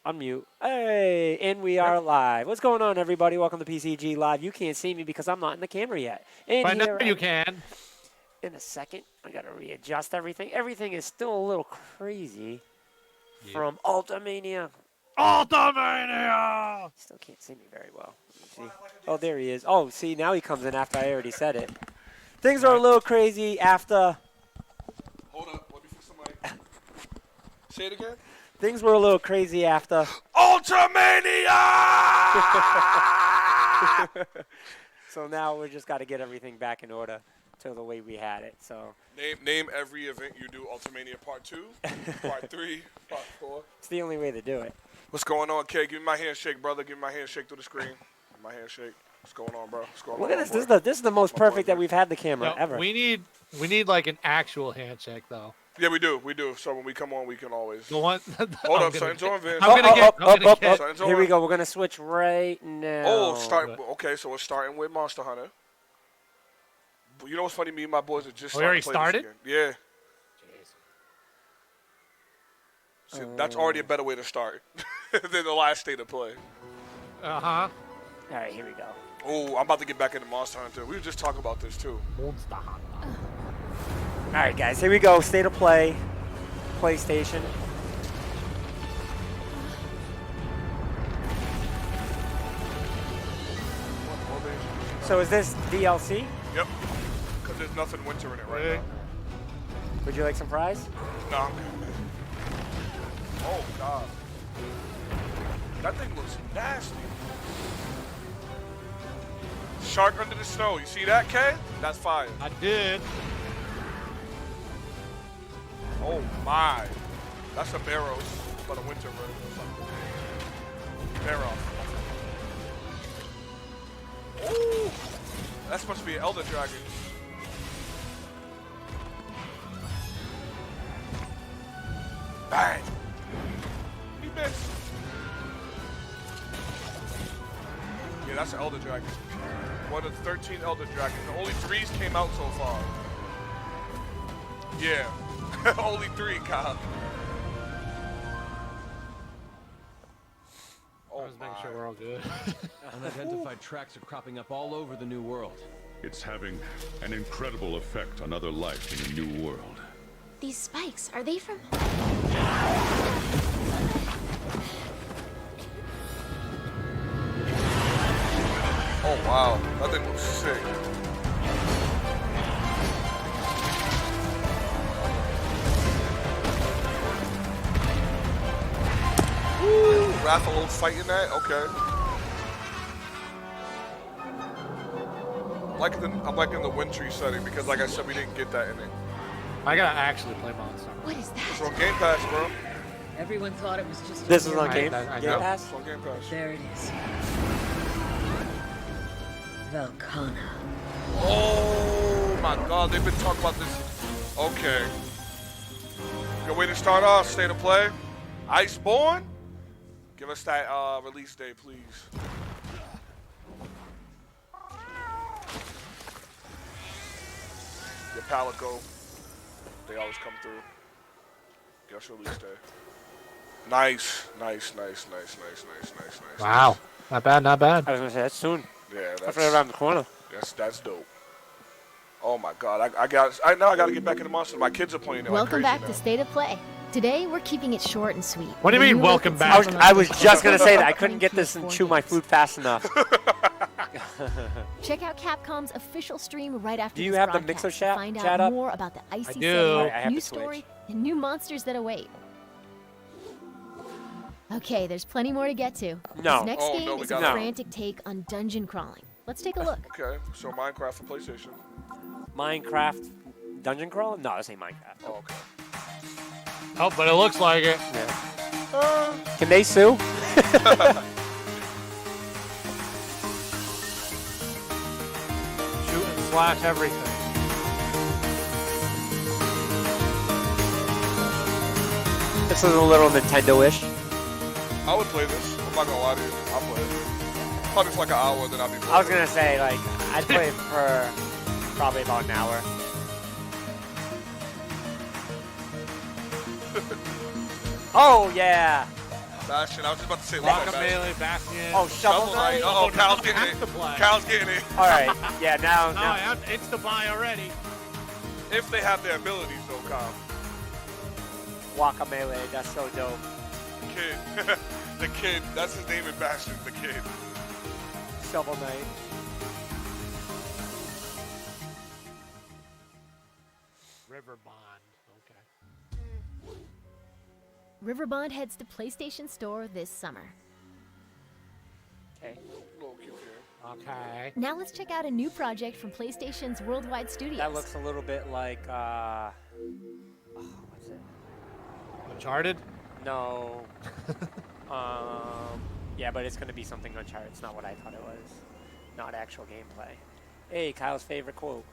Unmute. Hey, and we are live. What's going on, everybody? Welcome to PCG Live. You can't see me because I'm not in the camera yet. And But now you can. In a second, I got to readjust everything. Everything is still a little crazy from Ultimania. Ultimania! Still can't see me very well. See? Oh, there he is. Oh, see, now he comes in after I already said it. Things are a little crazy after. Hold up. Let me fix the mic. Say it again. Things were a little crazy after. Ultimania! So now we just got to get everything back in order to the way we had it. So Name every event you do. Ultimania Part 2, Part 3, Part 4. it's the only way to do it. What's going on, Kay? Give me my handshake, brother. Give me my handshake through the screen. Give me my handshake. What's going on, bro? What's going Look on? at this. This is the most perfect that we've had the camera ever. We need like an actual handshake though. Yeah, we do. We do. So when we come on, we can always. The one. Hold up, something's on, Vince. I'm gonna get. Something's Here on. we go. We're gonna switch right now. Oh, okay. So we're starting with Monster Hunter. You know what's funny? Me and my boys are just. We already starting to started? play this again. Yeah. See, that's already a better way to start than the last state of play. Uh huh. All right, here we go. Oh, I'm about to get back into Monster Hunter. We were just talking about this too. Monster Hunter. All right, guys. Here we go. State of play. PlayStation. So is this DLC? Yep. Because there's nothing winter in it right now. Would you like some fries? No, I'm good, man. Oh, God. That thing looks nasty. Shark under the snow. You see that, Kay? That's fire. I did. Oh, my. That's a Barrows, but a winter version or something. Barrows. Ooh. That's supposed to be an Elder Dragon. Bang. He missed. Yeah, that's an Elder Dragon. One of the 13 Elder Dragons. Only 3s came out so far. Yeah. Only 3, Kyle. I was making sure we're all good. Unidentified tracks are cropping up all over the New World. It's having an incredible effect on other life in a new world. These spikes, are they from... Oh, wow. That thing looks sick. Woo! Rathalos fighting that? Okay. I'm liking the wintry setting because, like I said, we didn't get that in it. I gotta actually play Monster. What is It's that? on Game Pass, bro. Everyone thought it was just This is on I Game know. Pass? It's on Game Pass. There it is. Velcana. Oh, my God. They've been talking about this. Okay. Good way to start off. State of play. Iceborne. Give us that release date, please. Your Palico. They always come through. Guess release day. Nice. Wow. Not bad. Not bad. I was gonna say that's soon. Yeah, That's right around the corner. that's dope. Oh my God, I gotta get back into Monster. My kids are playing it. Welcome like back crazy to State of Play. Today, we're keeping it short and sweet. What do you The mean, new welcome look back? at I was Cyberpunk just gonna say that I 2077 couldn't get this and PS4 chew my games. food fast enough. Check out Capcom's official stream right after Do you this have the broadcast Mixer to chat- find chat out up? more about the icy do. setting, I have new to switch. story, and new monsters that await. Okay, there's plenty more to get to. No. This next Oh, game no, we is a got it. frantic take on dungeon crawling. Let's take a look. Okay, so Minecraft for PlayStation. Minecraft dungeon crawl? No, this ain't Minecraft. Oh, okay. Oh, but it looks like it. Can they sue? Shoot and slash everything. This is a little Nintendo-ish. I would play this. I'm not gonna lie to you. I'll play it. Probably for like an hour, then I'll be bored. I was gonna say, like, I'd play it for probably about an hour. Oh yeah! Bastion. I was just about to say what's that, Bastion? Guacamelee, Bastion. Oh, Shovel Knight. Uh-oh, Cal's getting I it. have to play. Cal's getting it. All right. Yeah, now. No, I have insta-buy already. If they have their abilities, though, Cal. Guacamelee. That's so dope. Kid. The kid. That's his name in Bastion, the kid. Shovel Knight. River Bond. Okay. Riverbond heads to PlayStation Store this summer. Okay. Little cute kid. Okay. Now let's check out a new project from PlayStation's Worldwide Studios. That looks a little bit like. What's it? Uncharted? No. Yeah, but it's gonna be something Uncharted. It's not what I thought it was. Not actual gameplay. Hey, Kyle's favorite quote.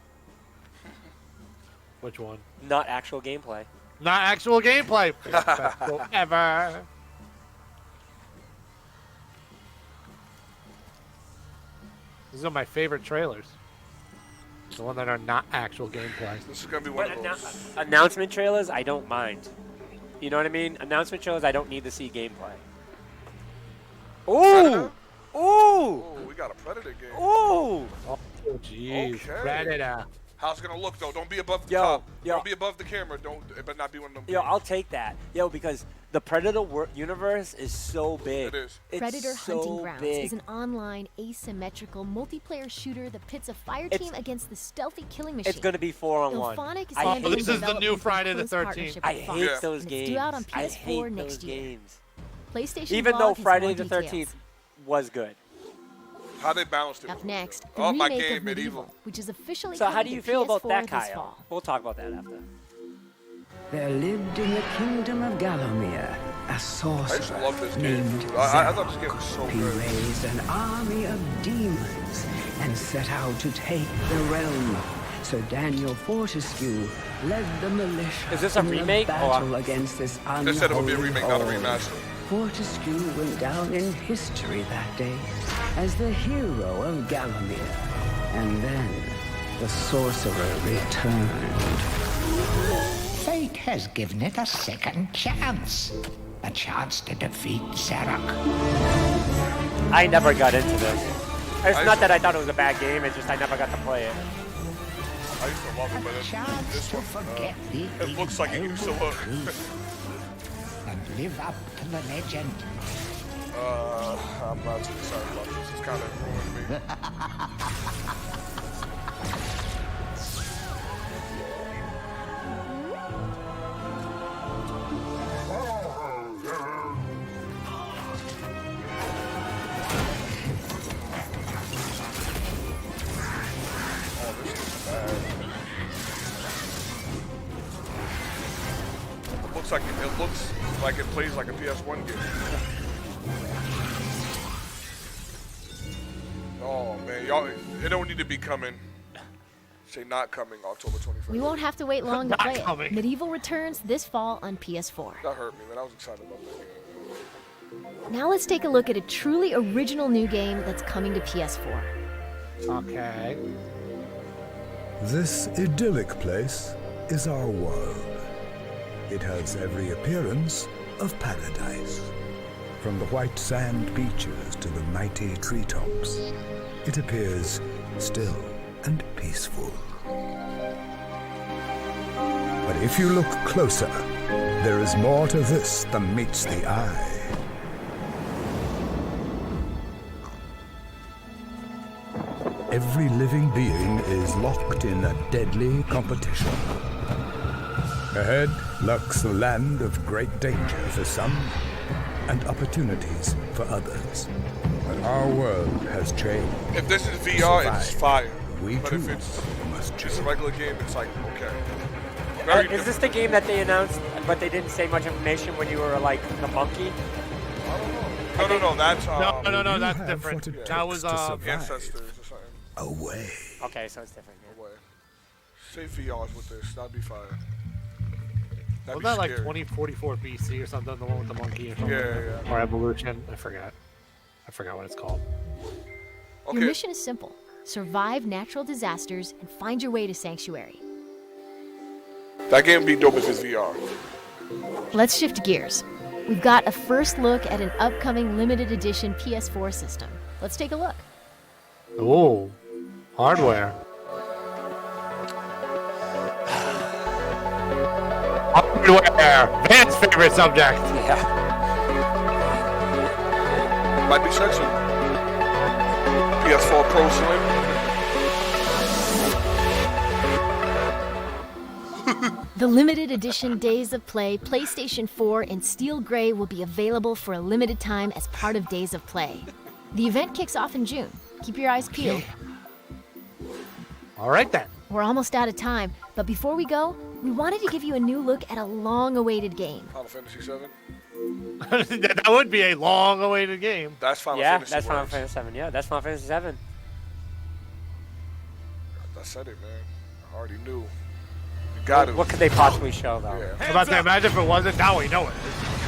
Which one? Not actual gameplay. Not actual gameplay. Best quote ever. These are my favorite trailers. The one that are not actual gameplay. This is going to be one But of those. announcement trailers, I don't mind. You know what I mean? Announcement trailers, I don't need to see gameplay. Ooh! Ooh! Oh, we got a Predator game. Ooh! Oh, jeez. Okay. Predator. How's it going to look, though? Don't be above the Yo, top. yo. Don't be above the camera. It better not be one of them. Yo, games. I'll take that. Yo, because the Predator universe is so big. It is. It's Predator so Hunting Grounds big. is an online, asymmetrical, multiplayer shooter that pits a fire It's- team against the stealthy killing machine. It's going to be 4-on-1. Ilphonic is I handling hate, this is the development new in Friday the close 13th. partnership I with hate Fox, Yeah. those and games. It's due out on I PS4 hate next those year. games. PlayStation Even Blog though has Friday more the details. 13th was good. How they balanced it. Up was next, good. the Oh, my remake game, of Medieval, which is officially So how coming do you to feel about PS4 that, this Kyle? fall. We'll talk about that after. There lived in the kingdom of Gallowmere a I sorcerer used to love this game. named dude. I thought this Zerok. game was so He good. raised an army of demons and set out to take the realm. Sir Daniel Fortescue led the militia Is this a in the remake or- battle against this They said it would be a unholy remake, not a horde. remaster. Fortescue went down in history that day as the hero of Gallowmere. And then the sorcerer returned. Fate has given it a second chance. A chance to defeat Zerok. I never got into this. It's I- not that I thought it was a bad game, it's just I never got to play it. I used to love it, but A chance this to one, forget the it looks like it used to look. and live up to the legend. I'm not too excited about this. It's kind of ruined me. Oh, this is bad. It looks like it plays like a PS1 game. Oh man, y'all, it don't need to be coming. Say not coming October 21st. We won't have to wait long to Not play it. coming. Medieval returns this fall on PS4. That hurt me, man. I was excited about that. Now let's take a look at a truly original new game that's coming to PS4. Okay. This idyllic place is our world. It has every appearance of paradise. From the white sand beaches to the mighty treetops, it appears still and peaceful. But if you look closer, there is more to this than meets the eye. Every living being is locked in a deadly competition. Ahead lurks the land of great danger for some and opportunities for others. But our world has changed. If this is VR, it's fire. We But too if it's must just a change. regular game, it's like, okay. Very Is this the game that they announced, but they didn't say much information when you were like the monkey? No, that's No, You that's have different. what it That was takes to survive. Ancestors or something. Away. Okay, so it's different. Yeah. No way. Say VRs with this, that'd be fire. That'd Wasn't be that like scary. 2044 BC or something? The one with the monkey or something? Yeah. Or Evolution? I forgot what it's called. Okay. Your mission is simple. Survive natural disasters and find your way to Sanctuary. That game would be dope if it's VR. Let's shift gears. we've got a first look at an upcoming limited edition PS4 system. Let's take a look. Ooh, hardware. Hardware. Van's favorite subject. Yeah. Might be sexy. PS4 Pro Slim. The limited edition Days of Play PlayStation 4 in steel gray will be available for a limited time as part of Days of Play. The event kicks off in June. Keep your eyes peeled. All right then. We're almost out of time, but before we go, we wanted to give you a new look at a long-awaited game. Final Fantasy 7. That would be a long-awaited game. That's Final Yeah, Fantasy. that's Final words. Fantasy 7. Yeah, that's Final Fantasy 7. I said it, man. I already knew. You got it. What could they possibly show, though? Yeah. I'm about to imagine if it wasn't. Now we know it.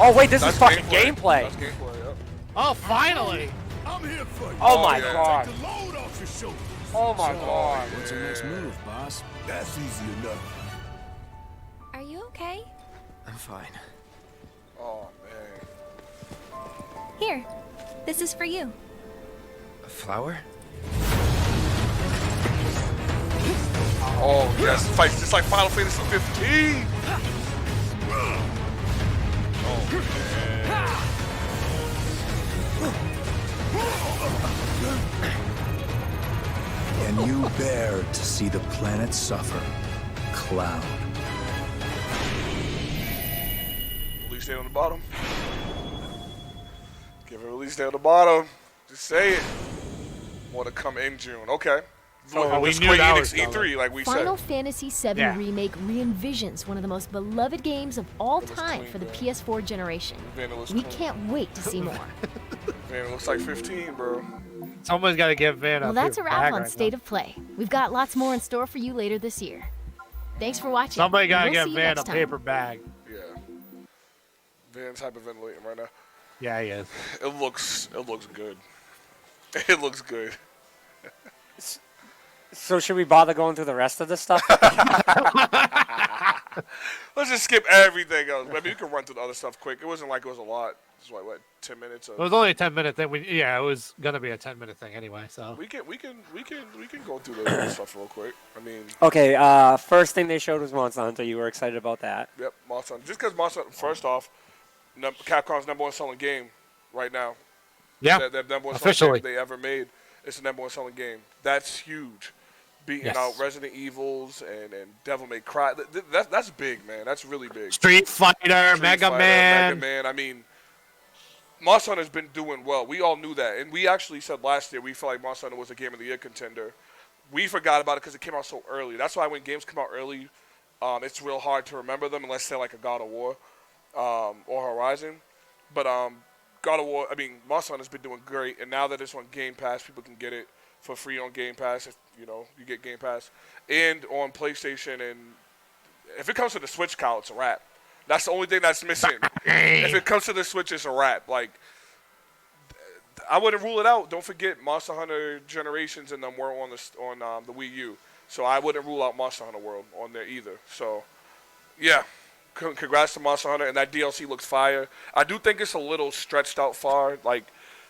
Oh, wait, this That's is fucking gameplay. That's gameplay, yep. Oh, finally. I'm here for you. Oh, my yeah. God. Take the load off your shoulders. Oh, my God. What's your next move, boss? That's easy enough. Are you okay? I'm fine. Oh, man. Here, this is for you. A flower? Oh, yes. Fights just like Final Fantasy 15. And you bear to see the planet suffer. Cloud. Release date on the bottom. Give a release date on the bottom. Just say it. More to come in June. Okay. Oh, we It's knew Square that Enix was coming. E3, like we Final said. Fantasy VII Yeah. Remake re-envisions one of the most beloved games of all It was time clean, for the man. PS4 generation. Man, it was We clean. can't wait to see more. Man, it looks like 15, bro. Someone's got to give Van a Well, that's a paper wrap bag on right State now. of Play. We've got lots more in store for you later this year. Thanks for watching. Somebody got to We'll give see you Van a next time. paper bag. Yeah. Van's hyperventilating right now. Yeah, he is. It looks good. It looks good. So should we bother going through the rest of the stuff? Let's just skip everything else. Maybe you can run through the other stuff quick. It wasn't like it was a lot. It's like what, 10 minutes? It was only a 10-minute thing. Yeah, it was gonna be a 10-minute thing anyway. So We can go through the other stuff real quick. I mean, Okay, first thing they showed was Monster Hunter. You were excited about that. yep, Monster Hunter. Just because Monster Hunter, first off, Capcom's number one selling game right now. yeah, Their number one officially. selling game they ever made. It's the number one selling game. That's huge. Beating Yes. out Resident Evils and Devil May Cry. That's big, man. That's really big. Street Fighter, Street Mega Fighter, Man. Mega Man. I mean, Monster Hunter's been doing well. We all knew that. And we actually said last year we felt like Monster Hunter was a Game of the Year contender. We forgot about it because it came out so early. That's why when games come out early, it's real hard to remember them unless they're like a God of War or Horizon. But God of War, I mean, Monster Hunter's been doing great. And now that it's on Game Pass, people can get it for free on Game Pass. If, you get Game Pass. And on PlayStation. And if it comes to the Switch count, it's a wrap. That's the only thing that's missing. If it comes to the Switch, it's a wrap. Like, I wouldn't rule it out. Don't forget, Monster Hunter Generations and them were on the Wii U, so I wouldn't rule out Monster Hunter World on there either. So, yeah, congrats to Monster Hunter, and that DLC looks fire. I do think it's a little stretched out far. Like,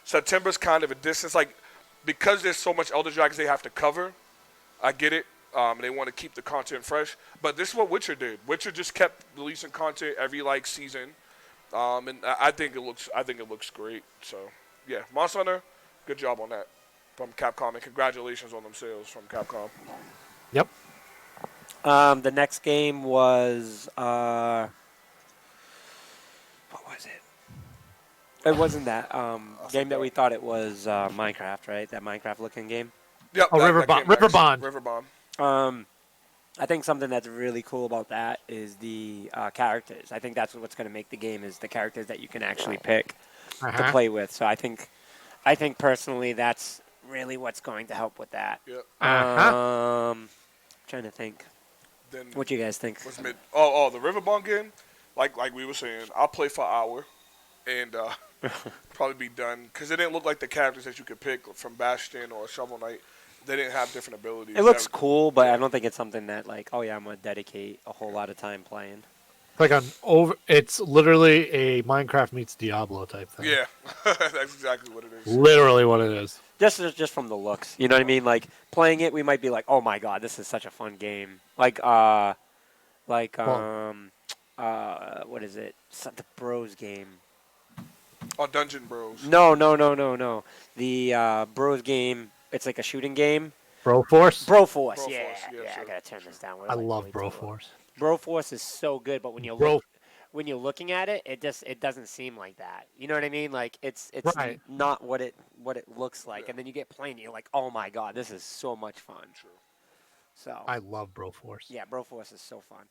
September's kind of a distance. Like, because there's so much Elder Dragons they have to cover. I get it. They want to keep the content fresh, but this is what Witcher did. Witcher just kept releasing content every season, and I think it looks great. So yeah, Monster Hunter, good job on that from Capcom, and congratulations on them sales from Capcom. Yep. The next game was what was it? It wasn't that game that we thought it was Minecraft, right? That Minecraft-looking game. Yep. Oh, Riverbond. Riverbond. I think something that's really cool about that is the characters. I think that's what's going to make the game is the characters that you can actually pick to play with. So I think personally that's really what's going to help with that. Yep. Trying to think. Then What you guys think? what's mid? Oh, the Riverbond game. Like we were saying, I'll play for an hour, and probably be done because it didn't look like the characters that you could pick from Bastion or Shovel Knight. They didn't have different abilities. It looks cool, but I don't think it's something that like, oh yeah, I'm going to dedicate a whole lot of time playing. Like it's literally a Minecraft meets Diablo type thing. Yeah, that's exactly what it is. Literally what it is. Just from the looks, you know what I mean? Like playing it, we might be like, oh my god, this is such a fun game. Like what is it? The Bros game. Oh, Dungeon Bros. No. The Bros game. It's like a shooting game. Broforce? Broforce, yeah. Sure. I gotta turn this down. I love Broforce. Broforce is so good, but when you're looking at it, it doesn't seem like that. You know what I mean? Like it's right. not what it looks like, and then you get playing, and you're like, oh my god, this is so much fun. True. So I love Broforce. Yeah, Broforce is so fun.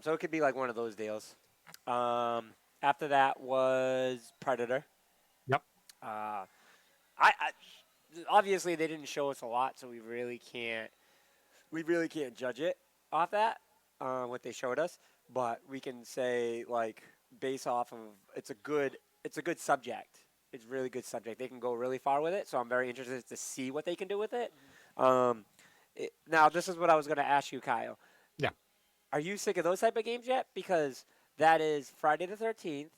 So it could be like one of those deals. After that was Predator. Yep. I obviously they didn't show us a lot, so we really can't judge it off that what they showed us. But we can say like based off of it's a good subject. It's a really good subject. They can go really far with it, so I'm very interested to see what they can do with it. Now this is what I was going to ask you, Kyle. Yeah. Are you sick of those type of games yet? Because that is Friday the 13th.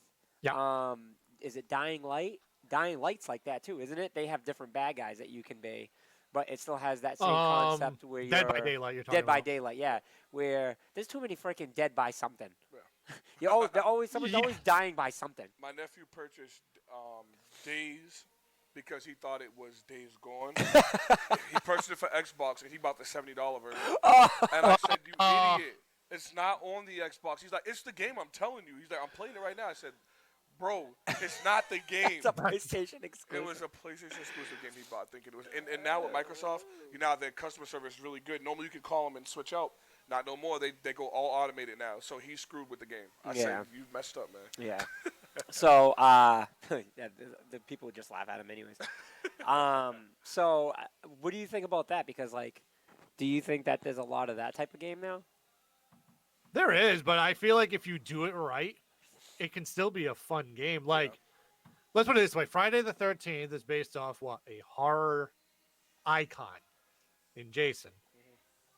Yeah. Is it Dying Light? Dying Light's like that too, isn't it? They have different bad guys that you can be, but it still has that same concept where you're Dead by Daylight. You're talking Dead by about. Daylight, yeah. Where there's too many freaking dead by something. Yeah. Someone's always dying by something. My nephew purchased Days because he thought it was Days Gone. He purchased it for Xbox and he bought the $70 version. And I said, "You idiot! It's not on the Xbox." He's like, "It's the game. I'm telling you." He's like, "I'm playing it right now." I said, "Bro, it's not the game." It's a PlayStation exclusive. It was a PlayStation exclusive game he bought, thinking it was. And now with Microsoft, their customer service is really good. Normally you can call them and switch out. Not no more. They go all automated now. So he's screwed with the game. I said, "You messed up, man." Yeah. So the people would just laugh at him anyways. So what do you think about that? Because like, do you think that there's a lot of that type of game now? There is, but I feel like if you do it right, it can still be a fun game. Like, let's put it this way: Friday the 13th is based off what? A horror icon in Jason.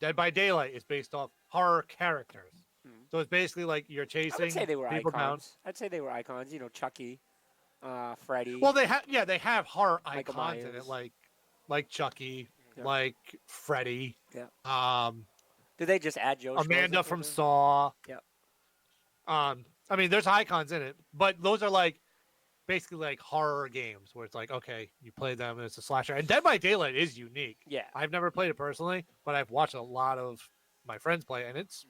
Dead by Daylight is based off horror characters. So it's basically like you're chasing I would say they were people down. icons. I'd say they were icons. You know, Chucky, Freddy. Well, they have horror Michael icons in Myers. it, like Chucky, like Freddy. Yeah. Did they just add Joe? Amanda from Saw. Yeah. I mean, there's icons in it, but those are like basically like horror games where it's like, okay, you play them and it's a slasher. And Dead by Daylight is unique. Yeah. I've never played it personally, but I've watched a lot of my friends play, and it's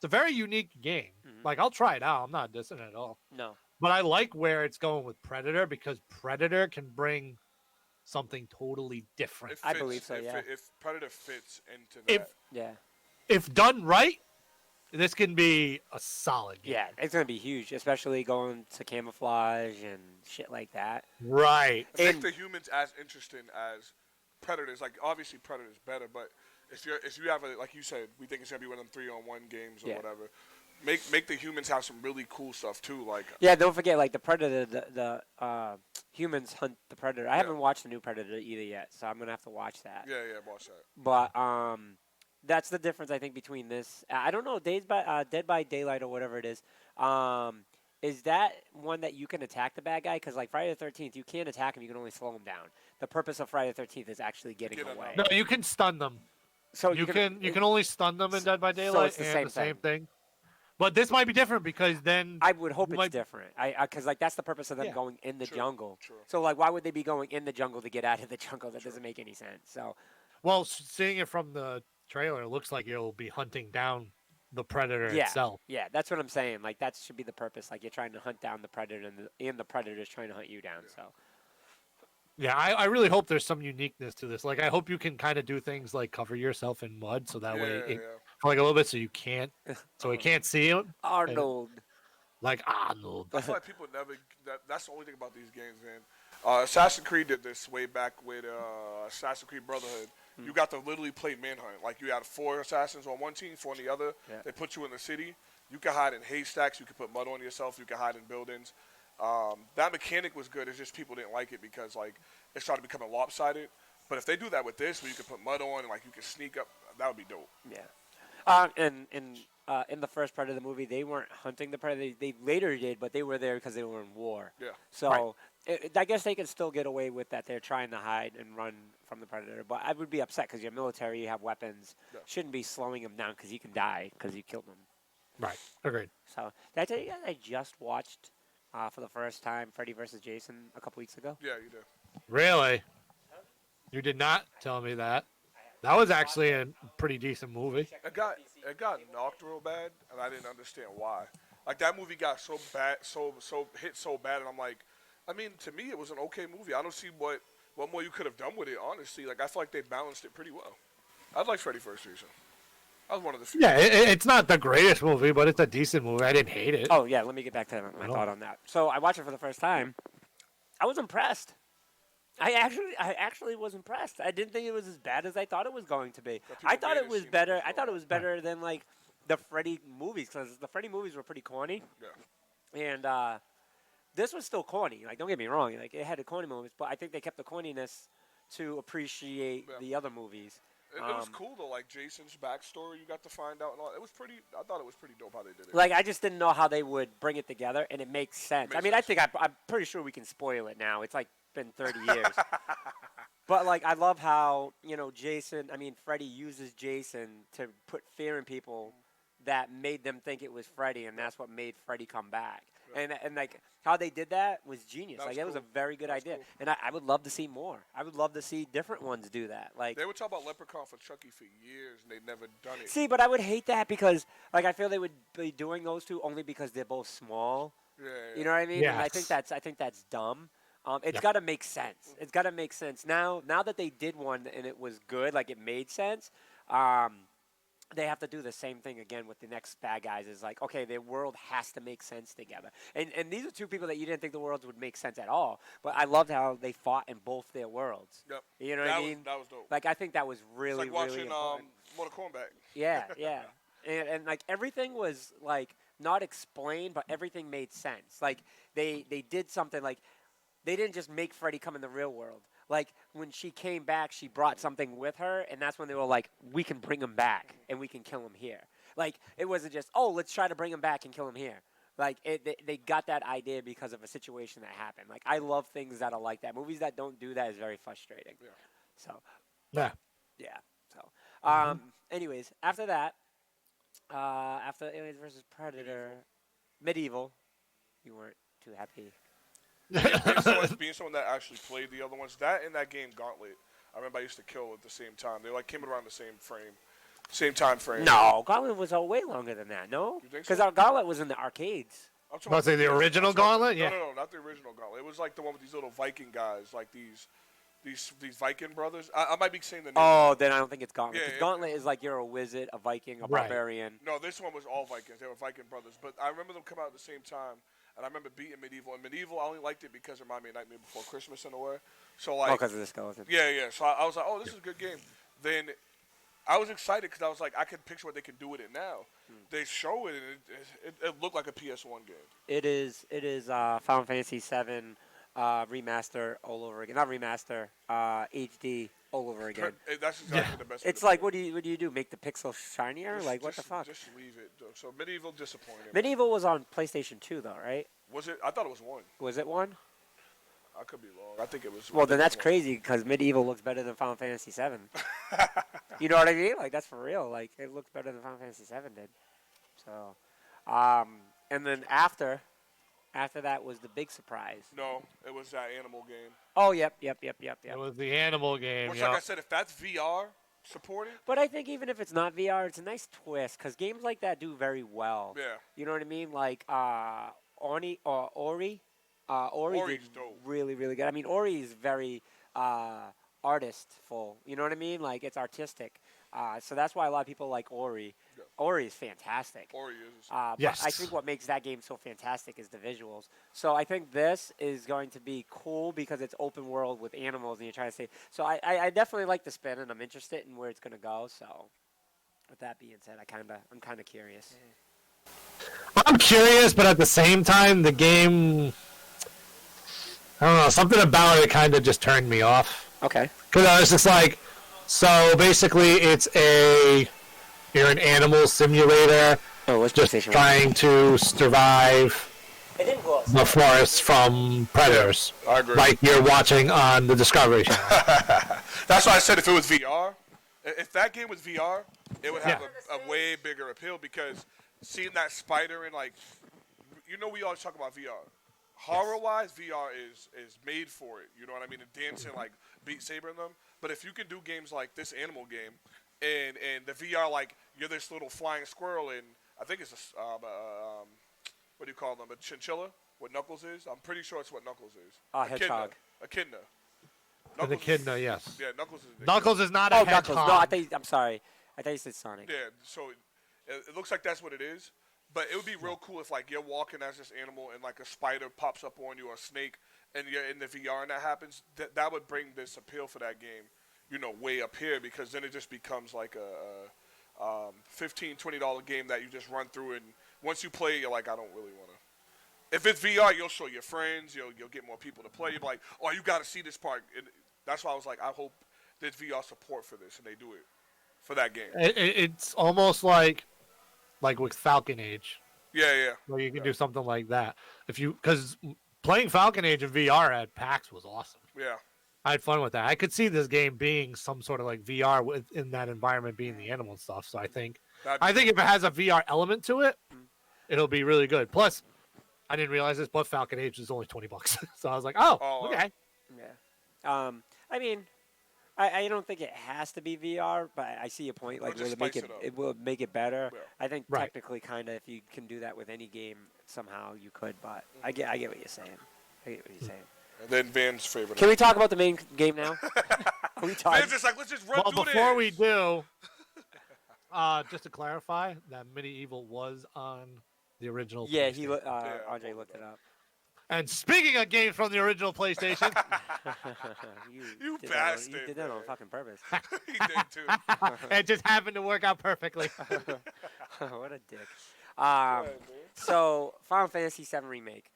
a very unique game. Like, I'll try it out. I'm not dissing it at all. No. But I like where it's going with Predator because Predator can bring something totally different. I believe so, yeah. If Predator fits into that. If done right, this can be a solid game. Yeah, it's going to be huge, especially going to camouflage and shit like that. Right. Make the humans as interesting as Predators. Like, obviously Predator's better, but if you have like you said, we think it's going to be one of them 3-on-1 games or whatever. Make the humans have some really cool stuff too. Like don't forget, like the Predator, the humans hunt the Predator. I haven't watched the new Predator either yet, so I'm gonna have to watch that. Yeah, watch that. But that's the difference I think between this. I don't know, Dead by Daylight or whatever it is. Is that one that you can attack the bad guy? Because like Friday the 13th, you can't attack him. You can only slow him down. The purpose of Friday the 13th is actually getting away. No, you can stun them. So you can only stun them in Dead by Daylight. So it's the same thing. But this might be different because then I would hope it's different. Because like that's the purpose of them going in the jungle. True. So like, why would they be going in the jungle to get out of the jungle? That doesn't make any sense. So, well, seeing it from the trailer, it looks like you'll be hunting down the predator itself. Yeah, that's what I'm saying. Like that should be the purpose. Like you're trying to hunt down the predator, and the predator is trying to hunt you down. So. Yeah, I really hope there's some uniqueness to this. Like, I hope you can kind of do things like cover yourself in mud, so that way, for like a little bit, so you can't, so we can't see him. Arnold. Like Arnold. That's why people never. That's the only thing about these games, man. Assassin's Creed did this way back with Assassin's Creed Brotherhood. You got to literally play manhunt. Like you had 4 assassins on one team, 4 on the other. Yeah. They put you in the city. You can hide in haystacks. You can put mud on yourself. You can hide in buildings. That mechanic was good. It's just people didn't like it because like it started becoming lopsided. But if they do that with this, where you can put mud on and like you can sneak up, that would be dope. Yeah. In the first part of the movie, they weren't hunting the predator. They later did, but they were there because they were in war. Yeah. So I guess they can still get away with that. They're trying to hide and run from the predator. But I would be upset because you're military, you have weapons. Yeah. Shouldn't be slowing him down because he can die because you killed him. Right. Agreed. So did I tell you guys I just watched for the first time Freddy vs. Jason a couple weeks ago? Yeah, you do. Really? You did not tell me that. That was actually a pretty decent movie. It got knocked real bad, and I didn't understand why. Like that movie got so bad, so hit so bad, and I'm like, I mean, to me it was an okay movie. I don't see what more you could have done with it. Honestly, like I feel like they balanced it pretty well. I like Freddy vs. Jason. I was one of the few. Yeah, it's not the greatest movie, but it's a decent movie. I didn't hate it. Oh yeah, let me get back to my thought on that. So I watched it for the first time. I was impressed. I actually was impressed. I didn't think it was as bad as I thought it was going to be. I thought it was better. I thought it was better than like the Freddy movies because the Freddy movies were pretty corny. Yeah. And this was still corny. Like don't get me wrong. Like it had the corny moments, but I think they kept the corniness to appreciate the other movies. It was cool though, like Jason's backstory. You got to find out, and all. It was pretty. I thought it was pretty dope how they did it. Like I just didn't know how they would bring it together, and it makes sense. I mean, I think I'm pretty sure we can spoil it now. It's like been 30 years. But like I love how Freddy uses Jason to put fear in people that made them think it was Freddy, and that's what made Freddy come back. And like how they did that was genius. That was a very good idea, cool. and I would love to see more. I would love to see different ones do that. Like they would talk about Leprechaun for Chucky for years, and they'd never done it. See, but I would hate that because like I feel they would be doing those two only because they're both small. Yeah. You know what I mean? Yes. And I think that's dumb. It's got to make sense. It's got to make sense. Now that they did one and it was good, like it made sense, they have to do the same thing again with the next bad guys. Is like, okay, their world has to make sense together. And these are two people that you didn't think the worlds would make sense at all. But I loved how they fought in both their worlds. Yep. You know what I mean? That was dope. Like, I think that was really, it's like really watching important. Mortal Kombat. Yeah, yeah. And like everything was like not explained, but everything made sense. Like they did something like they didn't just make Freddy come in the real world. Like when she came back, she brought something with her, and that's when they were like, we can bring him back and we can kill him here. Like it wasn't just, oh, let's try to bring him back and kill him here. Like they got that idea because of a situation that happened. Like I love things that are like that. Movies that don't do that is very frustrating. Yeah. So. Yeah. Yeah. So. Anyways, after that. After Aliens vs. Predator, Medieval, you weren't too happy. Being someone that actually played the other ones, that and that game Gauntlet, I remember I used to kill at the same time. They like came around the same time frame. No, Gauntlet was way longer than that. No, because our Gauntlet was in the arcades. I'm talking about the original Gauntlet. Yeah. No, not the original Gauntlet. It was like the one with these little Viking guys, like these Viking brothers. I might be saying the name. Oh, then I don't think it's Gauntlet. Yeah, 'Cause Gauntlet is like you're a wizard, a Viking, a barbarian. No, this one was all Vikings. They were Viking brothers. But I remember them coming out at the same time, and I remember beating Medieval. And Medieval, I only liked it because it reminded me of Nightmare Before Christmas in a way. So like, because of the skeleton. Yeah. So I was like, oh, this is a good game. Then I was excited because I was like, I can picture what they can do with it now. They show it, and it looked like a PS1 game. It is Final Fantasy VII remaster all over again. Not remaster, HD all over again. That's exactly the best. It's like, what do you do? Make the pixel shinier? Like, what the fuck? Just leave it. So Medieval disappointed. Medieval was on PlayStation 2, though, right? Was it? I thought it was 1. Was it 1? I could be wrong. I think it was. Well, then that's crazy because Medieval looks better than Final Fantasy VII. You know what I mean? Like, that's for real. Like, it looks better than Final Fantasy VII did. So, and then after that was the big surprise. No, it was that animal game. Oh, yep. It was the animal game. Which, like I said, if that's VR supported. But I think even if it's not VR, it's a nice twist because games like that do very well. Yeah. You know what I mean? Like Ori. Ori did dope. Really, really good. I mean, Ori is very artistful. You know what I mean? Like it's artistic. So that's why a lot of people like Ori. Yeah. Ori is fantastic. Ori is. Yes. But I think what makes that game so fantastic is the visuals. So I think this is going to be cool because it's open world with animals and you're trying to say. So I definitely like the spin and I'm interested in where it's going to go. So with that being said, I'm kind of curious. I'm curious, but at the same time, the game, I don't know, something about it kind of just turned me off. Okay. Because I was just like, so basically it's a You're an animal simulator, just trying to survive the forest from predators. Yeah, I agree. Like you're watching on the Discovery Channel. That's why I said if it was VR, if that game was VR, it would have a way bigger appeal because seeing that spider and like, we always talk about VR. Horror-wise, VR is made for it. You know what I mean? And dancing like Beat Saber in them. But if you can do games like this animal game, and the VR like you're this little flying squirrel and I think it's what do you call them? A chinchilla? What Knuckles is? I'm pretty sure it's what Knuckles is. Hedgehog. Echidna. An echidna, yes. Yeah, Knuckles is. Knuckles is not a hedgehog. Knuckles. No, I'm sorry. I thought you said Sonic. Yeah, so it looks like that's what it is. But it would be real cool if like you're walking as this animal and like a spider pops up on you or a snake and you're in the VR and that happens. That would bring this appeal for that game, way up here because then it just becomes like a $15, $20 game that you just run through and once you play, you're like, I don't really want to. If it's VR, you'll show your friends. You'll get more people to play. You'll be like, oh, you got to see this part. And that's why I was like, I hope there's VR support for this, and they do it for that game. It's almost like with Falcon Age. Yeah. Where you can do something like that. Because playing Falcon Age in VR at PAX was awesome. Yeah. I had fun with that. I could see this game being some sort of like VR within that environment, being the animal and stuff. So I think if it has a VR element to it, it'll be really good. Plus, I didn't realize this, but Falcon Age is only $20. So I was like, oh okay. Yeah. I mean, I don't think it has to be VR, but I see your point. Like, it will make it better. Yeah. I think technically, kind of, if you can do that with any game, somehow you could. But I get what you're saying. And then Van's favorite. Can we talk about the main game now? Van's just like, let's just run through this. Before we do, just to clarify, that Medieval was on the original. Yeah, Andre looked it up. And speaking of games from the original PlayStation, you bastard! You did that on fucking purpose. He did too. It just happened to work out perfectly. What a dick. So Final Fantasy VII Remake.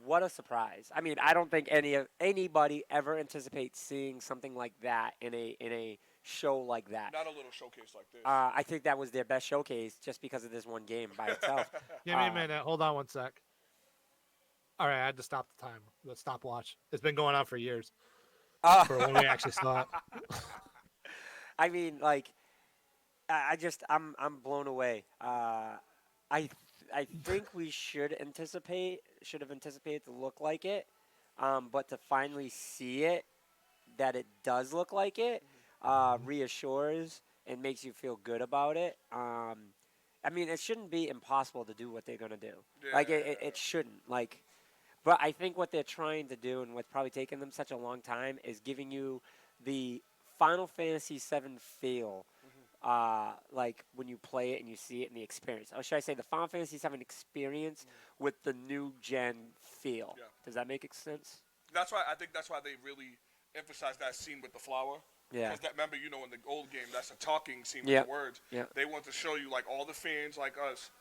What a surprise! I mean, I don't think anybody ever anticipates seeing something like that in a show like that. Not a little showcase like this. I think that was their best showcase just because of this one game by itself. Give me a minute. Hold on one sec. All right, I had to stop the time. The stopwatch. It's been going on for years. For when we actually saw it. I mean, like, I'm blown away. I think we should have anticipated to look like it, but to finally see it, that it does look like it, reassures and makes you feel good about it. I mean, it shouldn't be impossible to do what they're gonna do. Yeah. Like it shouldn't. Like, but I think what they're trying to do, and what's probably taken them such a long time, is giving you the Final Fantasy VII feel. Like when you play it and you see it in the experience. Or should I say the Final Fantasy VII experience with the new gen feel. Yeah. Does that make sense? I think that's why they really emphasize that scene with the flower. Yeah. Because remember, in the old game, that's a talking scene with the words. Yeah. They want to show you, like, all the fans like us,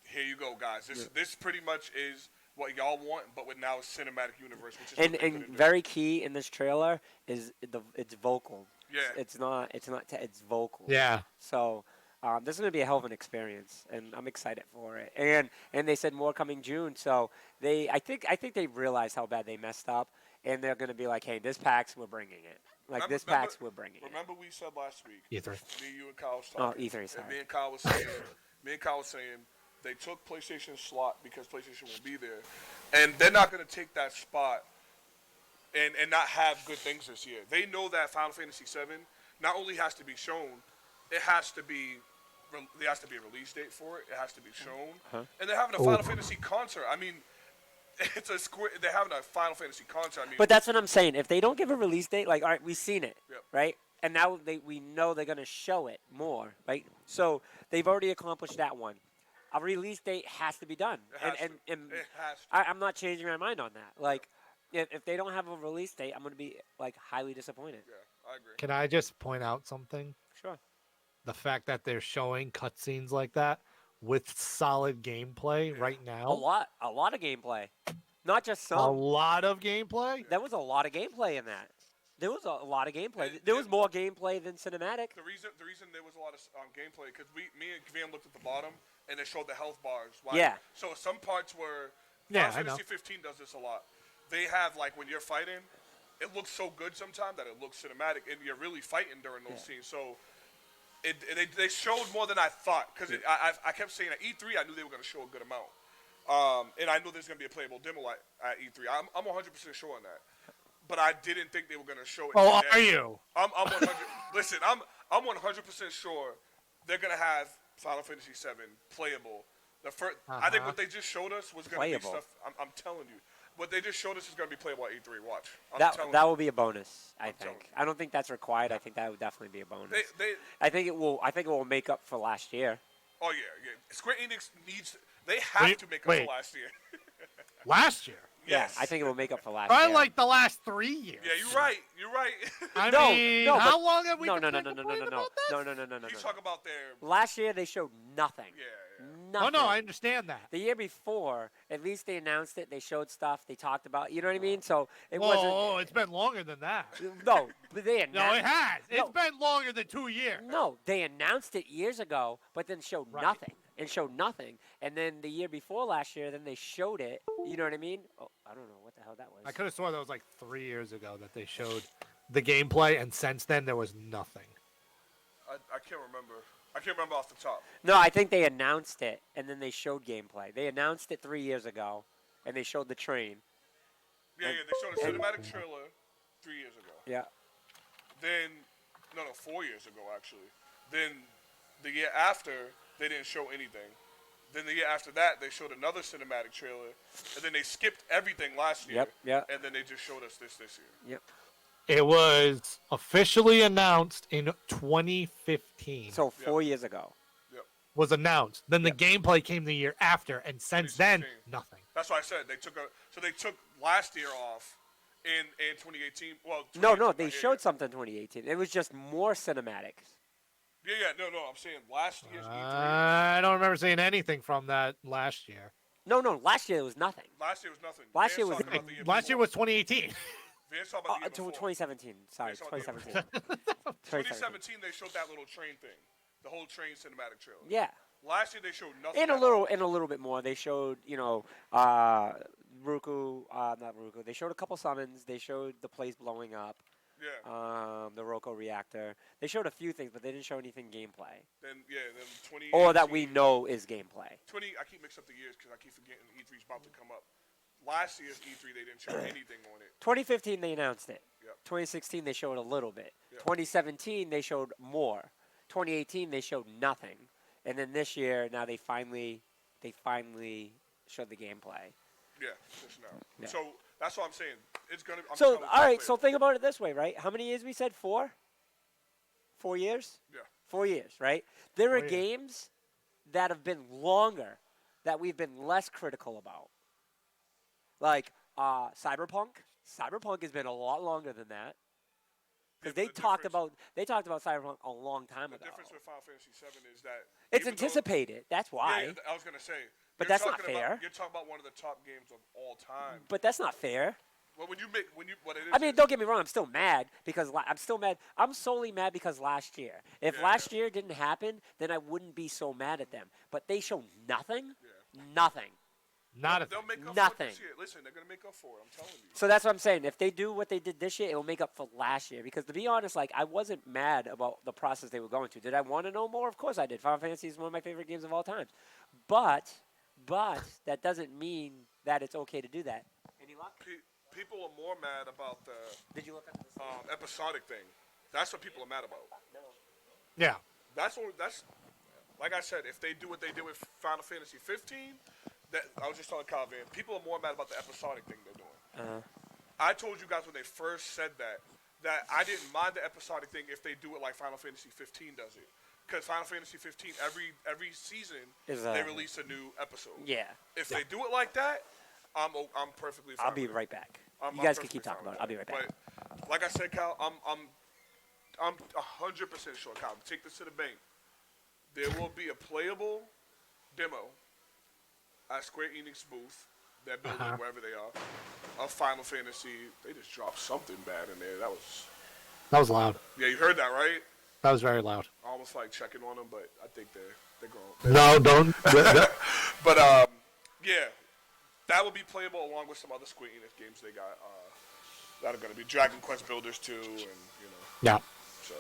here you go, guys. This pretty much is what y'all want, but with now a cinematic universe. Which is and very key in this trailer is it's vocal. Yeah. It's vocal. Yeah. So this is going to be a hell of an experience, and I'm excited for it. And they said more coming June, so I think they realize how bad they messed up, and they're going to be like, hey, this PAX, we're bringing it. Like, we're bringing it. Remember we said last week. E3. Me, you, and Kyle was talking. Oh, E3, sorry. And me and Kyle was saying they took PlayStation's slot because PlayStation will be there, and they're not going to take that spot and not have good things this year. They know that Final Fantasy VII not only has to be shown, there has to be a release date for it. It has to be shown, and they're having a Final Fantasy concert. I mean, they're having a Final Fantasy concert. I mean, but that's what I'm saying. If they don't give a release date, like, all right, we've seen it, right? And now we know they're going to show it more, right? So they've already accomplished that one. A release date has to be done. It has to. I'm not changing my mind on that. Like, if they don't have a release date, I'm going to be, like, highly disappointed. Yeah, I agree. Can I just point out something? Sure. The fact that they're showing cutscenes like that with solid gameplay right now. A lot of gameplay. Not just some. A lot of gameplay? There was a lot of gameplay in that. There was a lot of gameplay. There was more gameplay than cinematic. The reason there was a lot of gameplay because me and Van looked at the bottom and it showed the health bars. Yeah. So some parts were. Yeah, Final I know. Fantasy 15 does this a lot. They have like when you're fighting, it looks so good sometimes that it looks cinematic, and you're really fighting during those scenes. So they showed more than I thought because I kept saying at E3 I knew they were going to show a good amount, and I knew there's going to be a playable demo at E3. I'm 100% sure on that. But I didn't think they were going to show it. Oh, are you? I'm 100. Listen, I'm 100% sure they're going to have Final Fantasy 7 playable. The first, I think what they just showed us was going to be stuff. I'm telling you, what they just showed us is going to be playable at E3. Watch. That will be a bonus. I think. I don't think that's required. I think that would definitely be a bonus. I think it will. I think it will make up for last year. Oh yeah. Square Enix needs. They have to make up for last year. Last year. Yes. Yeah, I think it will make up for last Probably year. like the last 3 years. Yeah, you're right. You're right. I No, mean, no, how but- long have we no, been no, no, no, no, no, complaining no, about this? no. You talk about their. Last year they showed nothing. Yeah. Nothing. Oh, no, I understand that. The year before, at least they announced it. They showed stuff. They talked about. You know what I mean? So it Oh, wasn't. it's been longer than that. No, but they announced. No, it has. No. It's been longer than 2 years. No, they announced it years ago, but then showed nothing. And showed nothing. And then the year before last year, then they showed it. You know what I mean? Oh, I don't know what the hell that was. I could have sworn that was like 3 years ago that they showed the gameplay, and since then there was nothing. I can't remember. I can't remember off the top. No, I think they announced it, and then they showed gameplay. They announced it 3 years ago, and they showed the train. Yeah, they showed a cinematic trailer 3 years ago. Yeah. Then, no, 4 years ago actually. Then the year after, they didn't show anything. Then the year after that, they showed another cinematic trailer, and then they skipped everything last year. Yep. And then they just showed us this year. Yep. It was officially announced in 2015. So 4 years ago. Was announced. Then the gameplay came the year after, and since then, 2016. nothing. That's why I said they took last year off in 2018. Well, No, 2018, they showed something in 2018. It was just more cinematics. Yeah, no. I'm saying last year's E3. I don't remember seeing anything from that last year. No, last year it was nothing. Last year was nothing. Last year Van's was talking about the year Last year before. was 2018. Van's talking about the year before. 2017. Sorry, Van's talking about the 2017. 2017, they showed that little train thing, the whole train cinematic trailer. Yeah. Last year they showed nothing. And a little bit more. They showed, Ruku, not Ruku. They showed a couple summons. They showed the place blowing up. Yeah. The Roko reactor. They showed a few things, but they didn't show anything gameplay. Then 20. Or that we know is gameplay. 20. I keep mixing up the years because I keep forgetting E3's about to come up. Last year's E3 they didn't show anything on it. 2015 they announced it. Yep. 2016 they showed a little bit. Yep. 2017 they showed more. 2018 they showed nothing. And then this year now they finally showed the gameplay. Yeah, just now. Yeah. So that's what I'm saying. It's gonna. I'm So telling you, all right, it's so think about it this way, right? How many years we said? 4? 4 years? Yeah. 4 years, right? There are 4 years. games that have been longer that we've been less critical about. Like Cyberpunk. Cyberpunk has been a lot longer than that. Because they talked about Cyberpunk a long time ago. The difference with Final Fantasy VII is that It's even though- anticipated. That's why. Yeah, I was gonna say. But you're that's not talking fair. You're talking about one of the top games of all time. But that's not fair. Well, what it is. I mean, don't get me wrong. I'm still mad because I'm still mad. I'm solely mad because last year. If last year didn't happen, then I wouldn't be so mad at them. But they show nothing. Nothing. Nothing. They'll make up Nothing. for it this year. Listen, they're gonna make up for it. I'm telling you. So that's what I'm saying. If they do what they did this year, it will make up for last year. Because to be honest, like I wasn't mad about the process they were going to. Did I want to know more? Of course I did. Final Fantasy is one of my favorite games of all time. But that doesn't mean that it's okay to do that. Any luck? People are more mad about the Did you look at this? episodic thing. That's what people are mad about. Yeah. That's like I said. If they do what they did with Final Fantasy 15, that I was just telling Kyle Van, people are more mad about the episodic thing they're doing. I told you guys when they first said that I didn't mind the episodic thing if they do it like Final Fantasy 15 does it. Because Final Fantasy 15, every season they release a new episode. Yeah. If they do it like that, I'm perfectly fine. I'll be with it. right back. I'm You guys can perfectly keep talking fine about it. with I'll be right back. But like I said, Kyle, I'm 100% sure, Kyle. Take this to the bank. There will be a playable demo at Square Enix booth, that building wherever they are, of Final Fantasy. They just dropped something bad in there. That was That was loud. Yeah, you heard that, right? That was very loud. I almost like checking on them, but I think they're grown. No, don't. But yeah, that will be playable along with some other Square Enix games they got that are going to be Dragon Quest Builders 2, and Yeah. So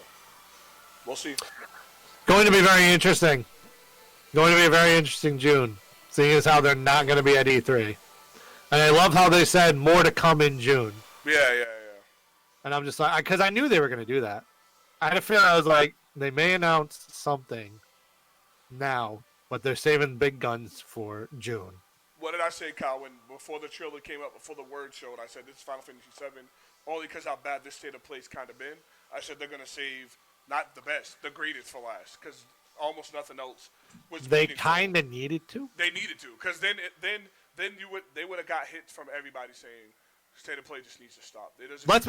we'll see. Going to be very interesting. Going to be a very interesting June, seeing as how they're not going to be at E3. And I love how they said more to come in June. Yeah. And I'm just like, because I knew they were going to do that. I had a feeling, I was like, they may announce something now, but they're saving big guns for June. What did I say, Kyle, before the trailer came up, before the word showed? I said, this is Final Fantasy VII, only because how bad this state of play's kind of been. I said they're going to save, not the best, the greatest for last, because almost nothing else was. They kind of needed to. They needed to, because then they would have got hits from everybody saying, state of play just needs to stop. Let's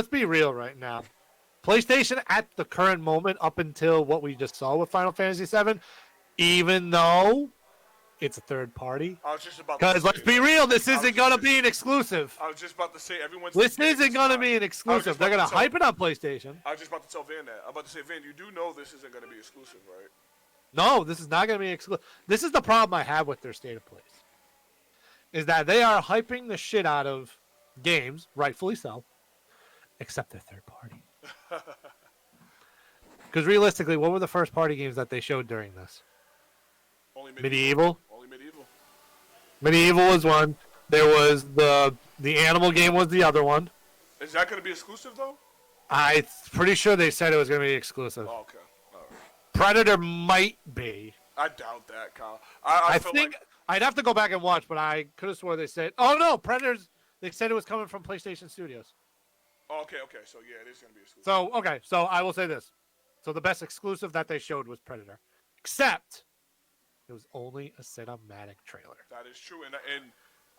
be real right now. PlayStation at the current moment, up until what we just saw with Final Fantasy VII, even though it's a third party. I was just about. Because let's be real, this isn't gonna be an exclusive. I was just about to say everyone's. This isn't gonna be an exclusive. They're gonna hype it on PlayStation. I was just about to tell Van that. I'm about to say, Van, you do know this isn't gonna be exclusive, right? No, this is not gonna be exclusive. This is the problem I have with their state of plays. Is that they are hyping the shit out of games, rightfully so, except they're third party. Because realistically, what were the first party games that they showed during this? Only Medieval. Only Medieval. Medieval was one. There was the animal game was the other one. Is that going to be exclusive though? I'm pretty sure they said it was going to be exclusive. Oh, okay. All right. Predator might be. I doubt that, Kyle. I think like... I'd have to go back and watch, but I could have swore they said. Oh no, Predators. They said it was coming from PlayStation Studios. Oh, okay. So yeah, it is going to be exclusive. So okay, so I will say this. So the best exclusive that they showed was Predator, except it was only a cinematic trailer. That is true, and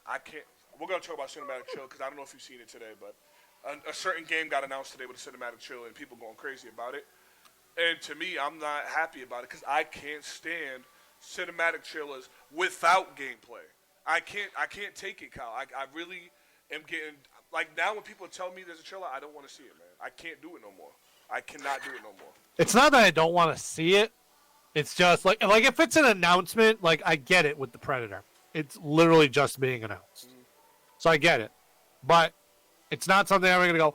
I can't. We're going to talk about cinematic trailer because I don't know if you've seen it today, but a certain game got announced today with a cinematic trailer, and people going crazy about it. And to me, I'm not happy about it because I can't stand cinematic trailers without gameplay. I can't take it, Kyle. I really am getting like now when people tell me there's a trailer, I don't want to see it, man. I can't do it no more. I cannot do it no more. It's not that I don't want to see it. It's just like if it's an announcement, like I get it with the Predator. It's literally just being announced. Mm-hmm. So I get it. But it's not something I'm going to go,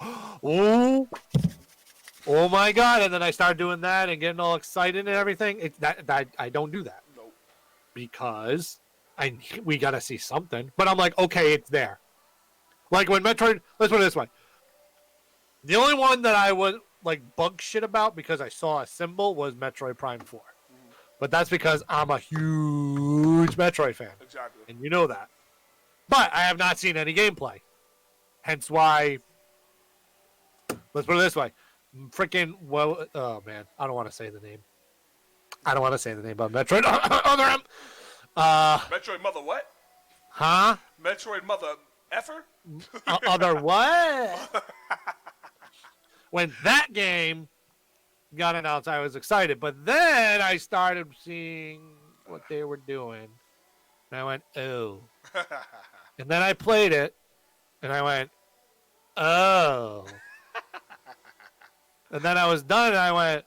oh my God. And then I start doing that and getting all excited and everything. I don't do that. Nope. Because we got to see something. But I'm like, okay, it's there. Like when Metroid, let's put it this way. The only one that I would like bug shit about because I saw a symbol was Metroid Prime 4. Mm-hmm. But that's because I'm a huge Metroid fan. Exactly. And you know that. But I have not seen any gameplay. Hence why, let's put it this way. Freaking, well, oh man, I don't want to say the name. I don't want to say the name of Metroid. Metroid Mother what? Huh? Metroid Mother effer? Other what? When that game got announced, I was excited. But then I started seeing what they were doing. And I went, oh. And then I played it. And I went, oh. And then I was done. And I went,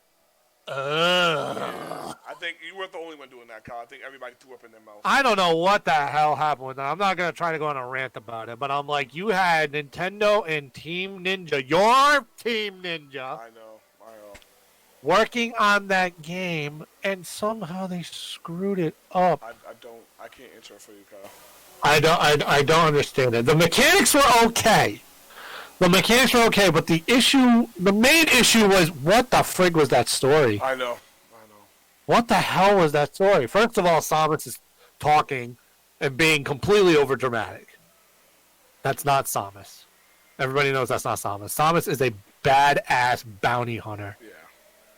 oh. I think you weren't the only one doing that, Kyle. I think everybody threw up in their mouth. I don't know what the hell happened with that. I'm not going to try to go on a rant about it. But I'm like, you had Nintendo and Team Ninja, your Team Ninja. I know. Working on that game, and somehow they screwed it up. I can't answer it for you, Kyle. I don't understand it. The mechanics were okay. But the main issue was, what the frig was that story? I know. What the hell was that story? First of all, Samus is talking and being completely overdramatic. That's not Samus. Everybody knows that's not Samus. Samus is a badass bounty hunter. Yeah.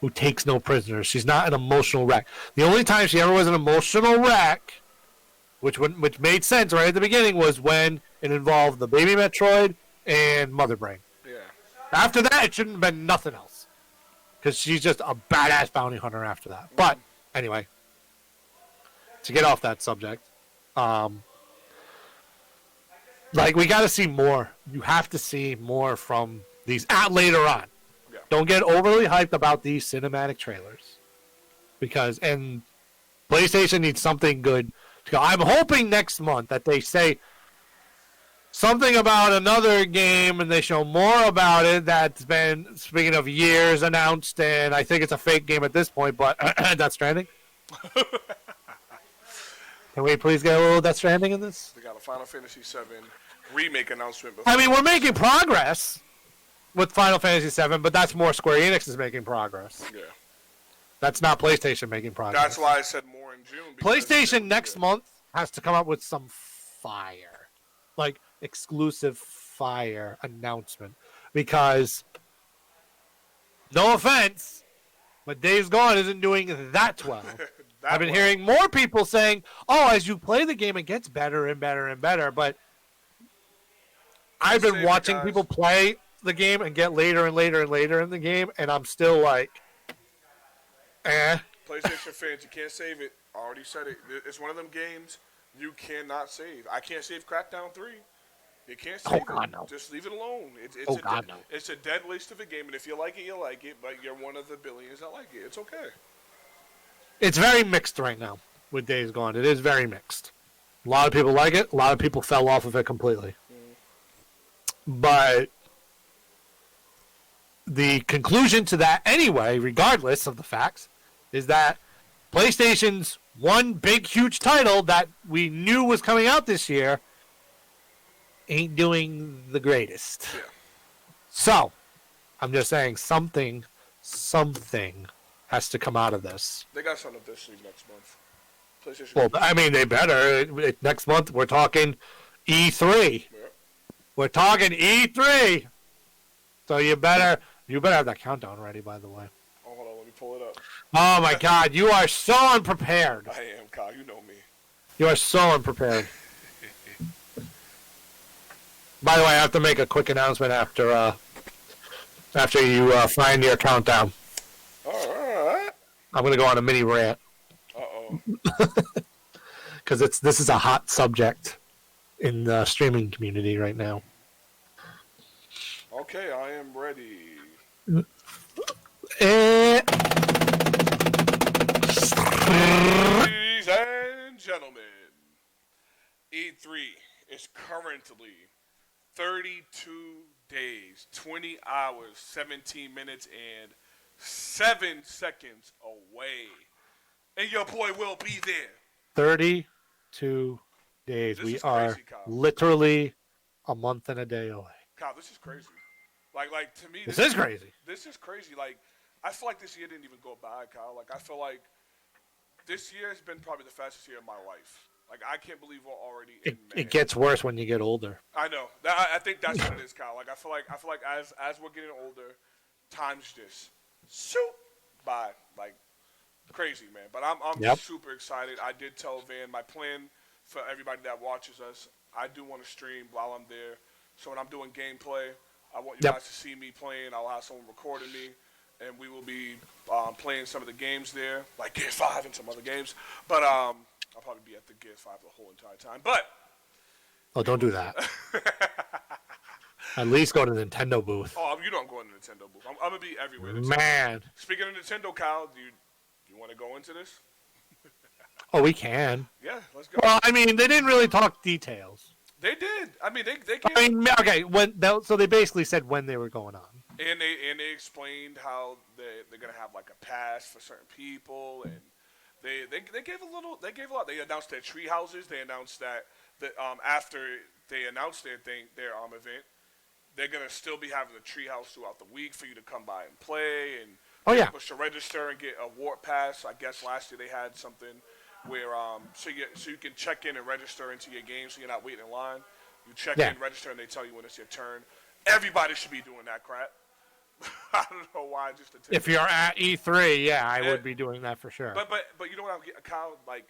Who takes no prisoners. She's not an emotional wreck. The only time she ever was an emotional wreck, which made sense right at the beginning, was when it involved the baby Metroid and Mother Brain. Yeah. After that, it shouldn't have been nothing else. Because she's just a badass bounty hunter after that. But, anyway, to get off that subject, we got to see more. You have to see more from these later on. Yeah. don't get overly hyped about these cinematic trailers, and PlayStation needs something good to go. I'm hoping next month that they say something about another game and they show more about it that's been, speaking of years, announced, and I think it's a fake game at this point, but Death Stranding. Can we please get a little Death Stranding in this? We got a Final Fantasy VII remake announcement. I mean, we're making progress with Final Fantasy VII, but that's more Square Enix is making progress. Yeah. That's not PlayStation making progress. That's why I said more in June. PlayStation next month has to come up with some fire, like exclusive fire announcement, because no offense, but Days Gone isn't doing that well. I've been hearing more people saying, "Oh, as you play the game, it gets better and better and better." But I've been watching people play the game and get later and later and later in the game, and I'm still like, PlayStation fans, you can't save it. I already said it. It's one of them games you cannot save. I can't save Crackdown 3. You can't save it. No. Just leave it alone. It's no. It's a dead waste of a game, and if you like it, you like it, but you're one of the billions that like it. It's okay. It's very mixed right now with Days Gone. It is very mixed. A lot of people like it. A lot of people fell off of it completely. But the conclusion to that anyway, regardless of the facts, is that PlayStation's one big, huge title that we knew was coming out this year ain't doing the greatest. Yeah. So, I'm just saying something has to come out of this. They got something up this week next month. PlayStation. Well, I mean, they better. Next month, we're talking E3. Yeah. We're talking E3. So you better have that countdown ready, by the way. Oh, hold on, let me pull it up. Oh, my God. You are so unprepared. I am, Kyle. You know me. You are so unprepared. By the way, I have to make a quick announcement after you find your countdown. All right. I'm going to go on a mini rant. Uh-oh. Because this is a hot subject in the streaming community right now. Okay, I am ready. Ladies and gentlemen, E3 is currently 32 days, 20 hours, 17 minutes, and 7 seconds away. And your boy will be there. 32 days. We are crazy, Kyle. literally a month and a day away. Kyle, this is crazy. Like to me, This is crazy. This is crazy. Like, I feel like this year didn't even go by, Kyle. Like, I feel like this year has been probably the fastest year of my life. Like, I can't believe we're already in May. It gets worse when you get older. I know. I think that's what it is, Kyle. Like, I feel like as we're getting older, time's just shoot by like crazy, man. But I'm super excited. I did tell Van my plan for everybody that watches us. I do want to stream while I'm there. So when I'm doing gameplay, I want you guys to see me playing. I'll have someone recording me, and we will be playing some of the games there, like Gear 5 and some other games. But I'll probably be at the Gear 5 the whole entire time. But don't do that. At least go to the Nintendo booth. Oh, you know I'm going to the Nintendo booth. I'm going to be everywhere. Man. Speaking of Nintendo, Kyle, do you want to go into this? Oh, we can. Yeah, let's go. Well, I mean, they didn't really talk details. They did. I mean, they came. I mean, okay. So they basically said when they were going on. And they explained how they're gonna have like a pass for certain people, and they gave a little. They gave a lot. They announced their tree houses. They announced that after they announced their event, they're gonna still be having a tree house throughout the week for you to come by and play, and people should register and get a warp pass. I guess last year they had something where so you can check in and register into your game, so you're not waiting in line. You check in, register, and they tell you when it's your turn. Everybody should be doing that crap. I don't know why. If you're at E3, I would be doing that for sure. But you know what I'm getting, Kyle? Like,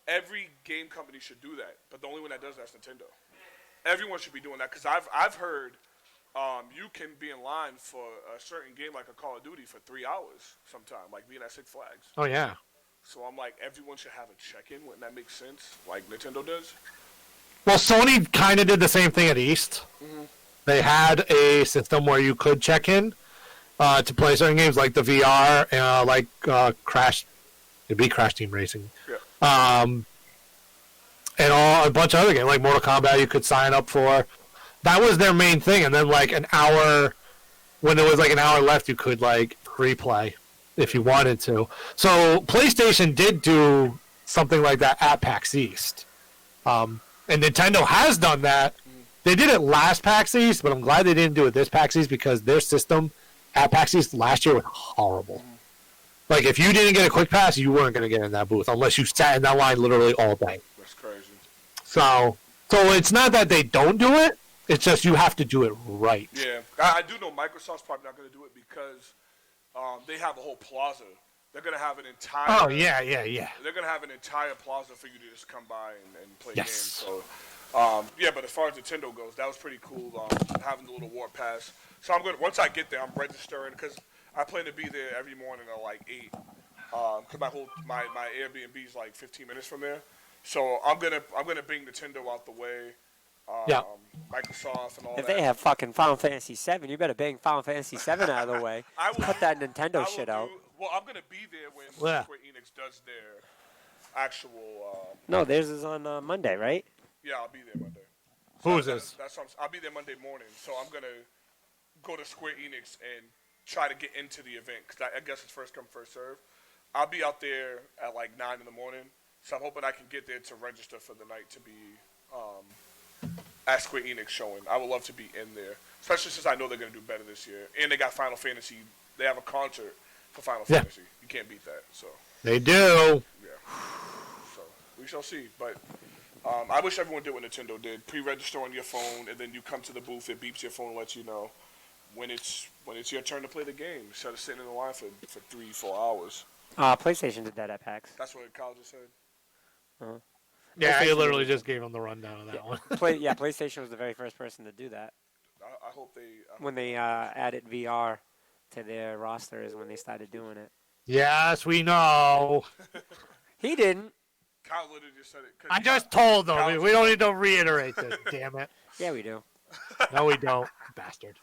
every game company should do that, but the only one that does that's Nintendo. Everyone should be doing that, because I've heard you can be in line for a certain game like a Call of Duty for 3 hours sometime, like being at Six Flags. Oh yeah. So I'm like, everyone should have a check-in. Wouldn't that make sense? Like Nintendo does? Well, Sony kind of did the same thing at East. Mm-hmm. They had a system where you could check in, to play certain games like the VR, like Crash. It'd be Crash Team Racing. Yeah. And a bunch of other games like Mortal Kombat you could sign up for. That was their main thing, and then like an hour, when there was like an hour left, you could like replay if you wanted to. So PlayStation did do something like that at PAX East, and Nintendo has done that. They did it last PAX East, but I'm glad they didn't do it this PAX East because their system at PAX East last year was horrible. Like, if you didn't get a quick pass, you weren't going to get in that booth unless you sat in that line literally all day. That's crazy. So it's not that they don't do it. It's just you have to do it right. Yeah. I do know Microsoft's probably not going to do it because they have a whole plaza. They're going to have an entire... Oh, yeah. They're going to have an entire plaza for you to just come by and play Yes. games. So, yeah, but as far as Nintendo goes, that was pretty cool, having the little warp pass. So I'm going to... Once I get there, I'm registering because... I plan to be there every morning at like 8, because my Airbnb is like 15 minutes from there. So I'm gonna bring Nintendo out the way. Microsoft and all if that. If they have fucking Final Fantasy 7, you better bang Final Fantasy 7 out of the way. Put that Nintendo shit out. Well, I'm gonna be there when Square Enix does their actual. No, theirs is on Monday, right? Yeah, I'll be there Monday. Who is this? I'll be there Monday morning, so I'm gonna go to Square Enix and try to get into the event because I guess it's first come first serve. I'll be out there at like 9 in the morning, so I'm hoping I can get there to register for the night to be at Square Enix showing. I would love to be in there, especially since I know they're gonna do better this year, and they got Final Fantasy. They have a concert for Final Fantasy. You can't beat that. So they do. Yeah. So we shall see, but. I wish everyone did what Nintendo did. Pre-register on your phone, and then you come to the booth. It beeps your phone and lets you know when it's your turn to play the game. Instead of sitting in the line for 3-4 hours. PlayStation did that at PAX. That's what Kyle just said. Uh-huh. Yeah, I literally just gave them the rundown of that one. PlayStation was the very first person to do that. I hope they... when they added VR to their roster is when they started doing it. Yes, we know. He didn't. Kyle literally just said it. I just told them. We don't need to reiterate this, damn it. Yeah, we do. No, we don't. Bastard.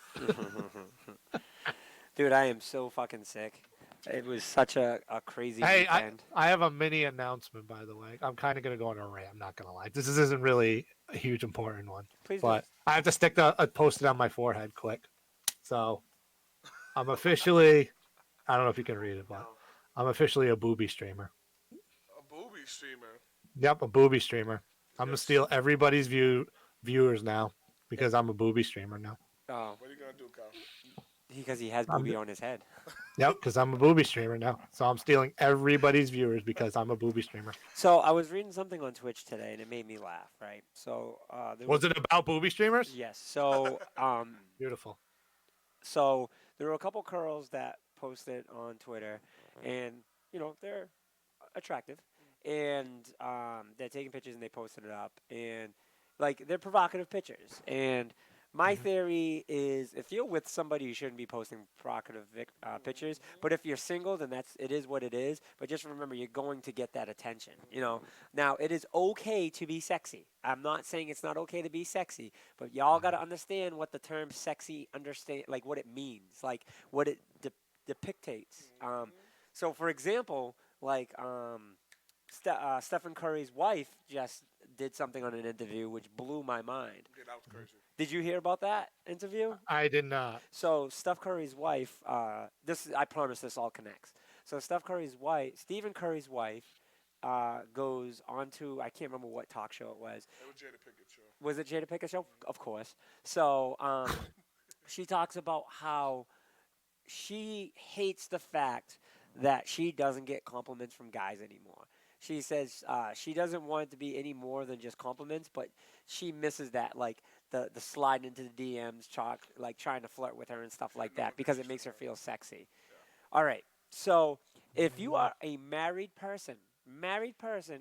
Dude, I am so fucking sick. It was such a crazy weekend. I have a mini announcement, by the way. I'm kind of going to go on a rant. I'm not going to lie. This isn't really a huge important one. Please but I have to stick a post-it on my forehead quick. So I'm officially, I don't know if you can read it, but I'm officially a booby streamer. A booby streamer? Yep, a booby streamer. I'm going to steal everybody's viewers now because I'm a booby streamer now. Oh. What are you going to do, Kyle? Because he has booby on his head. Yep, because I'm a booby streamer now. So I'm stealing everybody's viewers because I'm a booby streamer. So I was reading something on Twitch today, and it made me laugh, right? So was it about booby streamers? Yes. So beautiful. So there were a couple girls that posted on Twitter, and they're attractive, and they're taking pictures and they posted it up, and like they're provocative pictures. And my theory is, if you're with somebody, you shouldn't be posting provocative pictures. But if you're single, then it is what it is. But just remember, you're going to get that attention. Now it is okay to be sexy. I'm not saying it's not okay to be sexy, but y'all got to understand what the term "sexy" like what it means, like what it depicts. So, for example, like Stephen Curry's wife just did something on an interview which blew my mind. Yeah, that was crazy. Did you hear about that interview? I did not. So Steph Curry's wife, I promise this all connects. So Stephen Curry's wife, goes on to, I can't remember what talk show it was. It was Jada Pinkett show. Was it Jada Pinkett show? Of course. So she talks about how she hates the fact that she doesn't get compliments from guys anymore. She says she doesn't want it to be any more than just compliments, but she misses that, like the slide into the DMs, like trying to flirt with her and stuff like that, because it makes her feel sexy. Yeah. All right, so if you are a married person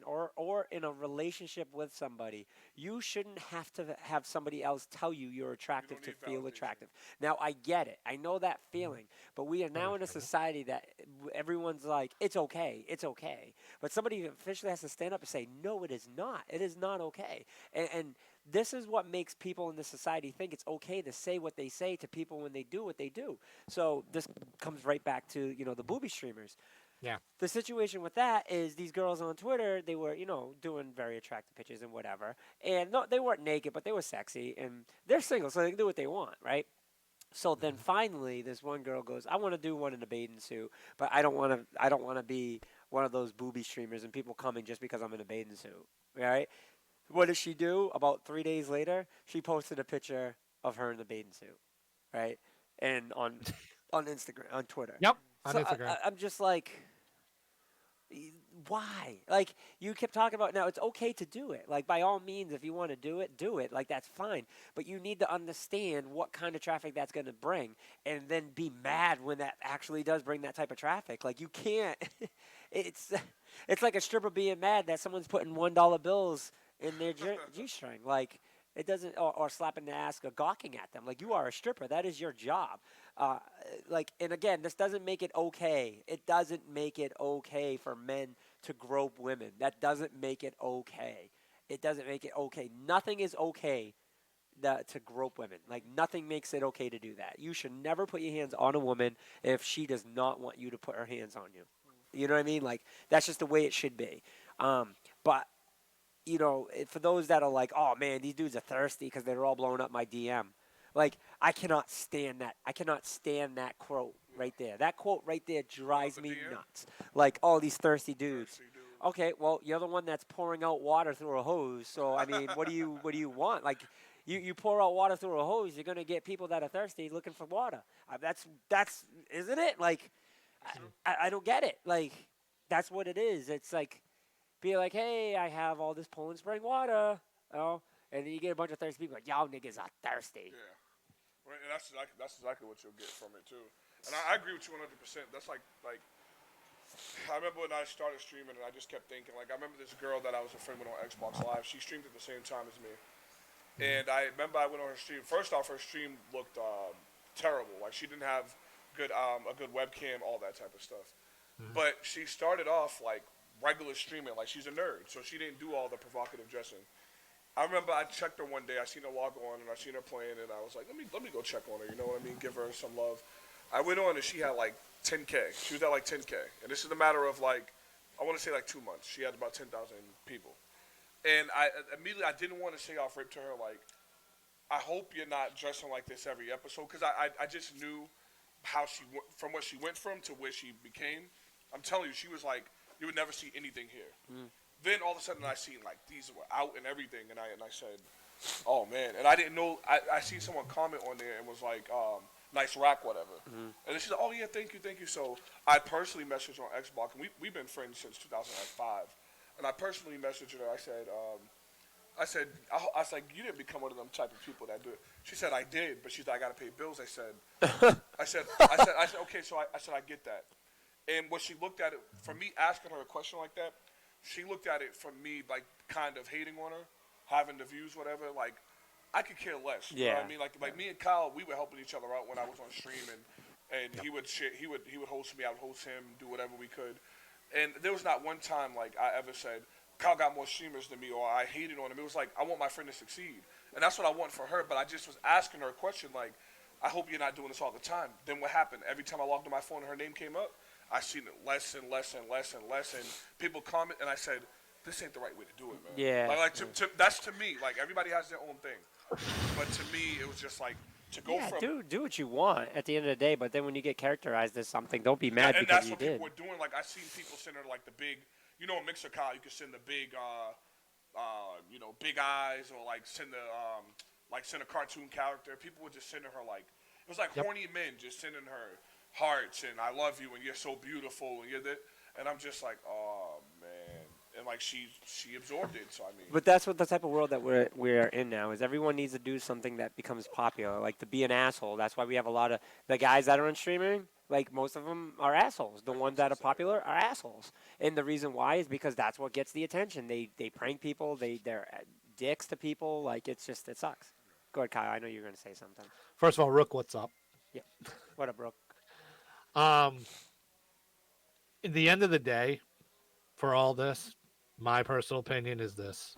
or in a relationship with somebody, you shouldn't have to have somebody else tell you you're attractive to feel attractive. Now, I get it. I know that feeling. But we are now in a society that everyone's like, it's okay. But somebody officially has to stand up and say, no, it is not. It is not okay. And this is what makes people in this society think it's okay to say what they say to people when they do what they do. So this comes right back to, the booby streamers. Yeah. The situation with that is these girls on Twitter, they were, doing very attractive pictures and whatever. And no, they weren't naked, but they were sexy. And they're single, so they can do what they want, right? So then finally, this one girl goes, "I want to do one in a bathing suit, but I don't want to. I don't want to be one of those booby streamers and people coming just because I'm in a bathing suit." Right? What does she do? About 3 days later, she posted a picture of her in the bathing suit, right? And on Instagram, on Twitter. Yep, on So Instagram. I'm just like, why? Like, you kept talking about, now it's okay to do it. Like, by all means, if you want to do it, do it. Like, that's fine. But you need to understand what kind of traffic that's going to bring, and then be mad when that actually does bring that type of traffic. Like, you can't. it's it's like a stripper being mad that someone's putting $1 bills in their G-string. Like, it doesn't, or slapping the ass or gawking at them. Like, you are a stripper. That is your job. And again, this doesn't make it okay. It doesn't make it okay for men to grope women. That doesn't make it okay. It doesn't make it okay. Nothing is okay to grope women. Like, nothing makes it okay to do that. You should never put your hands on a woman if she does not want you to put her hands on you. You know what I mean? Like, that's just the way it should be. But for those that are like, oh man, these dudes are thirsty because they're all blowing up my DM. Like, I cannot stand that. I cannot stand that quote right there. That quote right there drives me nuts. Like, oh, these thirsty dudes. Okay, well, you're the one that's pouring out water through a hose. So I mean, what do you want? Like, you pour out water through a hose, you're gonna get people that are thirsty looking for water. That's isn't it? Like, I don't get it. Like, that's what it is. It's like, be like, hey, I have all this Poland Spring water, and then you get a bunch of thirsty people like, y'all niggas are thirsty. Yeah, right. And that's exactly what you'll get from it too. And I agree with you 100%. That's like I remember when I started streaming, and I just kept thinking, like, I remember this girl that I was a friend with on Xbox Live. She streamed at the same time as me, and I remember I went on her stream. First off, her stream looked terrible. Like, she didn't have a good webcam, all that type of stuff. But she started off like regular streaming, like she's a nerd, so she didn't do all the provocative dressing. I remember I checked her one day. I seen her log on, and I seen her playing, and I was like, let me go check on her. You know what I mean? Give her some love. I went on, and she had like 10K. She was at like 10K, and this is a matter of like, I want to say like 2 months. She had about 10,000 people, and I didn't want to say off rip to her like, I hope you're not dressing like this every episode, because I just knew how she went from what she went from to where she became. I'm telling you, she was like, you would never see anything here. Then all of a sudden I seen like these were out and everything, and I said, oh man. And I didn't know, I seen someone comment on there and was like, nice rack, whatever. And then she's like, oh yeah, thank you. So I personally messaged her on Xbox, and we've been friends since 2005. And I personally messaged her. I said, you didn't become one of them type of people that do it. She said, I did, but she's like, I gotta pay bills. I said, okay, so I said, I get that. And what she looked at it, for me asking her a question like that, she looked at it from me like kind of hating on her, having the views, whatever. Like, I could care less. You know what I mean? Like me and Kyle, we were helping each other out when I was on stream, and he would host me, I would host him, do whatever we could. And there was not one time like I ever said, Kyle got more streamers than me, or I hated on him. It was like, I want my friend to succeed. And that's what I want for her, but I just was asking her a question like, I hope you're not doing this all the time. Then what happened? Every time I logged on my phone and her name came up, I seen it less and less and less and less, and people comment, and I said, this ain't the right way to do it, man. Yeah. That's to me. Like, everybody has their own thing. But to me, it was just like, to go from... do what you want at the end of the day, but then when you get characterized as something, don't be mad because you did. And that's what people were doing. Like, I seen people send her, like, the big... You know, in Mixer Kyle, you could send the big, big eyes, or, like, send a cartoon character. People would just send her, like... It was like horny men just sending her hearts and I love you and you're so beautiful and you're that, and I'm just like, oh man, and like she absorbed it. So I mean, but that's what the type of world that we're in now is. Everyone needs to do something that becomes popular, like to be an asshole. That's why we have a lot of the guys that are on streaming. Like, most of them are assholes. The ones that are popular are assholes, and the reason why is because that's what gets the attention. They prank people. They're dicks to people. Like, it sucks. Go ahead, Kyle. I know you're going to say something. First of all, Rook, what's up? Yeah. What up, Rook? In the end of the day, for all this, my personal opinion is this.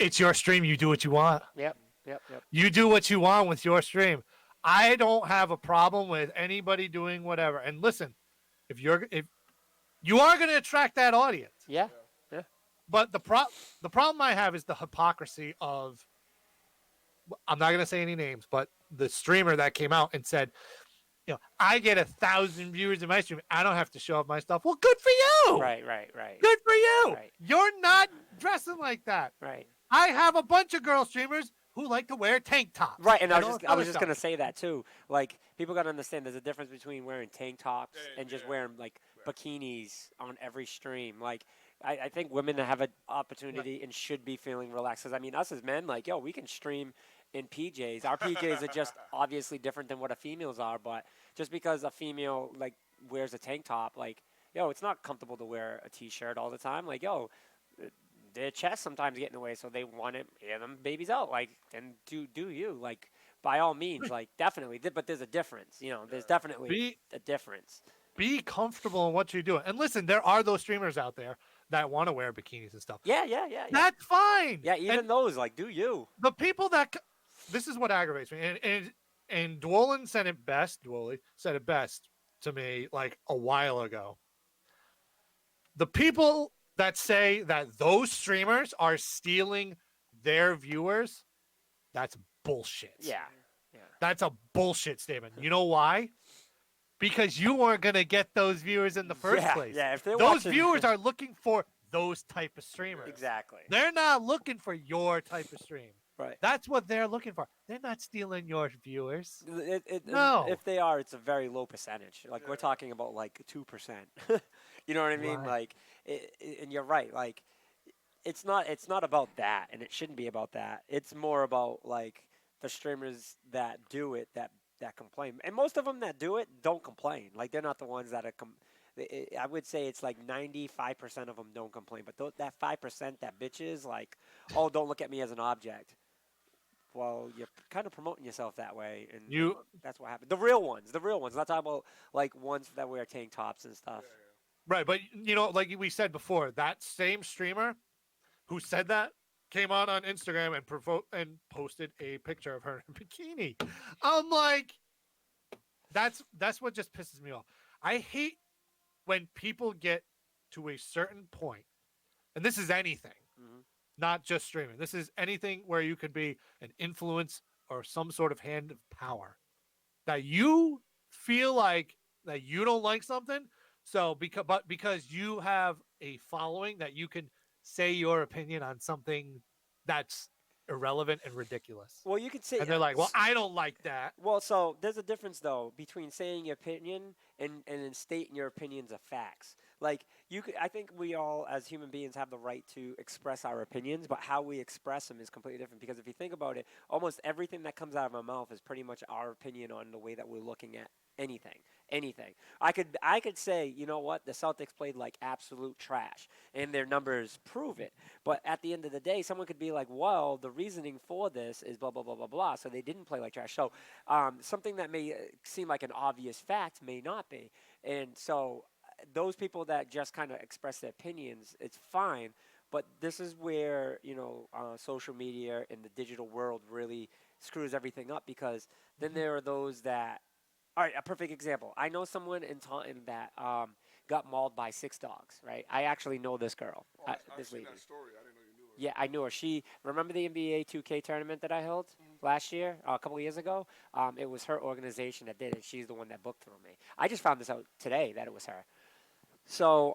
It's your stream. You do what you want. Yep. You do what you want with your stream. I don't have a problem with anybody doing whatever. And listen, if you are going to attract that audience. Yeah. But the problem I have is the hypocrisy of, I'm not going to say any names, but the streamer that came out and said, I get 1,000 viewers in my stream. I don't have to show off my stuff. Well, good for you. Right. Good for you. Right. You're not dressing like that. Right. I have a bunch of girl streamers who like to wear tank tops. Right, and I was just stuff. gonna say that too. Like, people gotta understand there's a difference between wearing tank tops and just wearing like bikinis on every stream. Like, I think women have an opportunity and should be feeling relaxed. Because I mean, us as men, like, we can stream in PJs. Our PJs are just obviously different than what a female's are. But just because a female like wears a tank top, like, it's not comfortable to wear a t-shirt all the time. Like, their chest sometimes get in the way, so they want to air them babies out. Like, then do you, like, by all means, like, definitely. But there's a difference, there's definitely a difference. Be comfortable in what you're doing. And listen, there are those streamers out there that want to wear bikinis and stuff. Yeah. That's fine. Yeah, even those, like, do you. The people this is what aggravates me. And Dwolin said it best. Dwolin said it best to me, like, a while ago. The people that say that those streamers are stealing their viewers, that's bullshit. Yeah. That's a bullshit statement. You know why? Because you weren't going to get those viewers in the first place. Yeah, if they're those watching... viewers are looking for those type of streamers. Exactly. They're not looking for your type of stream. Right. That's what they're looking for. They're not stealing your viewers. No. If they are, it's a very low percentage. Like, we're talking about, like, 2%. You know what I mean? Right. Like, and you're right. Like, it's not about that, and it shouldn't be about that. It's more about, like, the streamers that do it, that complain. And most of them that do it don't complain. Like, they're not the ones that are I would say it's like 95% of them don't complain. But that 5% that bitches, like, don't look at me as an object. Well, you're kind of promoting yourself that way, and that's what happened. The real ones. Not talking about, like, ones that wear tank tops and stuff. Right, but, like we said before, that same streamer who said that came on Instagram and posted a picture of her in a bikini. I'm like, that's what just pisses me off. I hate when people get to a certain point, and this is anything, not just streaming. This is anything where you could be an influence or some sort of hand of power, that you feel like that you don't like something. So because you have a following, that you can say your opinion on something that's irrelevant and ridiculous. Well, you could say, and they're like, "Well, I don't like that." Well, so there's a difference though between saying your opinion and then stating your opinions of facts. Like, I think we all as human beings have the right to express our opinions, but how we express them is completely different. Because if you think about it, almost everything that comes out of our mouth is pretty much our opinion on the way that we're looking at anything. I could say, you know what, the Celtics played like absolute trash, and their numbers prove it. But at the end of the day, someone could be like, well, the reasoning for this is blah, blah, blah, blah, blah, so they didn't play like trash. So something that may seem like an obvious fact may not be. And so those people that just kind of express their opinions, it's fine. But this is where, social media and the digital world really screws everything up, because then there are those that, all right, a perfect example. I know someone in Taunton that got mauled by 6 dogs, right? I actually know this girl, this lady. I've seen that story. I didn't know you knew her. Yeah, I knew her. Remember the NBA 2K tournament that I held last year, a couple of years ago? It was her organization that did it. She's the one that booked through me. I just found this out today that it was her. So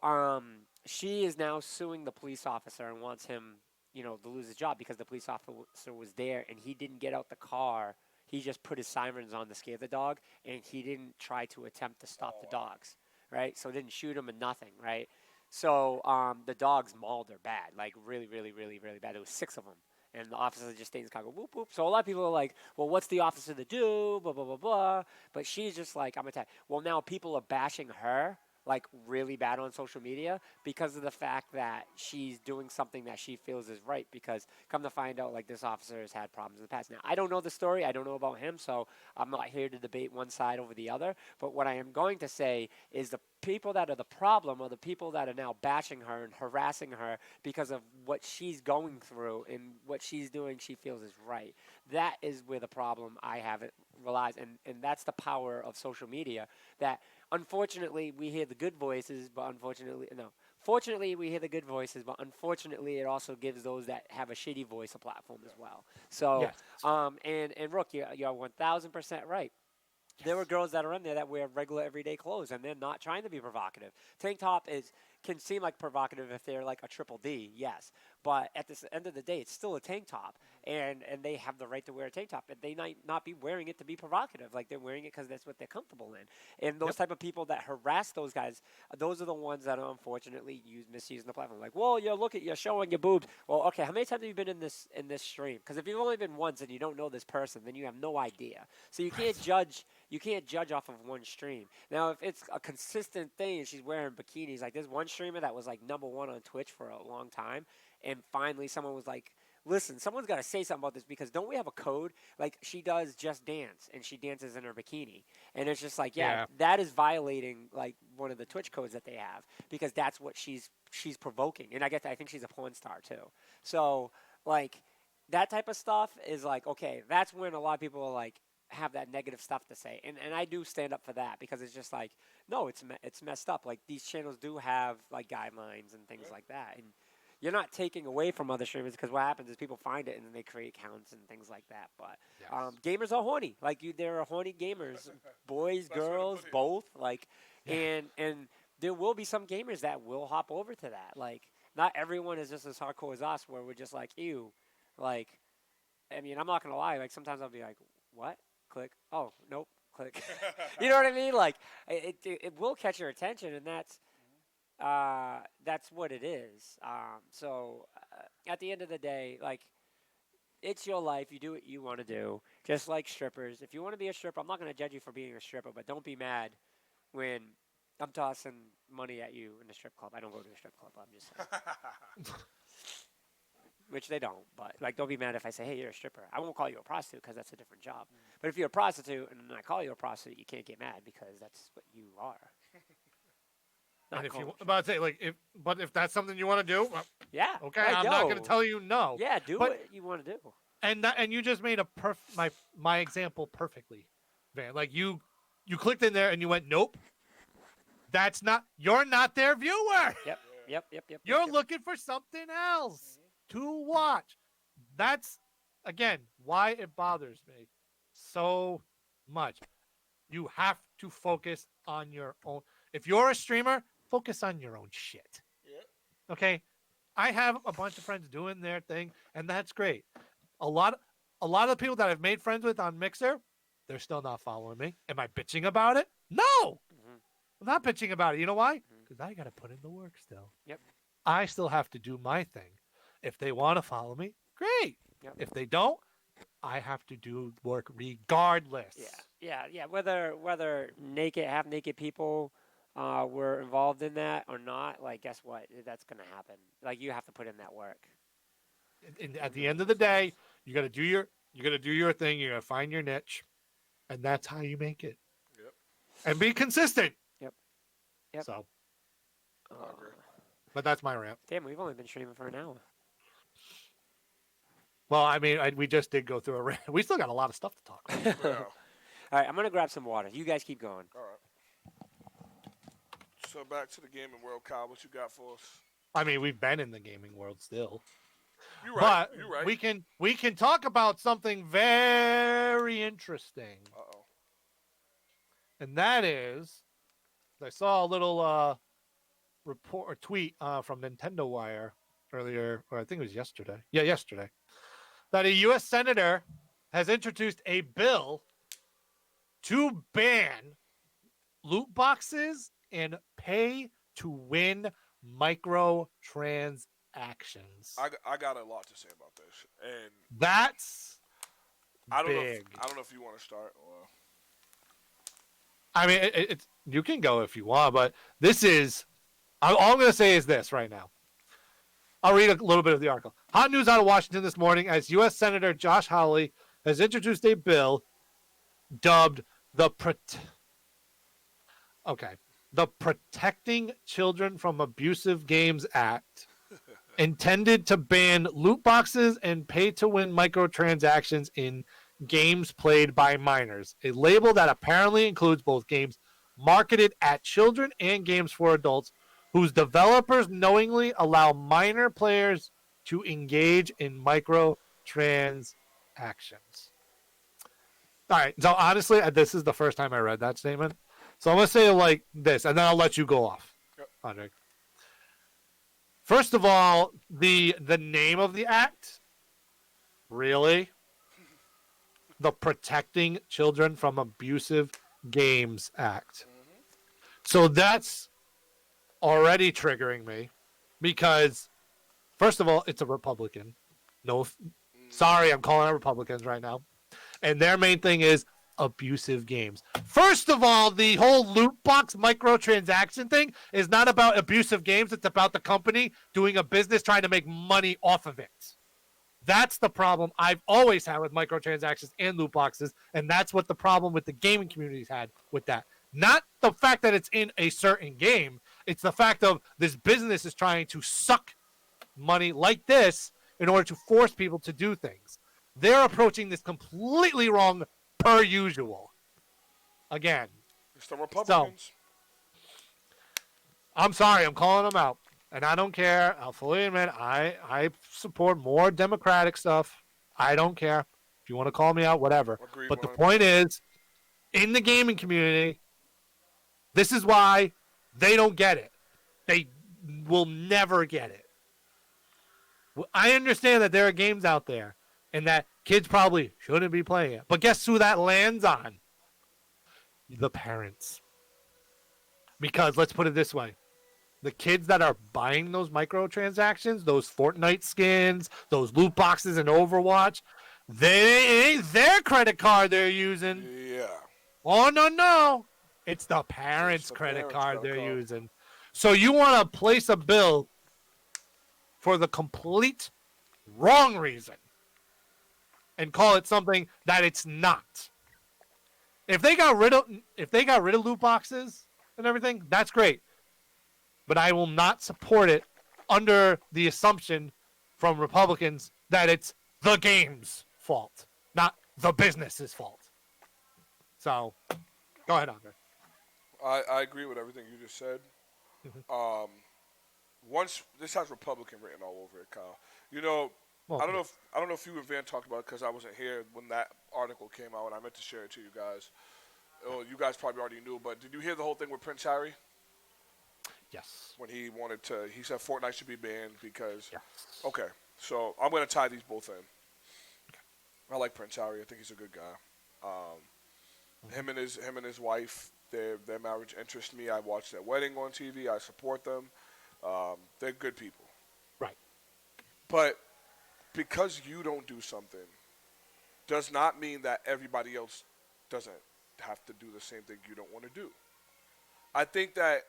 she is now suing the police officer and wants him, to lose his job, because the police officer was there and he didn't get out the car. He just put his sirens on to scare the dog, and he didn't try to attempt to stop the dogs, right? So didn't shoot him and nothing, right? So the dogs mauled her bad, like really, really, really, really bad. There was 6 of them, and the officer just stayed in his car, go whoop, whoop. So a lot of people are like, well, what's the officer to do, blah, blah, blah, blah. But she's just like, I'm attacked. Well, now people are bashing her, like really bad on social media because of the fact that she's doing something that she feels is right. Because come to find out, like this officer has had problems in the past. Now I don't know the story, I don't know about him, so I'm not here to debate one side over the other. But what I am going to say is the people that are the problem are the people that are now bashing her and harassing her because of what she's going through and what she's doing she feels is right. That is where the problem I have it relies, and that's the power of social media. That unfortunately we hear the good voices, but unfortunately no. Fortunately, we hear the good voices, but unfortunately, it also gives those that have a shitty voice a platform as well. So, Yes. and Rook, you're 1,000% right. There were girls that are in there that wear regular everyday clothes, and they're not trying to be provocative. Tank top can seem like provocative if they're like a triple D, yes. But at the end of the day, it's still a tank top, and they have the right to wear a tank top. And they might not be wearing it to be provocative, like they're wearing it because that's what they're comfortable in. And those type of people that harass those guys, those are the ones that are unfortunately misusing the platform. Like, well, you're showing your boobs. Well, okay, how many times have you been in this stream? Because if you've only been once and you don't know this person, then you have no idea. So you can't judge. You can't judge off of one stream. Now, if it's a consistent thing and she's wearing bikinis, like there's one streamer that was like #1 on Twitch for a long time, and finally someone was like, listen, someone's got to say something about this because don't we have a code? Like she does Just Dance and she dances in her bikini. And it's just like, yeah, that is violating like one of the Twitch codes that they have because that's what she's provoking. And I think she's a porn star too. So like that type of stuff is like, okay, that's when a lot of people are like, have that negative stuff to say, and I do stand up for that because it's just like, no, it's messed up. Like these channels do have like guidelines and things like that, and you're not taking away from other streamers because what happens is people find it and then they create accounts and things like that. But gamers are horny. Like there are horny gamers, boys, girls, both. Like, and there will be some gamers that will hop over to that. Like not everyone is just as hardcore as us, where we're just like, ew, like. I mean, I'm not gonna lie. Like sometimes I'll be like, what? Click. Oh, nope. Click. You know what I mean? Like it will catch your attention, and that's what it is. So at the end of the day, like it's your life. You do what you want to do. Just like strippers. If you want to be a stripper, I'm not going to judge you for being a stripper, but don't be mad when I'm tossing money at you in the strip club. I don't go to a strip club. I'm just saying. Which they don't, but like, don't be mad if I say, "Hey, you're a stripper." I won't call you a prostitute because that's a different job. But if you're a prostitute and I call you a prostitute, you can't get mad because that's what you are. And if you about to say like, if that's something you want to do, yeah, okay, I'm not going to tell you no. Yeah, do what you want to do. And you just made my example perfectly, Van. Like you clicked in there and you went, nope. You're not their viewer. Yep. You're looking for something else to watch. That's, again, why it bothers me so much. You have to focus on your own. If you're a streamer, focus on your own shit. Okay? I have a bunch of friends doing their thing, and that's great. A lot of the people that I've made friends with on Mixer, they're still not following me. Am I bitching about it? No! I'm not bitching about it. You know why? Because I got to put in the work still. Yep. I still have to do my thing. If they want to follow me, great. Yep. If they don't, I have to do work regardless. Yeah. Whether half naked people were involved in that or not, like, guess what? That's gonna happen. Like, you have to put in that work. And at the end of the day, you got to do your thing. You got to find your niche, and that's how you make it. Yep. And be consistent. Yep. So. But that's my rant. Damn, we've only been streaming for an hour. Well, I mean, we just did go through a rant. We still got a lot of stuff to talk about. All right, I'm going to grab some water. You guys keep going. All right. So back to the gaming world, Kyle. What you got for us? I mean, we've been in the gaming world still. You're right. But we can talk about something very interesting. Uh-oh. And that is, I saw a little report or tweet from Nintendo Wire earlier, or I think it was yesterday. Yeah, yesterday. That a U.S. senator has introduced a bill to ban loot boxes and pay-to-win microtransactions. I got a lot to say about this, and that's I don't big. know if you want to start. Or... I mean, it's you can go if you want, but this is all I'm going to say is this right now. I'll read a little bit of the article. Hot news out of Washington this morning as U.S. Senator Josh Hawley has introduced a bill dubbed the Protecting Children from Abusive Games Act, intended to ban loot boxes and pay-to-win microtransactions in games played by minors, a label that apparently includes both games marketed at children and games for adults whose developers knowingly allow minor players to engage in microtransactions. All right, so honestly, this is the first time I read that statement. So I'm going to say it like this, and then I'll let you go off, Andre. First of all, the name of the act, really? The Protecting Children from Abusive Games Act. So that's already triggering me because, first of all, it's a Republican. Sorry, I'm calling out Republicans right now. And their main thing is abusive games. First of all, the whole loot box microtransaction thing is not about abusive games. It's about the company doing a business trying to make money off of it. That's the problem I've always had with microtransactions and loot boxes, and that's what the problem with the gaming community's had with that. Not the fact that it's in a certain game. It's the fact of this business is trying to suck money like this in order to force people to do things. They're approaching this completely wrong per usual. Again. It's the Republicans. So, I'm sorry, I'm calling them out. And I don't care. I'll fully admit I support more democratic stuff. I don't care. If you want to call me out, whatever. Agreed, but the point is, in the gaming community, this is why they don't get it. They will never get it. I understand that there are games out there and that kids probably shouldn't be playing it. But guess who that lands on? The parents. Because let's put it this way. The kids that are buying those microtransactions, those Fortnite skins, those loot boxes in Overwatch, they ain't their credit card they're using. Yeah. Oh, no. It's the parents' credit card they're using. So you want to place a bill for the complete wrong reason and call it something that it's not. If they got rid of loot boxes and everything, that's great. But I will not support it under the assumption from Republicans that it's the game's fault, not the business's fault. So, go ahead, Andre. I agree with everything you just said. Once this has Republican written all over it, Kyle. You know, I don't know if you and Van talked about it because I wasn't here when that article came out, and I meant to share it to you guys. Oh, you guys probably already knew, but did you hear the whole thing with Prince Harry? Yes. When he said Fortnite should be banned because. Yes. Okay, so I'm gonna tie these both in. Okay. I like Prince Harry. I think he's a good guy. Him and his wife, their marriage interests me. I watched their wedding on TV. I support them. They're good people. Right. But because you don't do something, does not mean that everybody else doesn't have to do the same thing you don't want to do. I think that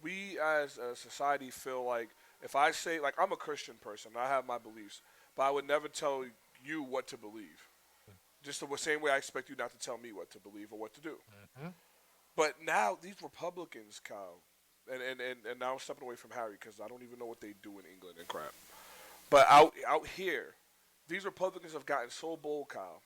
we as a society feel like if I say, like, I'm a Christian person, I have my beliefs, but I would never tell you what to believe. Just the same way I expect you not to tell me what to believe or what to do. Mm-hmm. But now these Republicans, Kyle, and now I'm stepping away from Harry because I don't even know what they do in England and crap. But out here, these Republicans have gotten so bold, Kyle.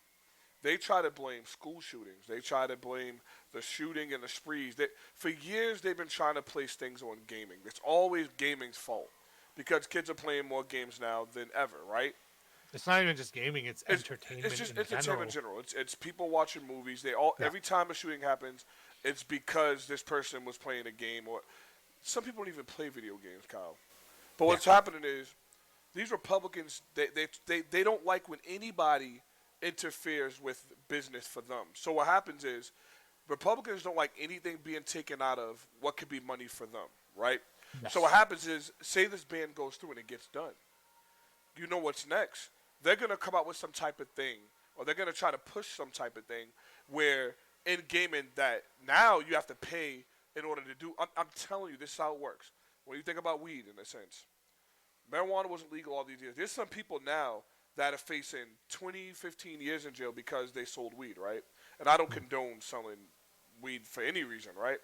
They try to blame school shootings. They try to blame the shooting and the sprees. For years, they've been trying to place things on gaming. It's always gaming's fault because kids are playing more games now than ever, right? It's not even just gaming; it's entertainment. It's just entertainment in general. It's people watching movies. Every time a shooting happens, it's because this person was playing a game, or some people don't even play video games, Kyle. But what's happening is these Republicans they don't like when anybody interferes with business for them. So what happens is Republicans don't like anything being taken out of what could be money for them, right? Yes. So what happens is, say this ban goes through and it gets done. You know what's next? They're going to come out with some type of thing, or they're going to try to push some type of thing where in gaming that now you have to pay in order to do. I'm telling you, this is how it works. When you think about weed, in a sense, marijuana wasn't legal all these years. There's some people now that are facing 20, 15 years in jail because they sold weed, right? And I don't condone selling weed for any reason, right?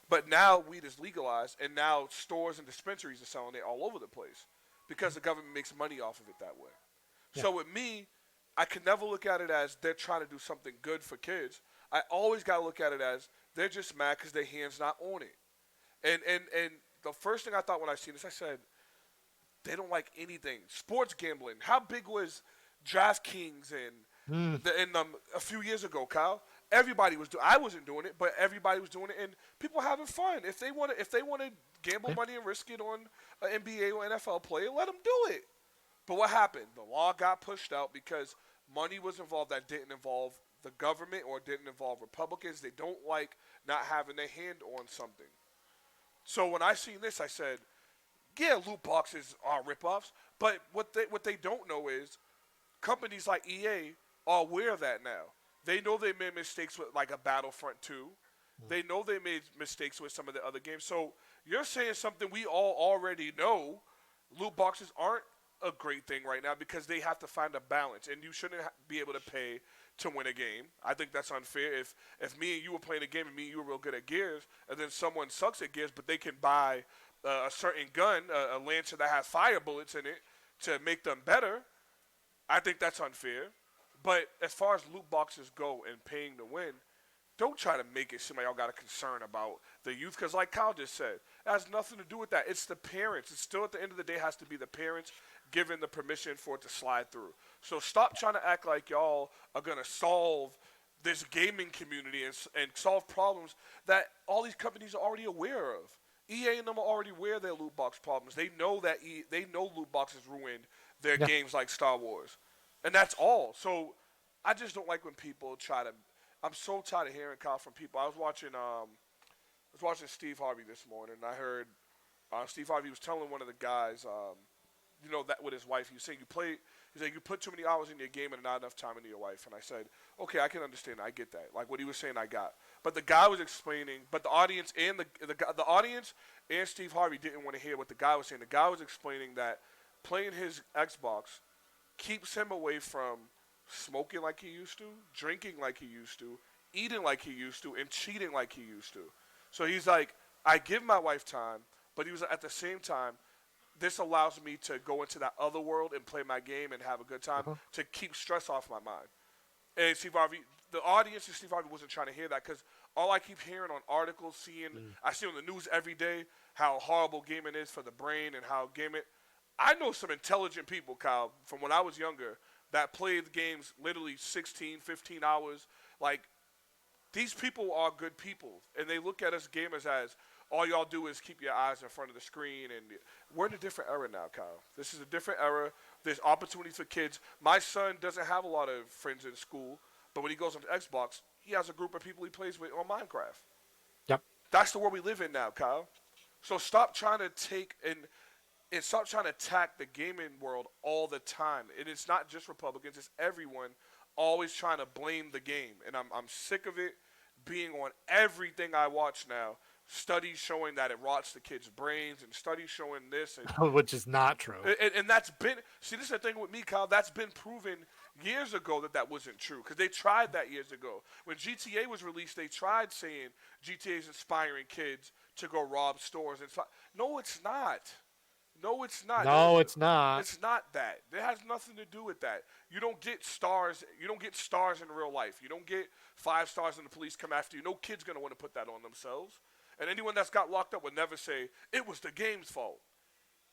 But now weed is legalized, and now stores and dispensaries are selling it all over the place because the government makes money off of it that way. Yeah. So with me, I can never look at it as they're trying to do something good for kids. I always got to look at it as they're just mad because their hand's not on it. And the first thing I thought when I seen this, I said, they don't like anything. Sports gambling. How big was DraftKings a few years ago, Kyle? Everybody was doing. I wasn't doing it, but everybody was doing it, and people having fun. If they want to gamble money and risk it on an NBA or NFL player, let them do it. But what happened? The law got pushed out because money was involved that didn't involve the government or didn't involve Republicans. They don't like not having their hand on something. So when I seen this, I said, yeah, loot boxes are ripoffs, but what they don't know is companies like EA are aware of that now. They know they made mistakes with like a Battlefront 2. They know they made mistakes with some of the other games. So you're saying something we all already know. Loot boxes aren't a great thing right now because they have to find a balance, and you shouldn't be able to pay to win a game. I think that's unfair. If me and you were playing a game and me and you were real good at Gears, and then someone sucks at Gears, but they can buy a certain gun, a Lancer that has fire bullets in it to make them better, I think that's unfair. But as far as loot boxes go and paying to win, don't try to make it seem like y'all got a concern about the youth. Because like Kyle just said, it has nothing to do with that. It's the parents. It still, at the end of the day, has to be the parents giving the permission for it to slide through. So stop trying to act like y'all are going to solve this gaming community and solve problems that all these companies are already aware of. EA and them are already aware of their loot box problems. They know that they know loot boxes ruined their games like Star Wars. And that's all. So I just don't like when people try to. I'm so tired of hearing Kyle from people. I was watching Steve Harvey this morning, and I heard Steve Harvey was telling one of the guys, that with his wife, he was saying he's like, you put too many hours in your game and not enough time into your wife. And I said, okay, I can understand. I get that. Like what he was saying, I got. But the guy was explaining, but the audience and the audience and Steve Harvey didn't want to hear what the guy was saying. The guy was explaining that playing his Xbox keeps him away from smoking like he used to, drinking like he used to, eating like he used to, and cheating like he used to. So he's like, I give my wife time, but he was at the same time, this allows me to go into that other world and play my game and have a good time to keep stress off my mind. And Steve Harvey, the audience of Steve Harvey wasn't trying to hear that because all I keep hearing on articles, I see on the news every day how horrible gaming is for the brain and how gaming. I know some intelligent people, Kyle, from when I was younger that played games literally 16, 15 hours. Like, these people are good people, and they look at us gamers as all y'all do is keep your eyes in front of the screen. And we're in a different era now, Kyle. This is a different era. There's opportunities for kids. My son doesn't have a lot of friends in school, but when he goes on to Xbox, he has a group of people he plays with on Minecraft. Yep. That's the world we live in now, Kyle. So stop trying to take and stop trying to attack the gaming world all the time. And it's not just Republicans. It's everyone always trying to blame the game. And I'm sick of it being on everything I watch now. Studies showing that it rots the kids' brains and studies showing this. And, which is not true. And that's been – see, this is the thing with me, Kyle. That's been proven years ago that wasn't true because they tried that years ago. When GTA was released, they tried saying GTA is inspiring kids to go rob stores. No, it's not. No, it's not. No, it's not. It's not that. It has nothing to do with that. You don't get stars. You don't get stars in real life. You don't get 5 stars and the police come after you. No kid's going to want to put that on themselves. And anyone that's got locked up would never say, it was the game's fault.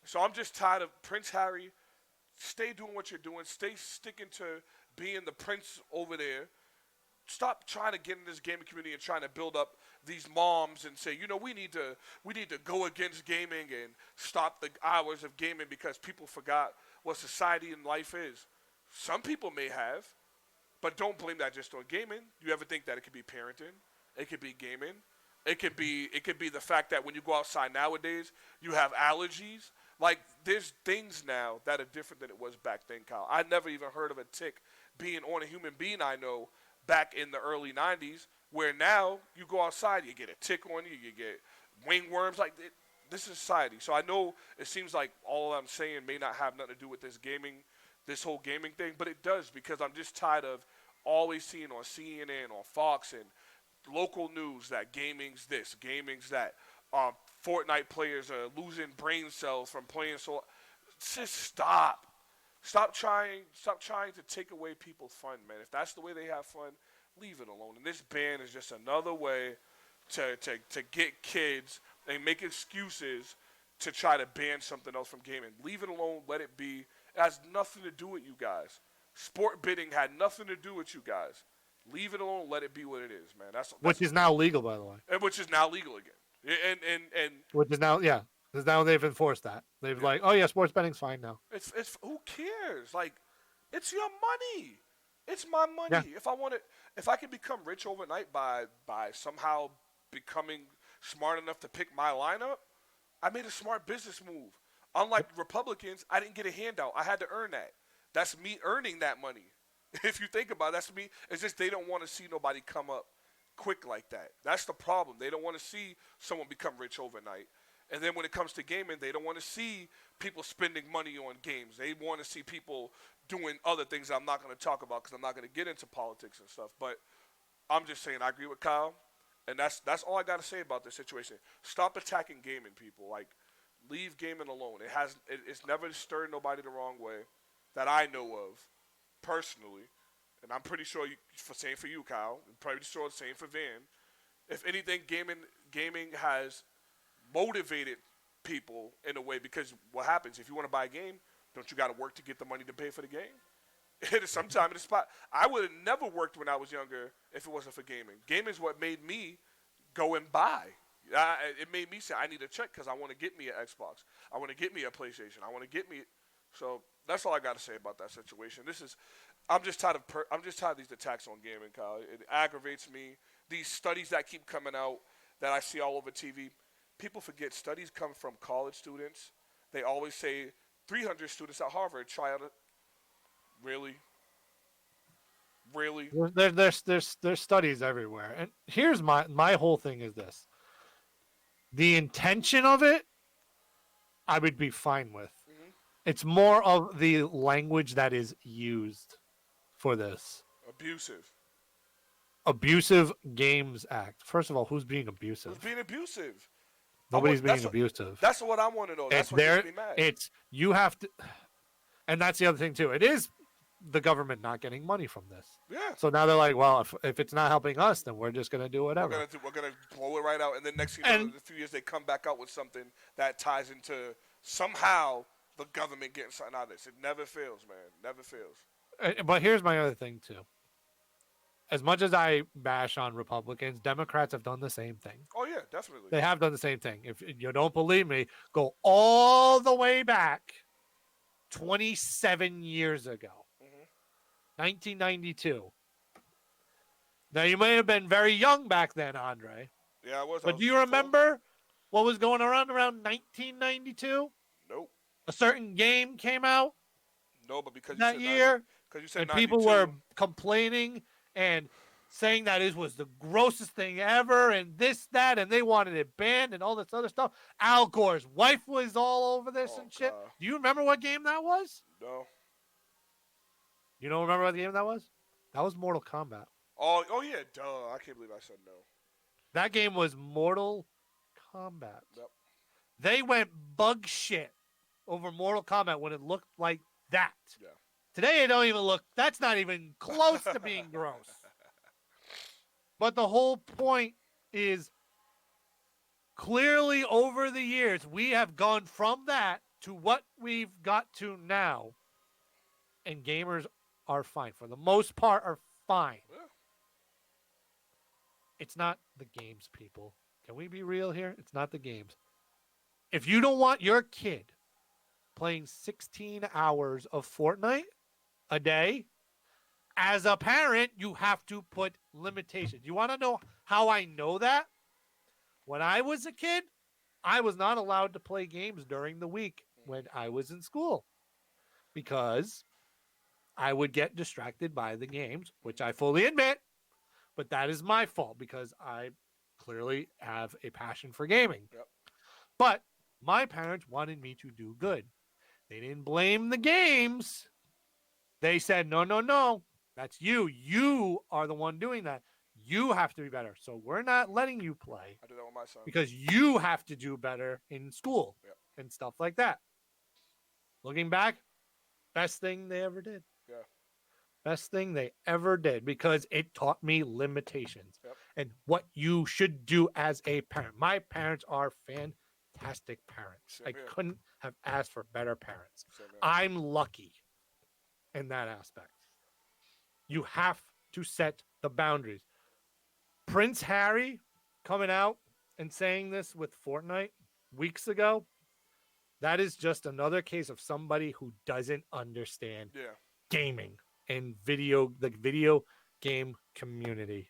So I'm just tired of Prince Harry. Stay doing what you're doing. Stay sticking to being the prince over there. Stop trying to get in this gaming community and trying to build up these moms and say, we need to go against gaming and stop the hours of gaming because people forgot what society and life is. Some people may have, but don't blame that just on gaming. You ever think that it could be parenting? It could be gaming. It could be the fact that when you go outside nowadays, you have allergies. Like, there's things now that are different than it was back then, Kyle. I never even heard of a tick being on a human being I know back in the early 90s, where now you go outside, you get a tick on you, you get wingworms. Like, this is society. So I know it seems like all I'm saying may not have nothing to do with this whole gaming thing, but it does, because I'm just tired of always seeing on CNN, on Fox, and local news that gaming's this, gaming's that. Fortnite players are losing brain cells from playing. So just stop. Stop trying to take away people's fun, man. If that's the way they have fun, leave it alone. And this ban is just another way to get kids and make excuses to try to ban something else from gaming. Leave it alone. Let it be. It has nothing to do with you guys. Sport bidding had nothing to do with you guys. Leave it alone. Let it be what it is, man. That's which is now legal, by the way. And which is now legal again. And which is now, yeah, because now they've enforced that. They've like, oh yeah, sports betting's fine now. It's who cares? Like, it's your money. It's my money. Yeah. If I can become rich overnight by somehow becoming smart enough to pick my lineup, I made a smart business move. Unlike Republicans, I didn't get a handout. I had to earn that. That's me earning that money. If you think about it, that's me. It's just they don't want to see nobody come up quick like that. That's the problem. They don't want to see someone become rich overnight. And then when it comes to gaming, they don't want to see people spending money on games. They want to see people doing other things that I'm not going to talk about, because I'm not going to get into politics and stuff. But I'm just saying, I agree with Kyle, and that's all I got to say about this situation. Stop attacking gaming, people. Like, leave gaming alone. It's never stirred nobody the wrong way that I know of, personally. And I'm pretty sure, same for you, Kyle. I'm pretty sure the same for Van. If anything, gaming has motivated people in a way, because what happens if you want to buy a game? Don't you got to work to get the money to pay for the game? It is sometime in the spot. I would have never worked when I was younger if it wasn't for gaming. Gaming is what made me go and buy. It made me say, I need a check because I want to get me an Xbox. I want to get me a PlayStation. I want to get me. So that's all I got to say about that situation. I'm just tired of these attacks on gaming, Kyle. It aggravates me. These studies that keep coming out that I see all over TV. People forget studies come from college students. They always say 300 students at Harvard try out. Really? There's studies everywhere, and here's my whole thing is this: the intention of it, I would be fine with. Mm-hmm. It's more of the language that is used for this. Abusive Games Act. First of all, who's being abusive? Who's being abusive? Nobody's being abusive. That's what I want to know. That's what makes me mad. It's you have to, and that's the other thing too. It is the government not getting money from this. Yeah. So now they're like, well, if it's not helping us, then we're just gonna do whatever. We're gonna blow it right out, and then next thing you know, in a few years they come back out with something that ties into somehow the government getting something out of this. It never fails, man. Never fails. But here's my other thing too. As much as I bash on Republicans, Democrats have done the same thing. Oh, yeah, definitely. They have done the same thing. If you don't believe me, go all the way back 27 years ago, 1992. Now, you may have been very young back then, Andre. Yeah, I was. But do you remember what was going around 1992? Nope. A certain game came out. No, but because that year, because you said and 92. people were complaining and saying that it was the grossest thing ever, and this, that, and they wanted it banned and all this other stuff. Al Gore's wife was all over this and shit. God. Do you remember what game that was? No. You don't remember what game that was? That was Mortal Kombat. Oh yeah, duh. I can't believe I said no. That game was Mortal Kombat. Yep. They went bug shit over Mortal Kombat when it looked like that. Yeah. Today it don't even look, that's not even close to being gross. But the whole point is clearly over the years, we have gone from that to what we've got to now. And gamers are fine. For the most part, are fine. Yeah. It's not the games, people. Can we be real here? It's not the games. If you don't want your kid playing 16 hours of Fortnite a day, as a parent, you have to put limitations. You want to know how I know that? When I was a kid, I was not allowed to play games during the week when I was in school because I would get distracted by the games, which I fully admit But that is my fault because I clearly have a passion for gaming. Yep. But my parents wanted me to do good. They didn't blame the games. They said, no, no, no. That's you. You are the one doing that. You have to be better. So we're not letting you play I do that with my son. because you have to do better in school and stuff like that. Looking back, best thing they ever did. Yeah. Best thing they ever did because it taught me limitations and what you should do as a parent. My parents are fantastic parents. I couldn't have asked for better parents. I'm lucky in that aspect. You have to set the boundaries. Prince Harry coming out and saying this with Fortnite weeks ago, that is just another case of somebody who doesn't understand gaming and the video game community.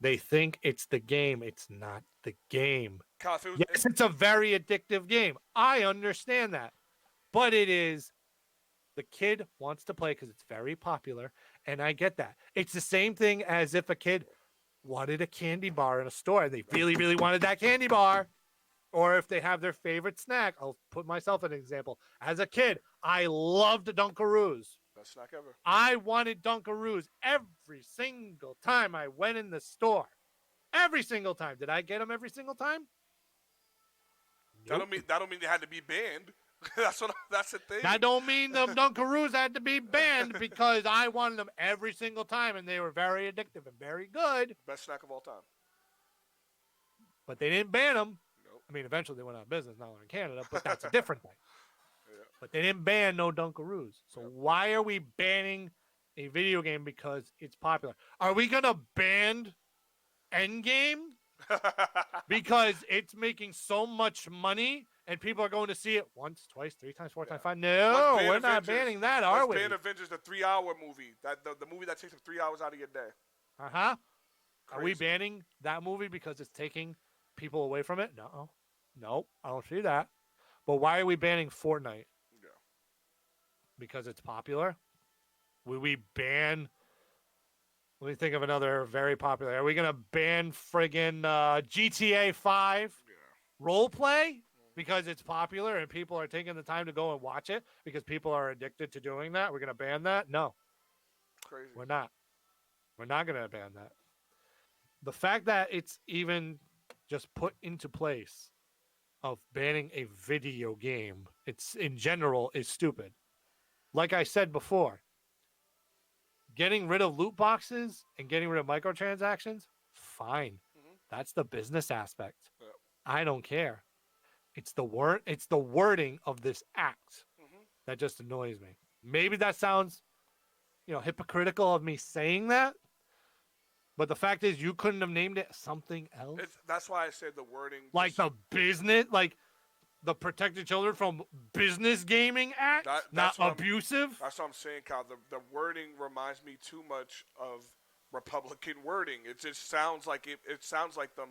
They think it's the game. It's not the game. Kyle, Yes, it's a very addictive game. I understand that. But it is the kid wants to play because it's very popular, and I get that. It's the same thing as if a kid wanted a candy bar in a store and they really, really wanted that candy bar. Or if they have their favorite snack. I'll put myself an example. As a kid, I loved Dunkaroos. Best snack ever. I wanted Dunkaroos every single time I went in the store. Every single time. Did I get them every single time? Nope. That don't mean they had to be banned. That's the thing. That don't mean the Dunkaroos had to be banned because I wanted them every single time and they were very addictive and very good. Best snack of all time. But they didn't ban them. Nope. I mean, eventually they went out of business. Now they're in Canada, but that's a different thing. But they didn't ban no Dunkaroos. So why are we banning a video game because it's popular? Are we going to ban Endgame because it's making so much money and people are going to see it once, twice, 3 times, 4 times, 5? No, we're not banning that, are we? Let's ban Avengers, the 3-hour movie. The movie that takes 3 hours out of your day. Uh-huh. Are we banning that movie because it's taking people away from it? No. Nope, I don't see that. But why are we banning Fortnite? Yeah. Because it's popular? Will we ban... Let me think of another very popular. Are we going to ban friggin' GTA 5 roleplay because it's popular and people are taking the time to go and watch it because people are addicted to doing that? We're going to ban that? No. Crazy. We're not. We're not going to ban that. The fact that it's even just put into place of banning a video game, it's in general is stupid. Like I said before, getting rid of loot boxes and getting rid of microtransactions, fine. That's the business aspect. Yep. I don't care. It's the wording of this act that just annoys me. Maybe that sounds, hypocritical of me saying that, but the fact is you couldn't have named it something else. That's why I said the wording. Like the business, like the Protected Children from Business Gaming Act, not abusive. That's what I'm saying, Kyle. The wording reminds me too much of Republican wording. It just sounds like it sounds like them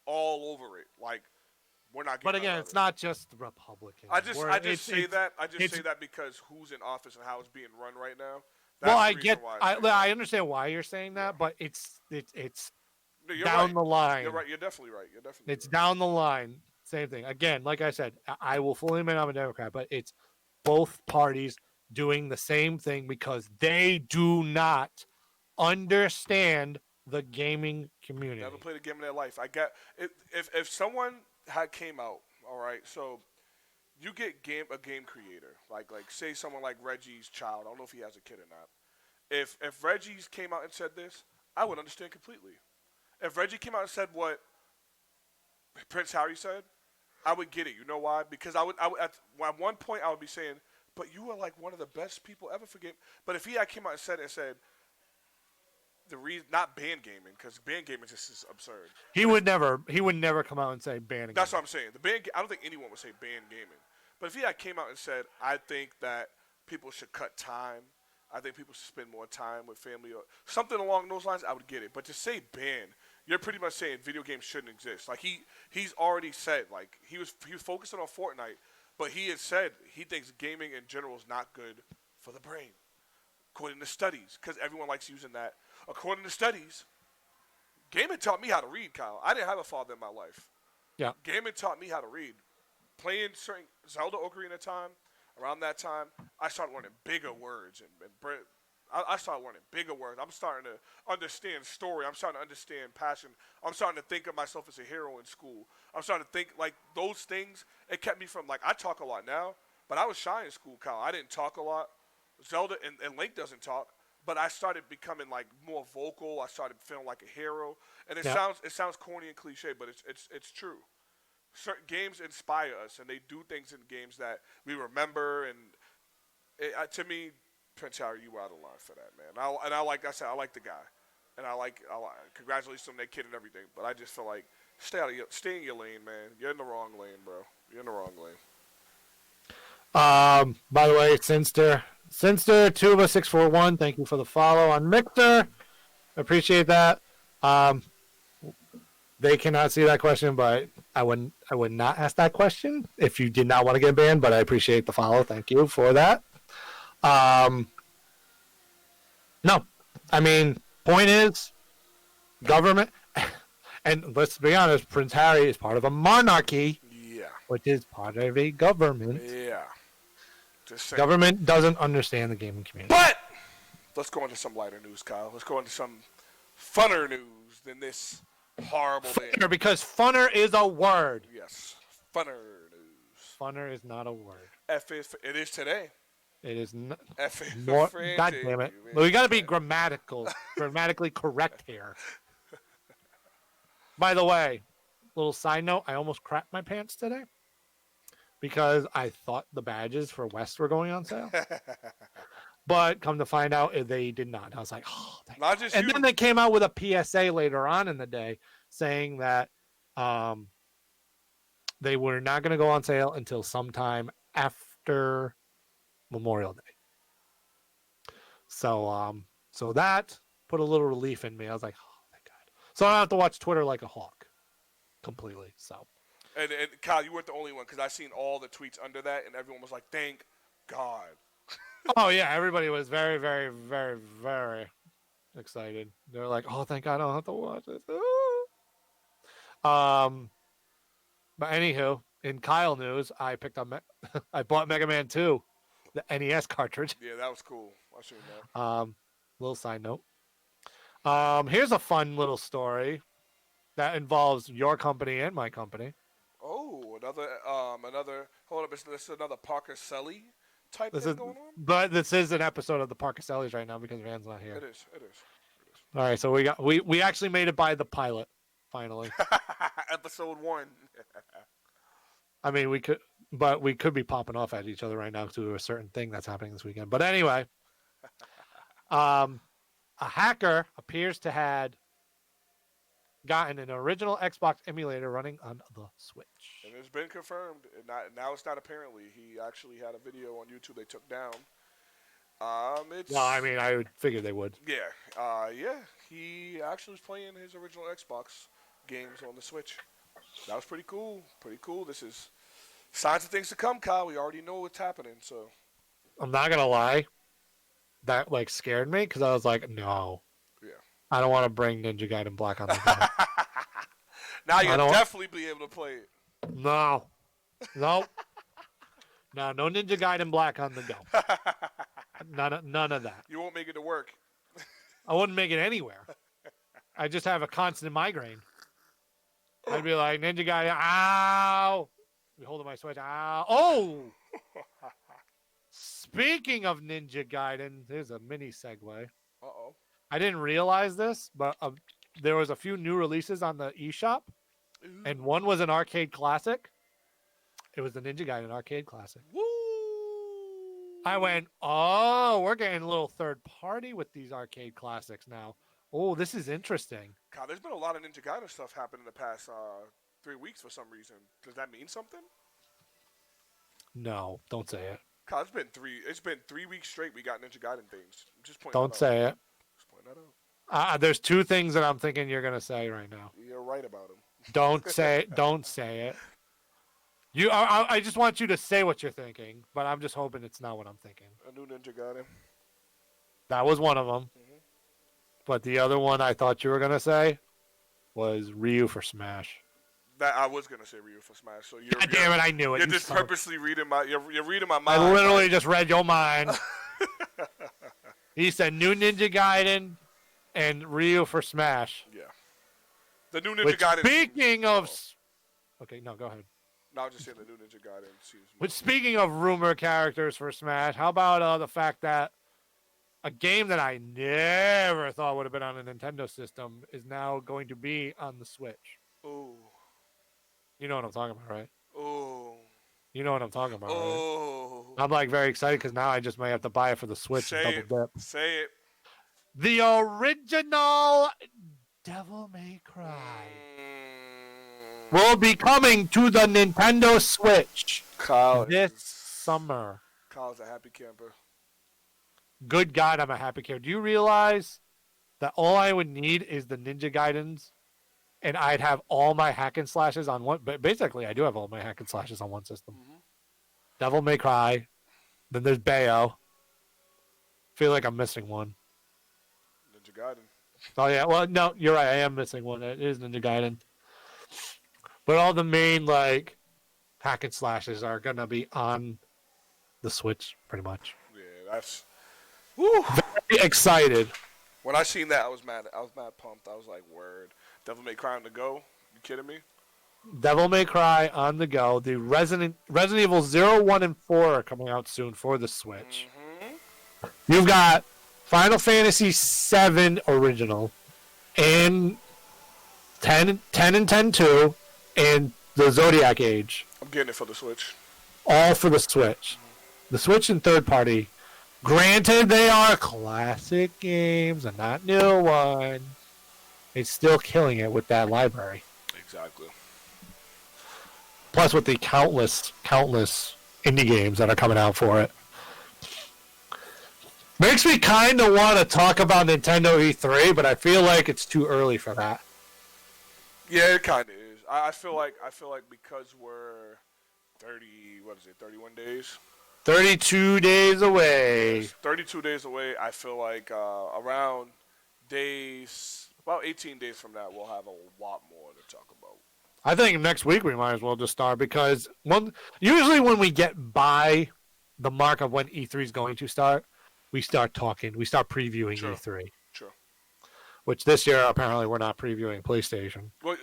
all over it. Like we're not. But again, it's not just the Republicans. I just say that because who's in office and how it's being run right now. Well, I understand why you're saying that, but it's down the line. You're right. You're definitely right. It's down the line. Same thing. Again, like I said, I will fully admit I'm a Democrat, but it's both parties doing the same thing because they do not understand the gaming community. Never played a game in their life. I get if someone came out, all right, so you get a game creator, like say someone like Reggie's child. I don't know if he has a kid or not. If Reggie's came out and said this, I would understand completely. If Reggie came out and said what Prince Harry said, I would get it. You know why? Because I would at one point I would be saying, but you are like one of the best people ever for game. But if he came out and said the reason not ban gaming, because ban gaming just is absurd. He would never come out and say ban. That's what I'm saying. I don't think anyone would say ban gaming. But if he came out and said, I think that people should cut time. I think people should spend more time with family or something along those lines, I would get it. But to say ban, you're pretty much saying video games shouldn't exist. Like he's already said, like he was focusing on Fortnite, but he had said he thinks gaming in general is not good for the brain, according to studies, because everyone likes using that. According to studies, Gaming taught me how to read, Kyle. I didn't have a father in my life. Yeah. Gaming taught me how to read. Playing certain Zelda Ocarina of Time, around that time, I started learning bigger words. I started learning bigger words. I'm starting to understand story. I'm starting to understand passion. I'm starting to think of myself as a hero in school. I'm starting to think, like, those things, it kept me from, like, I talk a lot now, but I was shy in school, Kyle. I didn't talk a lot. Zelda and Link doesn't talk, but I started becoming, like, more vocal. I started feeling like a hero. And it sounds corny and cliche, but it's true. Certain games inspire us, and they do things in games that we remember. And to me, Prince Harry, you were out of line for that, man. I like I said, I like the guy, and I like congratulations on that kid and everything. But I just feel like stay in your lane, man. You're in the wrong lane, bro. You're in the wrong lane. By the way, Sinster2of641, thank you for the follow on Mixer. Appreciate that. They cannot see that question, but I would not ask that question if you did not want to get banned, but I appreciate the follow. Thank you for that. No. I mean, point is, government, and let's be honest, Prince Harry is part of a monarchy, which is part of a government. Yeah. Just saying. Government doesn't understand the gaming community. But let's go into some lighter news, Kyle. Let's go into some funner news than this horrible thing. Because funner is a word. Yes, funner news. Funner is not a word. It is today. It is not. God damn it! We got to be grammatically correct here. By the way, little side note: I almost crapped my pants today because I thought the badges for West were going on sale. But come to find out, they did not. I was like, oh, not just and then they came out with a PSA later on in the day saying that they were not going to go on sale until sometime after Memorial Day. So that put a little relief in me. I was like, oh, thank God. So I don't have to watch Twitter like a hawk completely. So. And Kyle, you weren't the only one because I seen all the tweets under that, and everyone was like, thank God. Oh, yeah. Everybody was very, very, very, very excited. They're like, oh, thank God I don't have to watch this. But anywho, in Kyle news, I picked up, I bought Mega Man 2, the NES cartridge. Yeah, that was cool. I seen that. Little side note. Here's a fun little story that involves your company and my company. Oh, another. Hold up, this is another Parker Selly type thing going on. But this is an episode of the Parker Sellies right now because Van's not here. It is. All right, so we actually made it by the pilot finally. Episode 1. I mean, we could be popping off at each other right now to a certain thing that's happening this weekend. But anyway, a hacker appears to had gotten an original Xbox emulator running on the Switch. And it's been confirmed. Now it's not apparently. He actually had a video on YouTube they took down. Well, I mean, I would figure they would. Yeah. He actually was playing his original Xbox games on the Switch. That was pretty cool. This is signs of things to come, Kyle. We already know what's happening, so. I'm not going to lie. That, scared me because I was like, no. Yeah. I don't want to bring Ninja Gaiden Black on the go. Now you'll definitely be able to play it. No. No, no Ninja Gaiden Black on the go. None of that. You won't make it to work. I wouldn't make it anywhere. I just have a constant migraine. I'd be like, Ninja Gaiden, ow! Be holding my Switch, ow! Oh! Speaking of Ninja Gaiden, here's a mini segue. Uh-oh. I didn't realize this, but there was a few new releases on the eShop, and one was an arcade classic. It was the Ninja Gaiden arcade classic. Woo! I went, oh, we're getting a little third party with these arcade classics now. Oh, this is interesting. God, there's been a lot of Ninja Gaiden stuff happen in the past 3 weeks for some reason. Does that mean something? No, don't say it. God, it's been 3 weeks straight we got Ninja Gaiden things. Just point Don't say it. Just point that out. There's two things that I'm thinking you're going to say right now. You're right about them. Don't say it. Don't say it. I just want you to say what you're thinking, but I'm just hoping it's not what I'm thinking. A new Ninja Gaiden. That was one of them. Mm-hmm. But the other one I thought you were going to say was Ryu for Smash. That I was gonna say Ryu for Smash. So God damn it! I knew it. You're You just son of- purposely reading my. You're reading my I mind. literally just read your mind. He said new Ninja Gaiden and Ryu for Smash. Yeah. The new Ninja Which, Gaiden. speaking of, okay, no, go ahead. No, I was just saying the new Ninja Gaiden seems. Which, speaking of rumored characters for Smash, how about the fact that a game that I never thought would have been on a Nintendo system is now going to be on the Switch? Ooh. You know what I'm talking about, right? Ooh. You know what I'm talking about, Ooh. right? I'm like very excited because now I just may have to buy it for the Switch Say and it. double dip. Say it. The original Devil May Cry will be coming to the Nintendo Switch this summer. Kyle's a happy camper. Good God, I'm a happy camper. Do you realize that all I would need is the Ninja Gaidens, and I'd have all my hack and slashes on one? But basically, I do have all my hack and slashes on one system. Mm-hmm. Devil May Cry. Then there's Bayo. Feel like I'm missing one. Ninja Gaiden. Oh yeah, well no, you're right. I am missing one. It is Ninja Gaiden. But all the main like hack and slashes are gonna be on the Switch, pretty much. Yeah, that's. Woo. Very excited. When I seen that, I was mad. I was mad pumped. I was like, "Word, Devil May Cry on the go? You kidding me?" Devil May Cry on the go. The Resident Evil 0, 1, and 4 are coming out soon for the Switch. Mm-hmm. You've got Final Fantasy 7 original and 10 and 10-2 and the Zodiac Age. I'm getting it for the Switch. All for the Switch. The Switch and third party. Granted, they are classic games and not new ones. It's still killing it with that library. Exactly. Plus with the countless indie games that are coming out for it. Makes me kind of want to talk about Nintendo E3, but I feel like it's too early for that. Yeah, it kind of is. I feel like because we're 31 days? 32 days away. Yes, 32 days away. I feel like around about 18 days from now, we'll have a lot more to talk about. I think next week we might as well just start because usually when we get by the mark of when E3 is going to start, we start talking. We start previewing E3. True. Which this year apparently we're not previewing PlayStation. Well,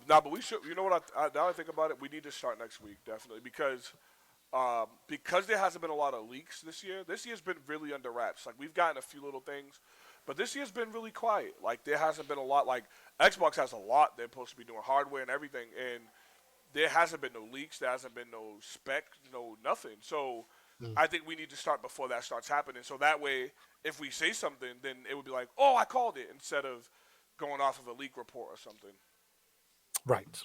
no, but we should. You know what? Now I think about it, we need to start next week definitely because there hasn't been a lot of leaks this year. This year's been really under wraps. Like we've gotten a few little things, but this year's been really quiet. Like there hasn't been a lot. Like Xbox has a lot. They're supposed to be doing hardware and everything, and there hasn't been no leaks. There hasn't been no spec, no nothing. So I think we need to start before that starts happening. So that way, if we say something, then it would be like, oh, I called it, instead of going off of a leak report or something. Right.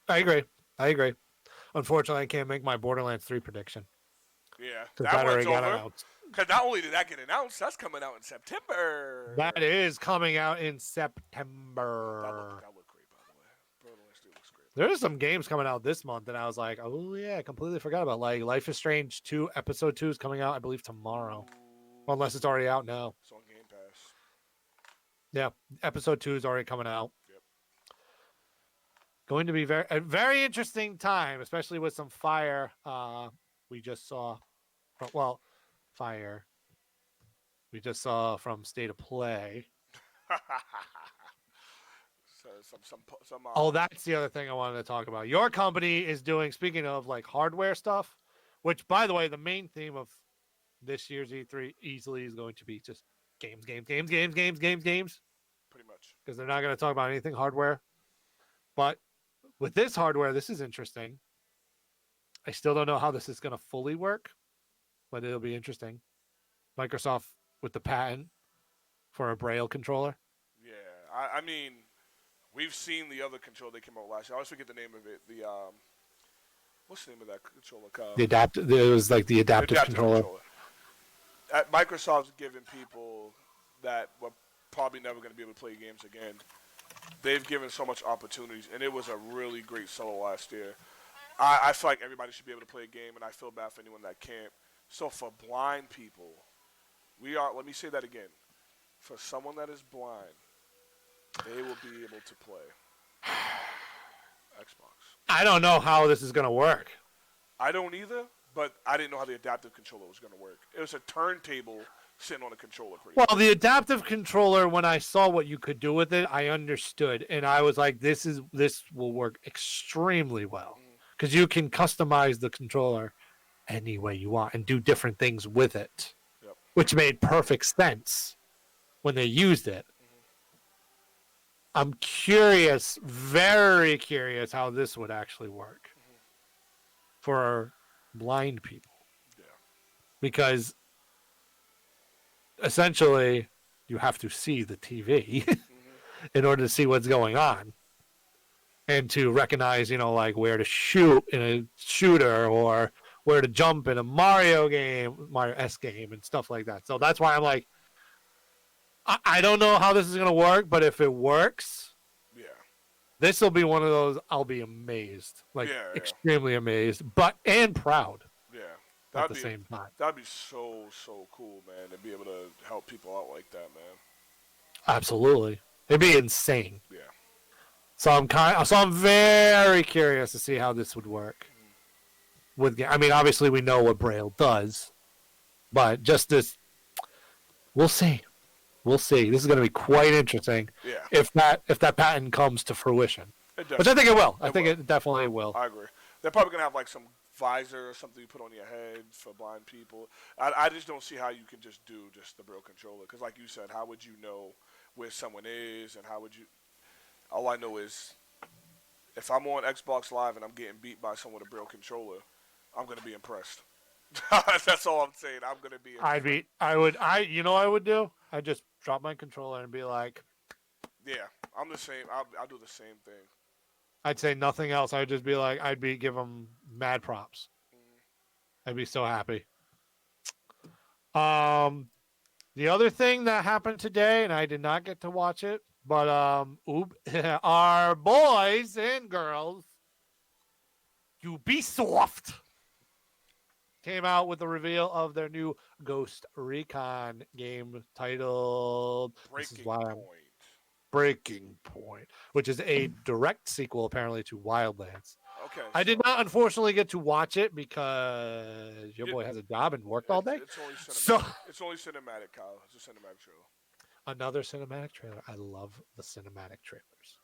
I agree. Unfortunately, I can't make my Borderlands 3 prediction. Yeah, that one's got over. announced. Because not only did that get announced, that's coming out in September. That is coming out in September. That looked great, by the way. Borderlands 3 looks great. There's some games coming out this month, and I was like, oh, yeah, I completely forgot about. Like, Life is Strange 2, Episode 2 is coming out, I believe, tomorrow. Well, unless it's already out now. It's on Game Pass. Yeah, Episode 2 is already coming out. Yep. Going to be a very interesting time, especially with some fire we just saw. Well, fire we just saw from State of Play. That's the other thing I wanted to talk about. Your company is doing, speaking of like hardware stuff, which, by the way, the main theme of this year's E3 easily is going to be just games. Pretty much. Because they're not going to talk about anything hardware. But with this hardware, this is interesting. I still don't know how this is going to fully work, but it'll be interesting. Microsoft with the patent for a Braille controller. Yeah, I mean, we've seen the other controller they came out last year. I always forget the name of it. The what's the name of that controller? It was like the adaptive controller. Microsoft's giving people that were probably never going to be able to play games again. They've given so much opportunities, and it was a really great solo last year. I feel like everybody should be able to play a game, and I feel bad for anyone that can't. So for blind people, let me say that again. For someone that is blind, They will be able to play Xbox. I don't know how this is going to work. I don't either, but I didn't know how the adaptive controller was going to work. It was a turntable sitting on a controller. Well, the adaptive controller, when I saw what you could do with it, I understood, and I was like, "This will work extremely well because you can customize the controller any way you want and do different things with it," which made perfect sense when they used it. I'm curious, very curious, how this would actually work for blind people, because essentially, you have to see the TV in order to see what's going on and to recognize, like where to shoot in a shooter or where to jump in a Mario S game and stuff like that. So that's why I'm like, I don't know how this is going to work, but if it works, this will be one of those I'll be amazed, extremely amazed, and proud. At the same time. That'd be so cool, man, to be able to help people out like that, man. Absolutely. It'd be insane. Yeah. So I'm very curious to see how this would work. Obviously we know what Braille does, but just this, we'll see. We'll see. This is going to be quite interesting. Yeah. If that patent comes to fruition, which I think it will. I think it definitely will. I agree. They're probably going to have like some visor or something you put on your head for blind people. I just don't see how you can just do just the Braille controller, because like you said, how would you know where someone is, and how would you? All I know is if I'm on Xbox Live and I'm getting beat by someone with a Braille controller, I'm gonna be impressed. That's all I'm saying. I'm gonna be impressed. I would do? I'd just drop my controller and be like, yeah, I'm the same. I'll do the same thing. I'd say nothing else. I'd just be like, give them mad props. I'd be so happy. The other thing that happened today, and I did not get to watch it, but our boys and girls, Ubisoft, came out with the reveal of their new Ghost Recon game titled Breaking Point, which is a direct sequel apparently to Wildlands. Okay. I did not unfortunately get to watch it because your boy has a job and worked all day. It's only cinematic, Kyle. It's a cinematic trailer. Another cinematic trailer. I love the cinematic trailers.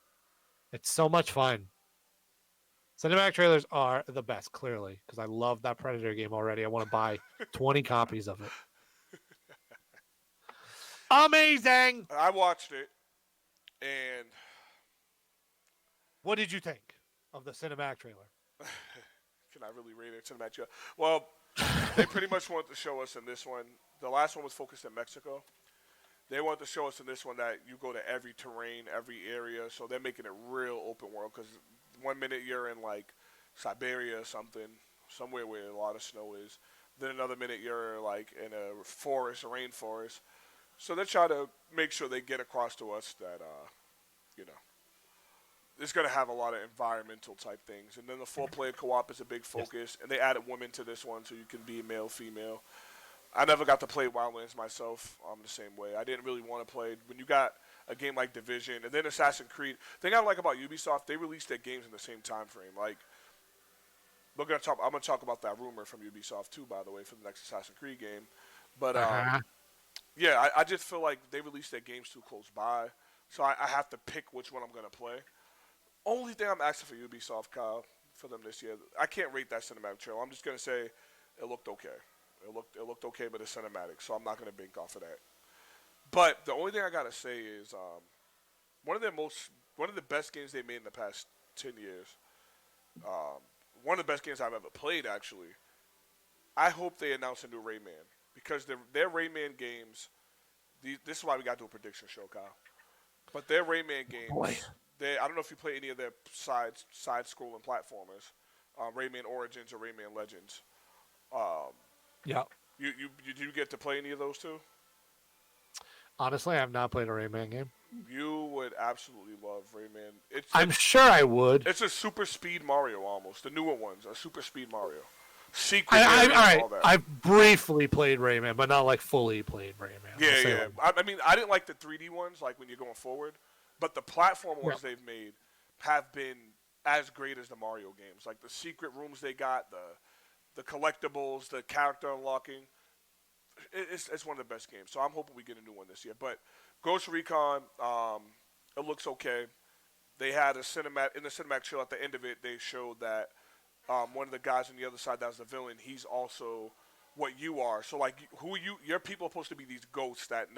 It's so much fun. Cinematic trailers are the best, clearly, because I love that Predator game already. I want to buy 20 copies of it. Amazing! I watched it, and what did you think of the cinematic trailer? Can I really rate it? Cinematic trailer? Well, they pretty much wanted to show us in this one. The last one was focused in Mexico. They wanted to show us in this one that you go to every terrain, every area, so they're making it real open world, because 1 minute you're in like Siberia or something, somewhere where a lot of snow is. Then another minute you're like in a forest, a rainforest. So they try to make sure they get across to us that, it's going to have a lot of environmental type things. And then the 4-player co-op is a big focus. And they added women to this one, so you can be male, female. I never got to play Wildlands myself. I'm the same way. I didn't really want to play. When you got a game like Division and then Assassin's Creed, the thing I like about Ubisoft, they release their games in the same time frame. Like, I'm going to talk about that rumor from Ubisoft too, by the way, for the next Assassin's Creed game. But yeah, I just feel like they release their games too close by, so I have to pick which one I'm going to play. Only thing I'm asking for Ubisoft, Kyle, for them this year, I can't rate that cinematic trailer. I'm just going to say it looked okay. It looked okay, but it's cinematic, so I'm not going to bank off of that. But the only thing I got to say is one of the best games they made in the past 10 years, one of the best games I've ever played, actually. I hope they announce a new Rayman, because their Rayman games, this is why we got to do a prediction show, Kyle. But their Rayman games, I don't know if you play any of their side-scrolling platformers, Rayman Origins or Rayman Legends. Yeah. You get to play any of those too? Honestly, I have not played a Rayman game. You would absolutely love Rayman. I'm sure I would. It's a Super Speed Mario almost. The newer ones are Super Speed Mario. I've briefly played Rayman, but not like fully played Rayman. Yeah. I mean, I didn't like the 3D ones, like when you're going forward. But the platform ones they've made have been as great as the Mario games. Like the secret rooms they got, the collectibles, the character unlocking. It's one of the best games. So I'm hoping we get a new one this year. But Ghost Recon, it looks okay. They had a in the cinematic trailer at the end of it. They showed that one of the guys on the other side that was the villain. He's also what you are. So like, who you? Your people are supposed to be these ghosts that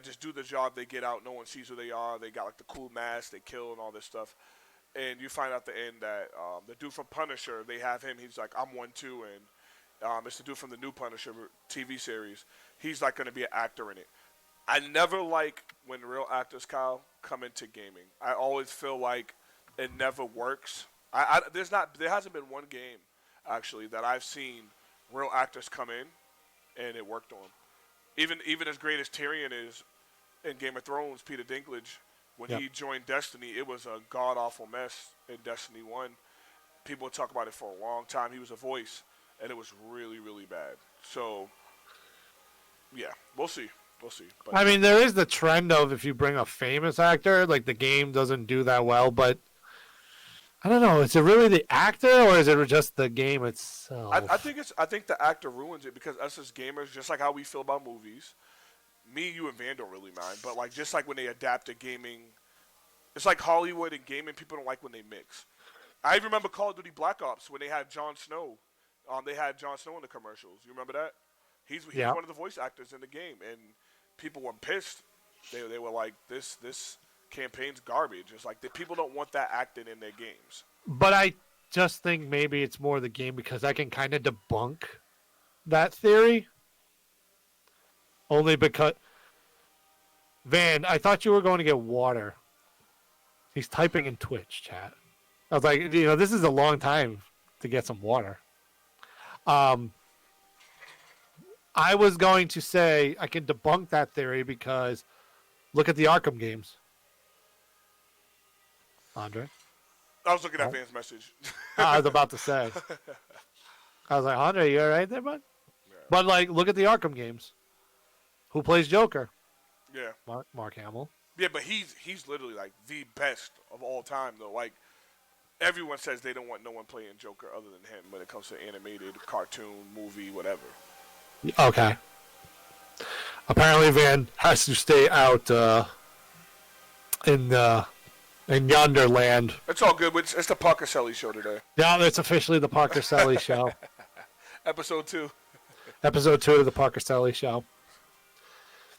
just do the job. They get out. No one sees who they are. They got like the cool mask. They kill and all this stuff. And you find out at the end that the dude from Punisher, they have him. He's like, I'm one too, and it's the dude from the new Punisher TV series. He's like going to be an actor in it. I never like when real actors, Kyle, come into gaming. I always feel like it never works. There hasn't been one game actually that I've seen real actors come in and it worked on. Even as great as Tyrion is in Game of Thrones, Peter Dinklage, when he joined Destiny, it was a god awful mess in Destiny 1. People would talk about it for a long time. He was a voice, and it was really, really bad. So, yeah, we'll see. We'll see. But I mean, there is the trend of if you bring a famous actor, like the game doesn't do that well, but I don't know. Is it really the actor or is it just the game itself? I think the actor ruins it because us as gamers, just like how we feel about movies, me, you, and Van don't really mind. But like just like when they adapt to gaming, it's like Hollywood and gaming. People don't like when they mix. I even remember Call of Duty Black Ops when they had Jon Snow. They had Jon Snow in the commercials. You remember that? He's one of the voice actors in the game, and people were pissed. They were like, this campaign's garbage. It's like people don't want that acting in their games. But I just think maybe it's more the game because I can kind of debunk that theory. Only because Van, I thought you were going to get water. He's typing in Twitch chat. I was like, this is a long time to get some water. I was going to say I can debunk that theory because look at the Arkham games. Andre? I was looking at Van's message. I was about to say. I was like, Andre, you all right there, bud? Yeah. But, like, look at the Arkham games. Who plays Joker? Yeah. Mark Hamill. Yeah, but he's literally, like, the best of all time, though. Like, everyone says they don't want no one playing Joker other than him when it comes to animated, cartoon, movie, whatever. Okay. Apparently, Van has to stay out in yonder land. It's all good. It's the Parker Selly show today. Yeah, it's officially the Parker Selly show. Episode 2. Episode 2 of the Parker Selly show.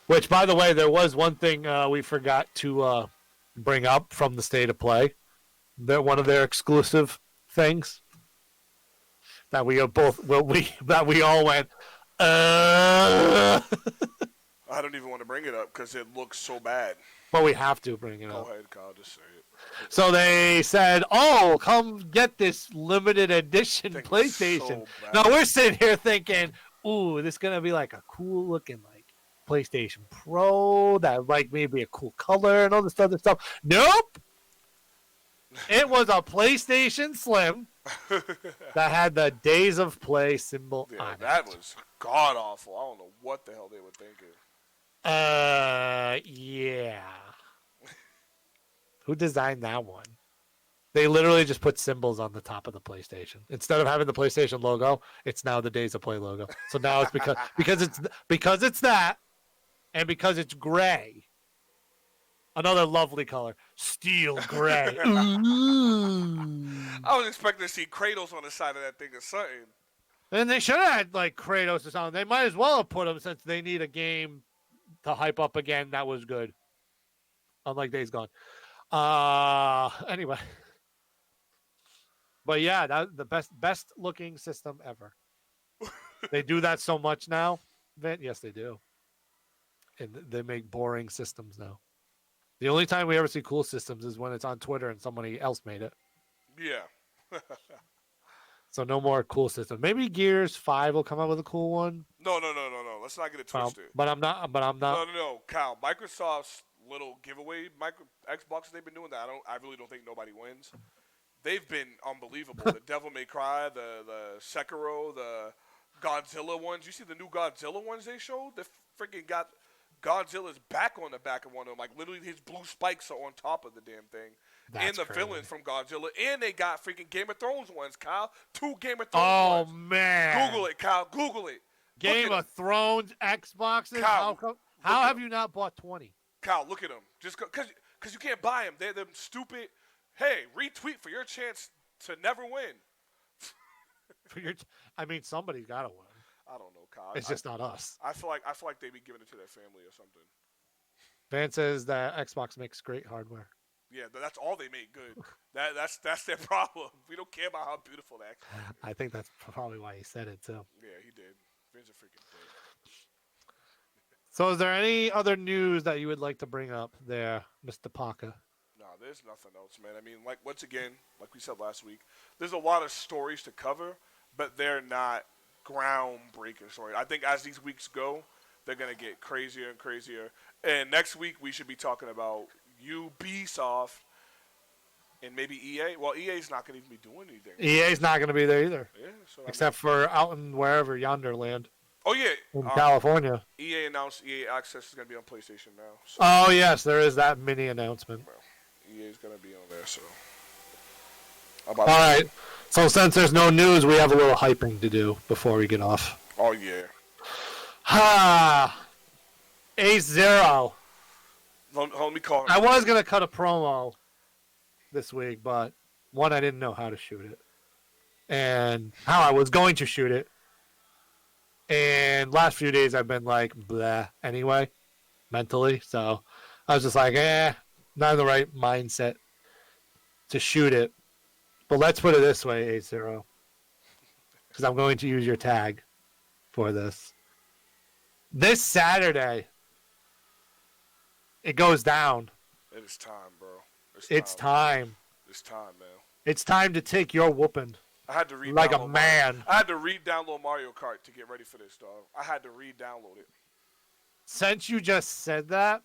Which, by the way, there was one thing we forgot to bring up from the State of Play. One of their exclusive things that we all went. I don't even want to bring it up because it looks so bad. But we have to bring it up. Go ahead, Kyle. Just say it. So they said, "Oh, come get this limited edition PlayStation." So now we're sitting here thinking, "Ooh, this is gonna be like a cool looking like PlayStation Pro that like maybe a cool color and all this other stuff." Nope. It was a PlayStation Slim that had the Days of Play symbol on it. That was god awful. I don't know what the hell they were thinking. Yeah. Who designed that one? They literally just put symbols on the top of the PlayStation. Instead of having the PlayStation logo, it's now the Days of Play logo. So now it's because it's that, and because it's gray. Another lovely color, steel gray. I was expecting to see Kratos on the side of that thing or something. And they should have had like Kratos or something. They might as well have put them since they need a game to hype up again. That was good. Unlike Days Gone. Anyway. But yeah, that the best looking system ever. They do that so much now. Yes, they do. And they make boring systems now. The only time we ever see cool systems is when it's on Twitter and somebody else made it. Yeah. So no more cool systems. Maybe Gears 5 will come out with a cool one. No. Let's not get it twisted. But I'm not. No, Kyle. Microsoft's little giveaway Xbox they've been doing that. I really don't think nobody wins. They've been unbelievable. The Devil May Cry, the Sekiro, the Godzilla ones. You see the new Godzilla ones they showed? They freaking got Godzilla's back on the back of one of them. Like, literally, his blue spikes are on top of the damn thing. And the villains from Godzilla. And they got freaking Game of Thrones ones, Kyle. 2 Game of Thrones ones. Oh, man. Google it, Kyle. Google it. Game of Thrones Xboxes? Kyle, how have you not bought 20? Kyle, look at them. Just because you can't buy them. They're them stupid. Hey, retweet for your chance to never win. I mean, somebody's got to win. I don't know, Kyle. It's just not us. I feel like they be giving it to their family or something. Van says that Xbox makes great hardware. Yeah, that's all they make good. That's their problem. We don't care about how beautiful that. I think that's probably why he said it too. Yeah, he did. Vin's a freaking dick. So, is there any other news that you would like to bring up there, Mr. Parker? No, there's nothing else, man. I mean, like once again, like we said last week, there's a lot of stories to cover, but they're not groundbreaking stories. I think as these weeks go, they're gonna get crazier and crazier. And next week we should be talking about Ubisoft and maybe EA. Well, EA's not gonna even be doing anything. EA's not going to be there either. Yeah, so except for out in wherever yonder land. Oh yeah, in California. EA announced EA Access is gonna be on PlayStation now. So. Oh yes, there is that mini announcement. Well, EA's gonna be on there, so. All right. So since there's no news, we have a little hyping to do before we get off. Oh yeah. Ha! A0. Let me call him. I was gonna cut a promo this week, but one, I didn't know how to shoot it, and how I was going to shoot it. And last few days I've been like blah anyway, mentally. So I was just like, not in the right mindset to shoot it. But let's put it this way, A0, because I'm going to use your tag for this. This Saturday, it goes down. It is time, bro. It's time. It's time, man. It's time to take your whooping. I had to read like a man. I had to re-download Mario Kart to get ready for this, dog. I had to re-download it. Since you just said that,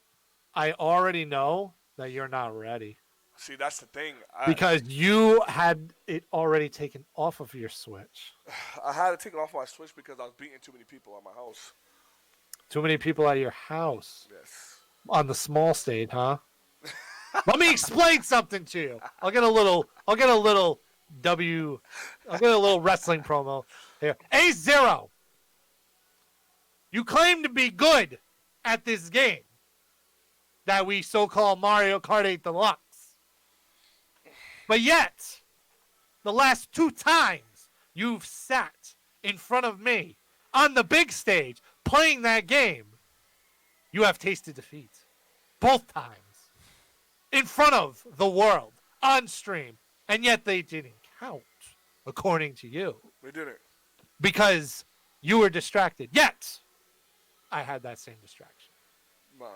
I already know that you're not ready. See, that's the thing. Because you had it already taken off of your Switch. I had to take it off my Switch because I was beating too many people at my house. Too many people at your house. Yes. On the small stage, huh? Let me explain something to you. I'll get a little wrestling promo here. A0. You claim to be good at this game that we so-called Mario Kart 8 Deluxe. But yet, the last 2 times you've sat in front of me on the big stage playing that game, you have tasted defeat. Both times. In front of the world. On stream. And yet they didn't count, according to you. They didn't. Because you were distracted. Yet, I had that same distraction. Nah.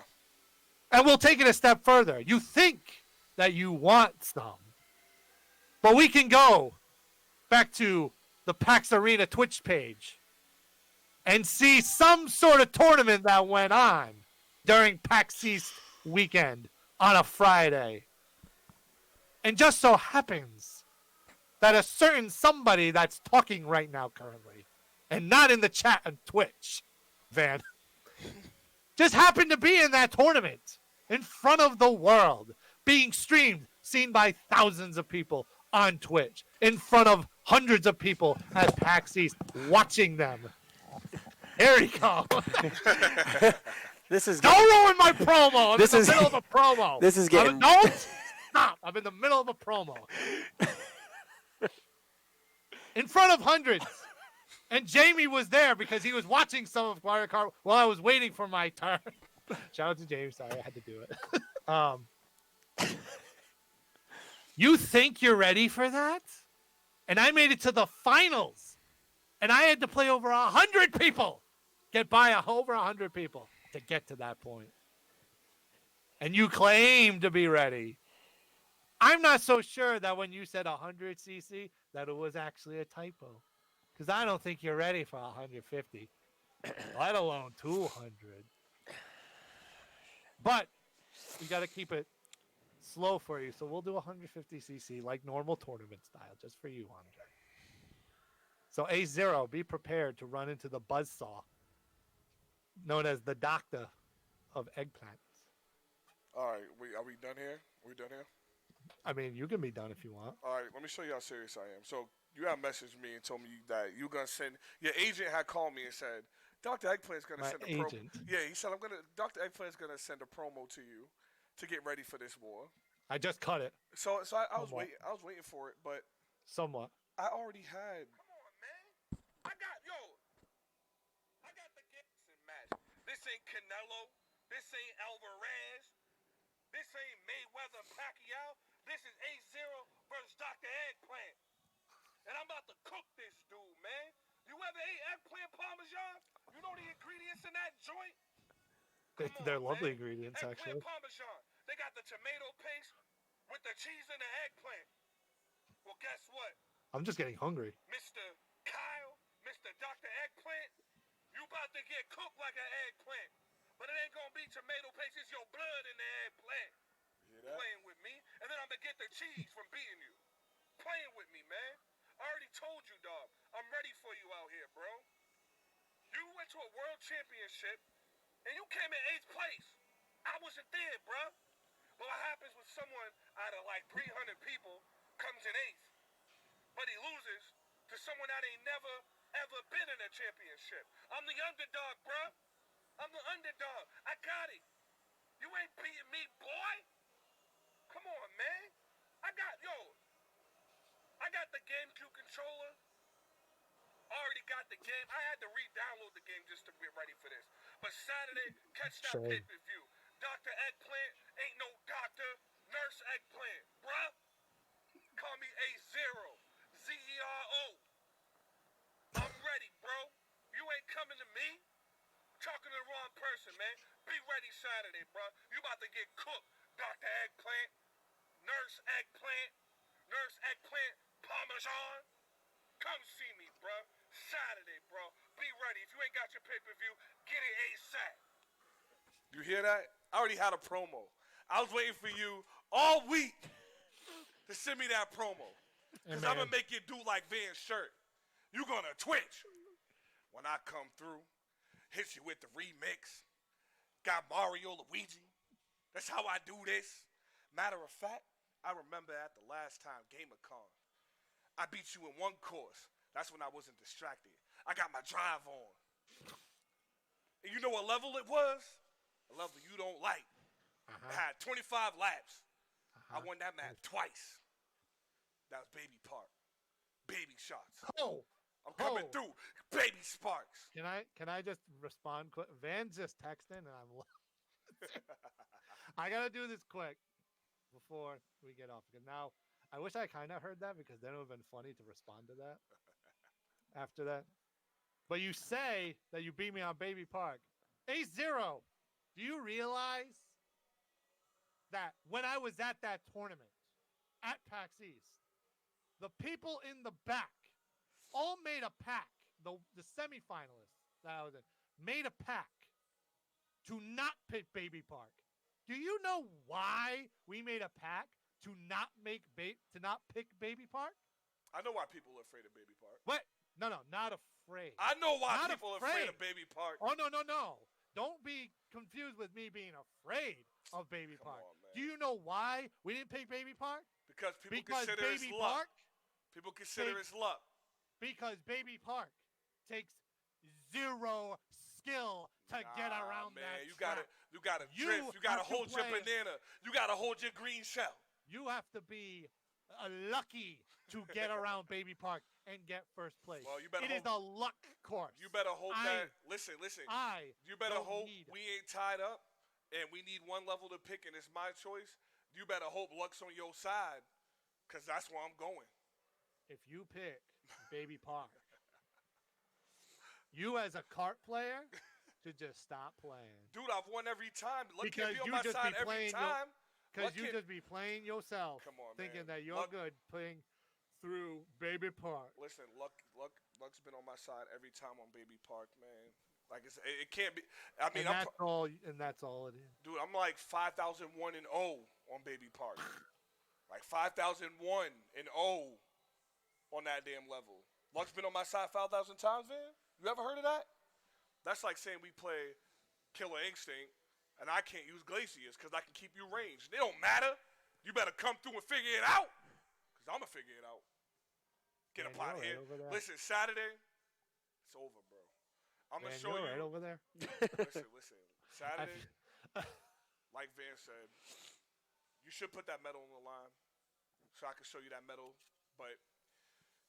And we'll take it a step further. You think that you want some. But we can go back to the PAX Arena Twitch page and see some sort of tournament that went on during PAX East weekend on a Friday. And just so happens that a certain somebody that's talking right now currently, and not in the chat on Twitch, Van, just happened to be in that tournament in front of the world, being streamed, seen by thousands of people on Twitch, in front of hundreds of people at PAX East, watching them. Here we go. Don't ruin my promo. I'm in the middle of a promo. This is getting. Don't stop. I'm in the middle of a promo. In front of hundreds. And Jamie was there because he was watching some of Mario Kart while I was waiting for my turn. Shout out to James. Sorry, I had to do it. You think you're ready for that? And I made it to the finals. And I had to play over 100 people. Get by over 100 people to get to that point. And you claim to be ready. I'm not so sure that when you said 100cc, that it was actually a typo. Because I don't think you're ready for 150, let alone 200. But we got to keep it slow for you, so we'll do 150cc like normal tournament style, just for you, Andre. So A0, be prepared to run into the buzzsaw, known as the doctor, of eggplant. All right, are we done here? Are we done here? I mean, you can be done if you want. All right, let me show you how serious I am. So you had messaged me and told me that you gonna send. Your agent had called me and said, Dr. Eggplant's gonna My send a agent. promo. Yeah, he said Dr. Eggplant's gonna send a promo to you to get ready for this war. I just cut it. So I was waiting. I was waiting for it, but somewhat. I already had. Come on, man. I got the Gibson match. This ain't Canelo. This ain't Alvarez. This ain't Mayweather Pacquiao. This is A0 versus Dr. Eggplant. And I'm about to cook this dude, man. You ever ate eggplant parmesan? You know the ingredients in that joint? They're lovely ingredients, actually. Eggplant parmesan. They got the tomato paste with the cheese and the eggplant. Well, guess what? I'm just getting hungry. Mr. Kyle, Mr. Dr. Eggplant, you about to get cooked like an eggplant. But it ain't gonna be tomato paste, it's your blood in the eggplant. Playing with me, and then I'm gonna get the cheese from beating you. Playing with me, man. I already told you, dog. I'm ready for you out here, bro. You went to a world championship, and you came in 8th place. I wasn't there, bro. But what happens when someone out of like 300 people comes in 8th, but he loses to someone that ain't never, ever been in a championship? I'm the underdog, bro. I'm the underdog. I got it. You ain't beating me, boy. Come on, man. I got the GameCube controller. I already got the game. I had to re-download the game just to get ready for this. But Saturday, catch that pay-per-view. Dr. Eggplant ain't no doctor. Nurse Eggplant, bruh. Call me A0. Z-E-R-O. I'm ready, bro. You ain't coming to me. Talking to the wrong person, man. Be ready Saturday, bro. You about to get cooked, Dr. Eggplant. Nurse Eggplant. Nurse Eggplant Parmesan. Come see me, bro. Saturday, bro. Be ready. If you ain't got your pay-per-view, get it ASAP. You hear that? I already had a promo. I was waiting for you all week to send me that promo. Because I'm going to make you do like Van's shirt. You going to twitch. When I come through, hit you with the remix. Got Mario, Luigi. That's how I do this. Matter of fact, I remember at the last time, GamerCon, I beat you in one course. That's when I wasn't distracted. I got my drive on. And you know what level it was? A level you don't like. I had 25 laps. I won that map twice. That was Baby Park. Baby shots. I'm coming through. Baby sparks. Can I just respond quick? Van's just texting, and I'm. I gotta do this quick before we get off. Because now, I wish I kind of heard that because then it would have been funny to respond to that after that. But you say that you beat me on Baby Park. A0. Do you realize that when I was at that tournament at PAX East, the people in the back all made a pact. The semifinalists that I was in made a pact to not pick Baby Park. Do you know why we made a pact to not pick Baby Park? I know why people are afraid of Baby Park. What? No, not afraid. I know why not people are afraid of Baby Park. Oh, no. Don't be confused with me being afraid of Baby Park. On, do you know why we didn't pick Baby Park? Because people consider it's luck. People consider it's luck. Because Baby Park takes 0 skill to get around that track. You gotta drift. You gotta hold your banana. You gotta hold your green shell. You have to be lucky to get around Baby Park and get first place. Well, you better. It is a luck course. You better hope that. Listen. You better hope we ain't tied up, and we need one level to pick, and it's my choice. You better hope luck's on your side, cause that's where I'm going. If you pick Baby Park, you as a kart player should just stop playing. Dude, I've won every time. Luck because can't be on my side every time. Because you just be playing yourself. Come on, thinking man. that you're good playing through Baby Park. Listen, luck's been on my side every time on Baby Park, man. Like it can't be. I mean, that's all it is. Dude, I'm like 5,001 and 0 on Baby Park. Like 5,001 and 0 on that damn level. Luck's been on my side 5,000 times, man. You ever heard of that? That's like saying we play Killer Instinct And I can't use glaciers because I can keep you ranged. They don't matter. You better come through and figure it out because I'm going to figure it out. Get Man, up out you're here. right over there. Listen, Saturday, it's over, bro. I'm going to show you're you. right over there. Listen. Saturday, like Van said, you should put that medal on the line so I can show you that medal. But,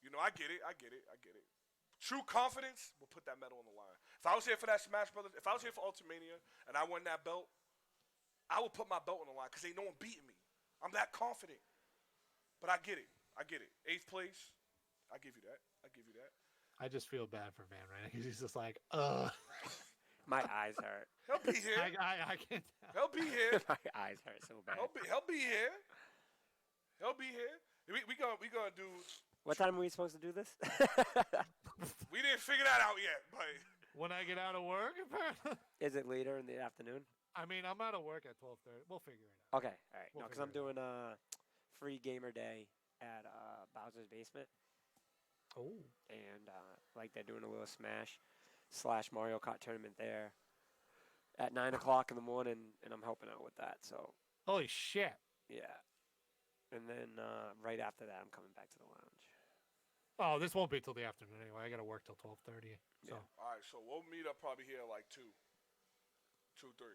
I get it. True confidence will put that medal on the line. If I was here for that Smash Brothers, if I was here for Ultimania and I won that belt, I would put my belt on the line because ain't no one beating me. I'm that confident. But I get it. 8th place, I give you that. I just feel bad for Van right now. He's just like, ugh. My eyes hurt. He'll be here. I can't tell. He'll be here. My eyes hurt so bad. He'll be here. We gonna do. What time are we supposed to do this? We didn't figure that out yet, but When I get out of work, Is it later in the afternoon? I mean, I'm out of work at 12:30. We'll figure it out. Okay, all right. We'll No, because I'm figure it doing a free gamer day at Bowser's Basement. Oh. And they're doing a little Smash/Mario Kart tournament there at 9 o'clock in the morning, and I'm helping out with that. So Holy shit. yeah, and then right after that, I'm coming back to the lounge. Oh, this won't be till the afternoon anyway. I got to work till 12:30. So. Yeah. all right. So we'll meet up probably here at like 2, 3.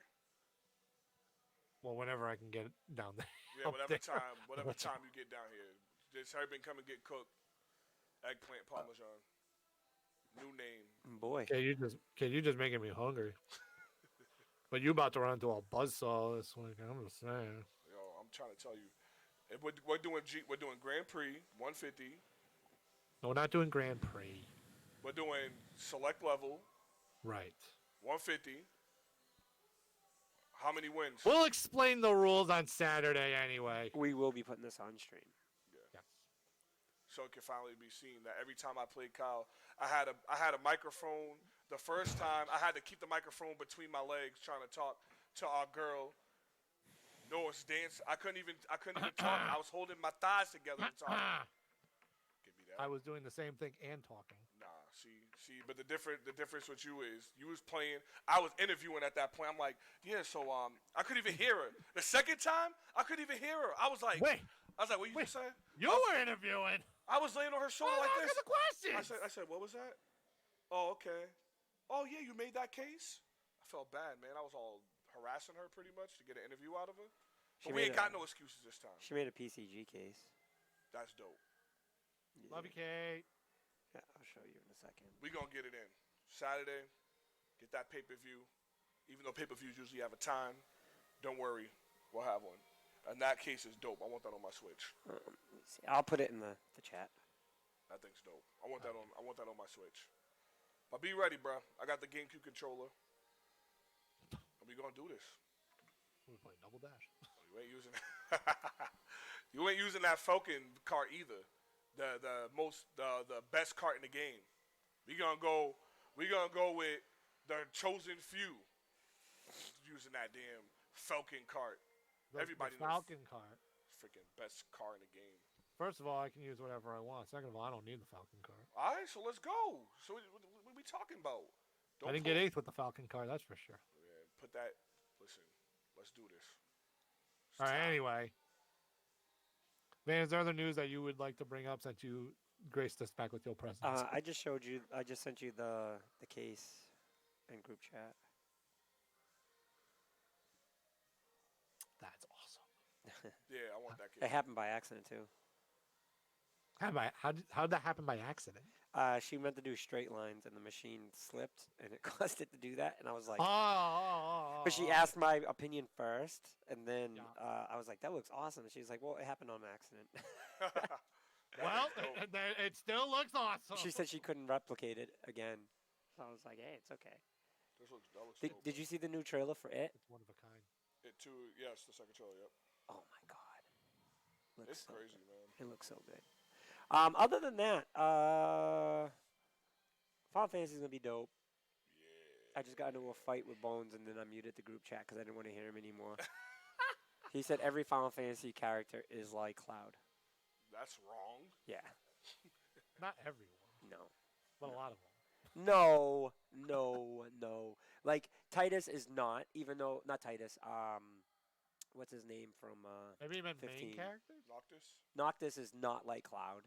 Well, whenever I can get down there. Yeah, Up whatever there. time you get down here. Just everything come and get cooked. Eggplant parmesan. New name. Boy. Okay, you just making me hungry. But you about to run into a buzzsaw this week. I'm just saying. Yo, I'm trying to tell you. If we're doing Grand Prix 150. No, we're not doing Grand Prix. We're doing select level Right. 150. How many wins? We'll explain the rules on Saturday anyway. We will be putting this on stream. Yeah. So it can finally be seen that every time I played Kyle, I had a microphone. The first time I had to keep the microphone between my legs trying to talk to our girl. Noah's dance. I couldn't even talk. I was holding my thighs together to talk. Give me that. I was doing the same thing and talking. Nah, see, but the difference with you is you was playing. I was interviewing at that point. I'm like, yeah, so I couldn't even hear her. The second time, I couldn't even hear her. I was like, what you just say? You were interviewing. I was laying on her shoulder like this. The questions. I said, what was that? Oh, okay. Oh yeah, you made that case. I felt bad, man. I was all harassing her pretty much to get an interview out of her. But we ain't got no excuses this time. She made a PCG case. That's dope. Yeah. Love you, Kate. Yeah, I'll show you in a second. We gonna get it in Saturday. Get that pay-per-view. Even though pay-per-views usually have a time, don't worry, we'll have one. And that case is dope. I want that on my Switch. Let me see. I'll put it in the chat. That thing's dope. I want that on my Switch. But be ready, bro. I got the GameCube controller. And we gonna do this. We're playing Double Dash. You ain't using you ain't using that Falcon cart either. The best cart in the game. We gonna go with the chosen few using that damn Falcon cart. Everybody the Falcon cart. Freaking best car in the game. First of all, I can use whatever I want. Second of all, I don't need the Falcon cart. All right, so let's go. So what we talking about? I didn't get 8th with the Falcon cart, that's for sure. Yeah, put that. Listen, let's do this. All right, anyway. Man, is there other news that you would like to bring up since you graced us back with your presence? I just sent you the case in group chat. That's awesome. Yeah, I want that case. It happened by accident too. How did that happen by accident? She meant to do straight lines, and the machine slipped, and it caused it to do that. And I was like, but she asked my opinion first, and then I was like, that looks awesome. And she's like, well, it happened on accident. Well, it still looks awesome. She said she couldn't replicate it again. So I was like, hey, it's okay. That looks dope, did you see the new trailer for it? It's one of a kind. It too, yes, the second trailer, yep. Oh my god. It's crazy, man. It looks so good. Other than that, Final Fantasy is gonna be dope. Yeah. I just got into a fight with Bones, and then I muted the group chat because I didn't want to hear him anymore. He said every Final Fantasy character is like Cloud. That's wrong. Yeah. Not everyone. No. But a lot of them. No. Like Titus is not, even though not Titus. What's his name from Maybe even 15? main characters. Noctis. Noctis is not like Cloud.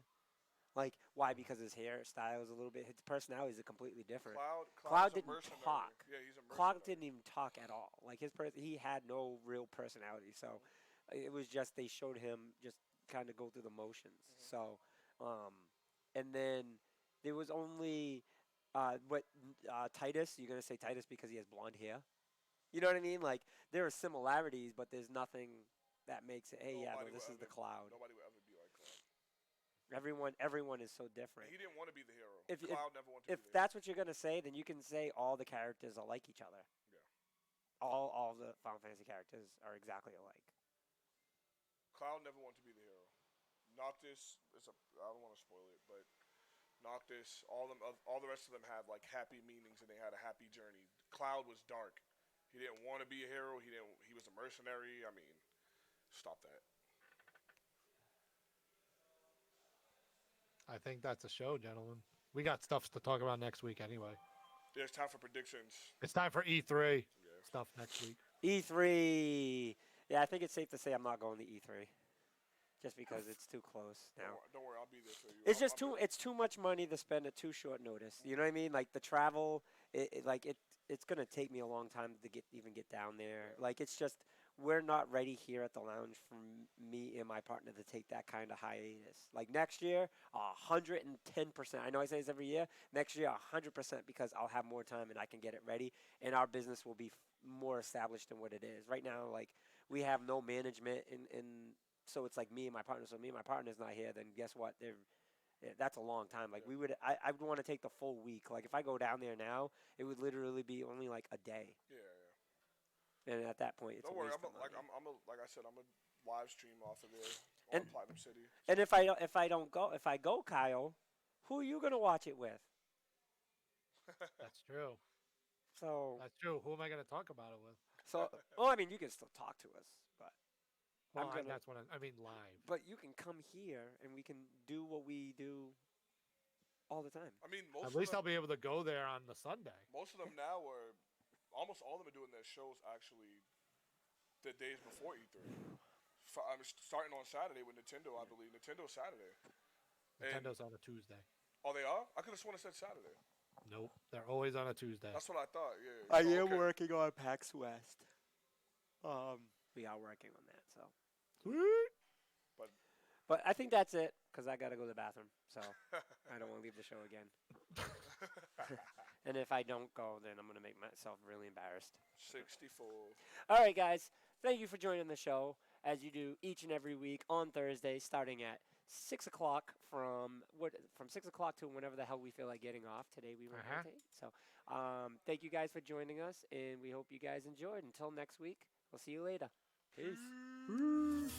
Like why? Because his hairstyle is a little bit. His personality is completely different. Cloud didn't talk. Yeah, he's a mercenary. Cloud didn't even talk at all. Like he had no real personality. So it was just they showed him just kind of go through the motions. So, and then there was only Titus. You're gonna say Titus because he has blonde hair. You know what I mean? Like there are similarities, but there's nothing that makes it. Hey, this is the Cloud. Nobody would ever be like Cloud. Everyone is so different. He didn't want to be the hero. Cloud never wanted to be the hero. If that's what you're gonna say, then you can say all the characters are like each other. Yeah. All the Final Fantasy characters are exactly alike. Cloud never wanted to be the hero. Noctis I don't want to spoil it, but Noctis, all the rest of them had like happy meanings and they had a happy journey. Cloud was dark. He didn't want to be a hero. He was a mercenary. I mean, stop that. I think that's a show, gentlemen. We got stuff to talk about next week anyway. Yeah, it's time for predictions. It's time for E3 stuff next week. E3. Yeah, I think it's safe to say I'm not going to E3. Just because it's too close now. Don't worry, I'll be there for you. It's too much money to spend at too short notice. You know what I mean? Like the travel, it's gonna take me a long time to get down there. Like it's just we're not ready here at the lounge for me and my partner to take that kind of hiatus. Like next year, 110%. I know I say this every year. Next year, 100% because I'll have more time and I can get it ready, and our business will be more established than what it is right now. Like we have no management in. So it's like me and my partner. So me and my partner's not here. Then guess what? That's a long time. Like I would want to take the full week. Like if I go down there now, it would literally be only like a day. Yeah. And at that point, it's don't a worry. waste of money. Like I said, I'm a live stream off of there on Platinum City. And if I go, Kyle, who are you gonna watch it with? That's true. So that's true. Who am I gonna talk about it with? So well, I mean, you can still talk to us, but. Well, that's what I mean live. But you can come here and we can do what we do all the time. I mean, at least I'll be able to go there on the Sunday. Most of them now almost all of them are doing their shows actually the days before E3. I'm starting on Saturday with Nintendo, I believe. Nintendo's Saturday. Nintendo's on a Tuesday. Oh, they are? I could have sworn it said Saturday. Nope, they're always on a Tuesday. That's what I thought. Yeah. I am working on PAX West. We are working on that, so. Sweet. But I think that's it because I got to go to the bathroom, so I don't want to leave the show again. And if I don't go, then I'm going to make myself really embarrassed. 64. All right, guys. Thank you for joining the show as you do each and every week on Thursday, starting at 6 o'clock from 6 o'clock to whenever the hell we feel like getting off. Today we were rotate. So thank you guys for joining us, and we hope you guys enjoyed. Until next week, we'll see you later. Peace. Peace.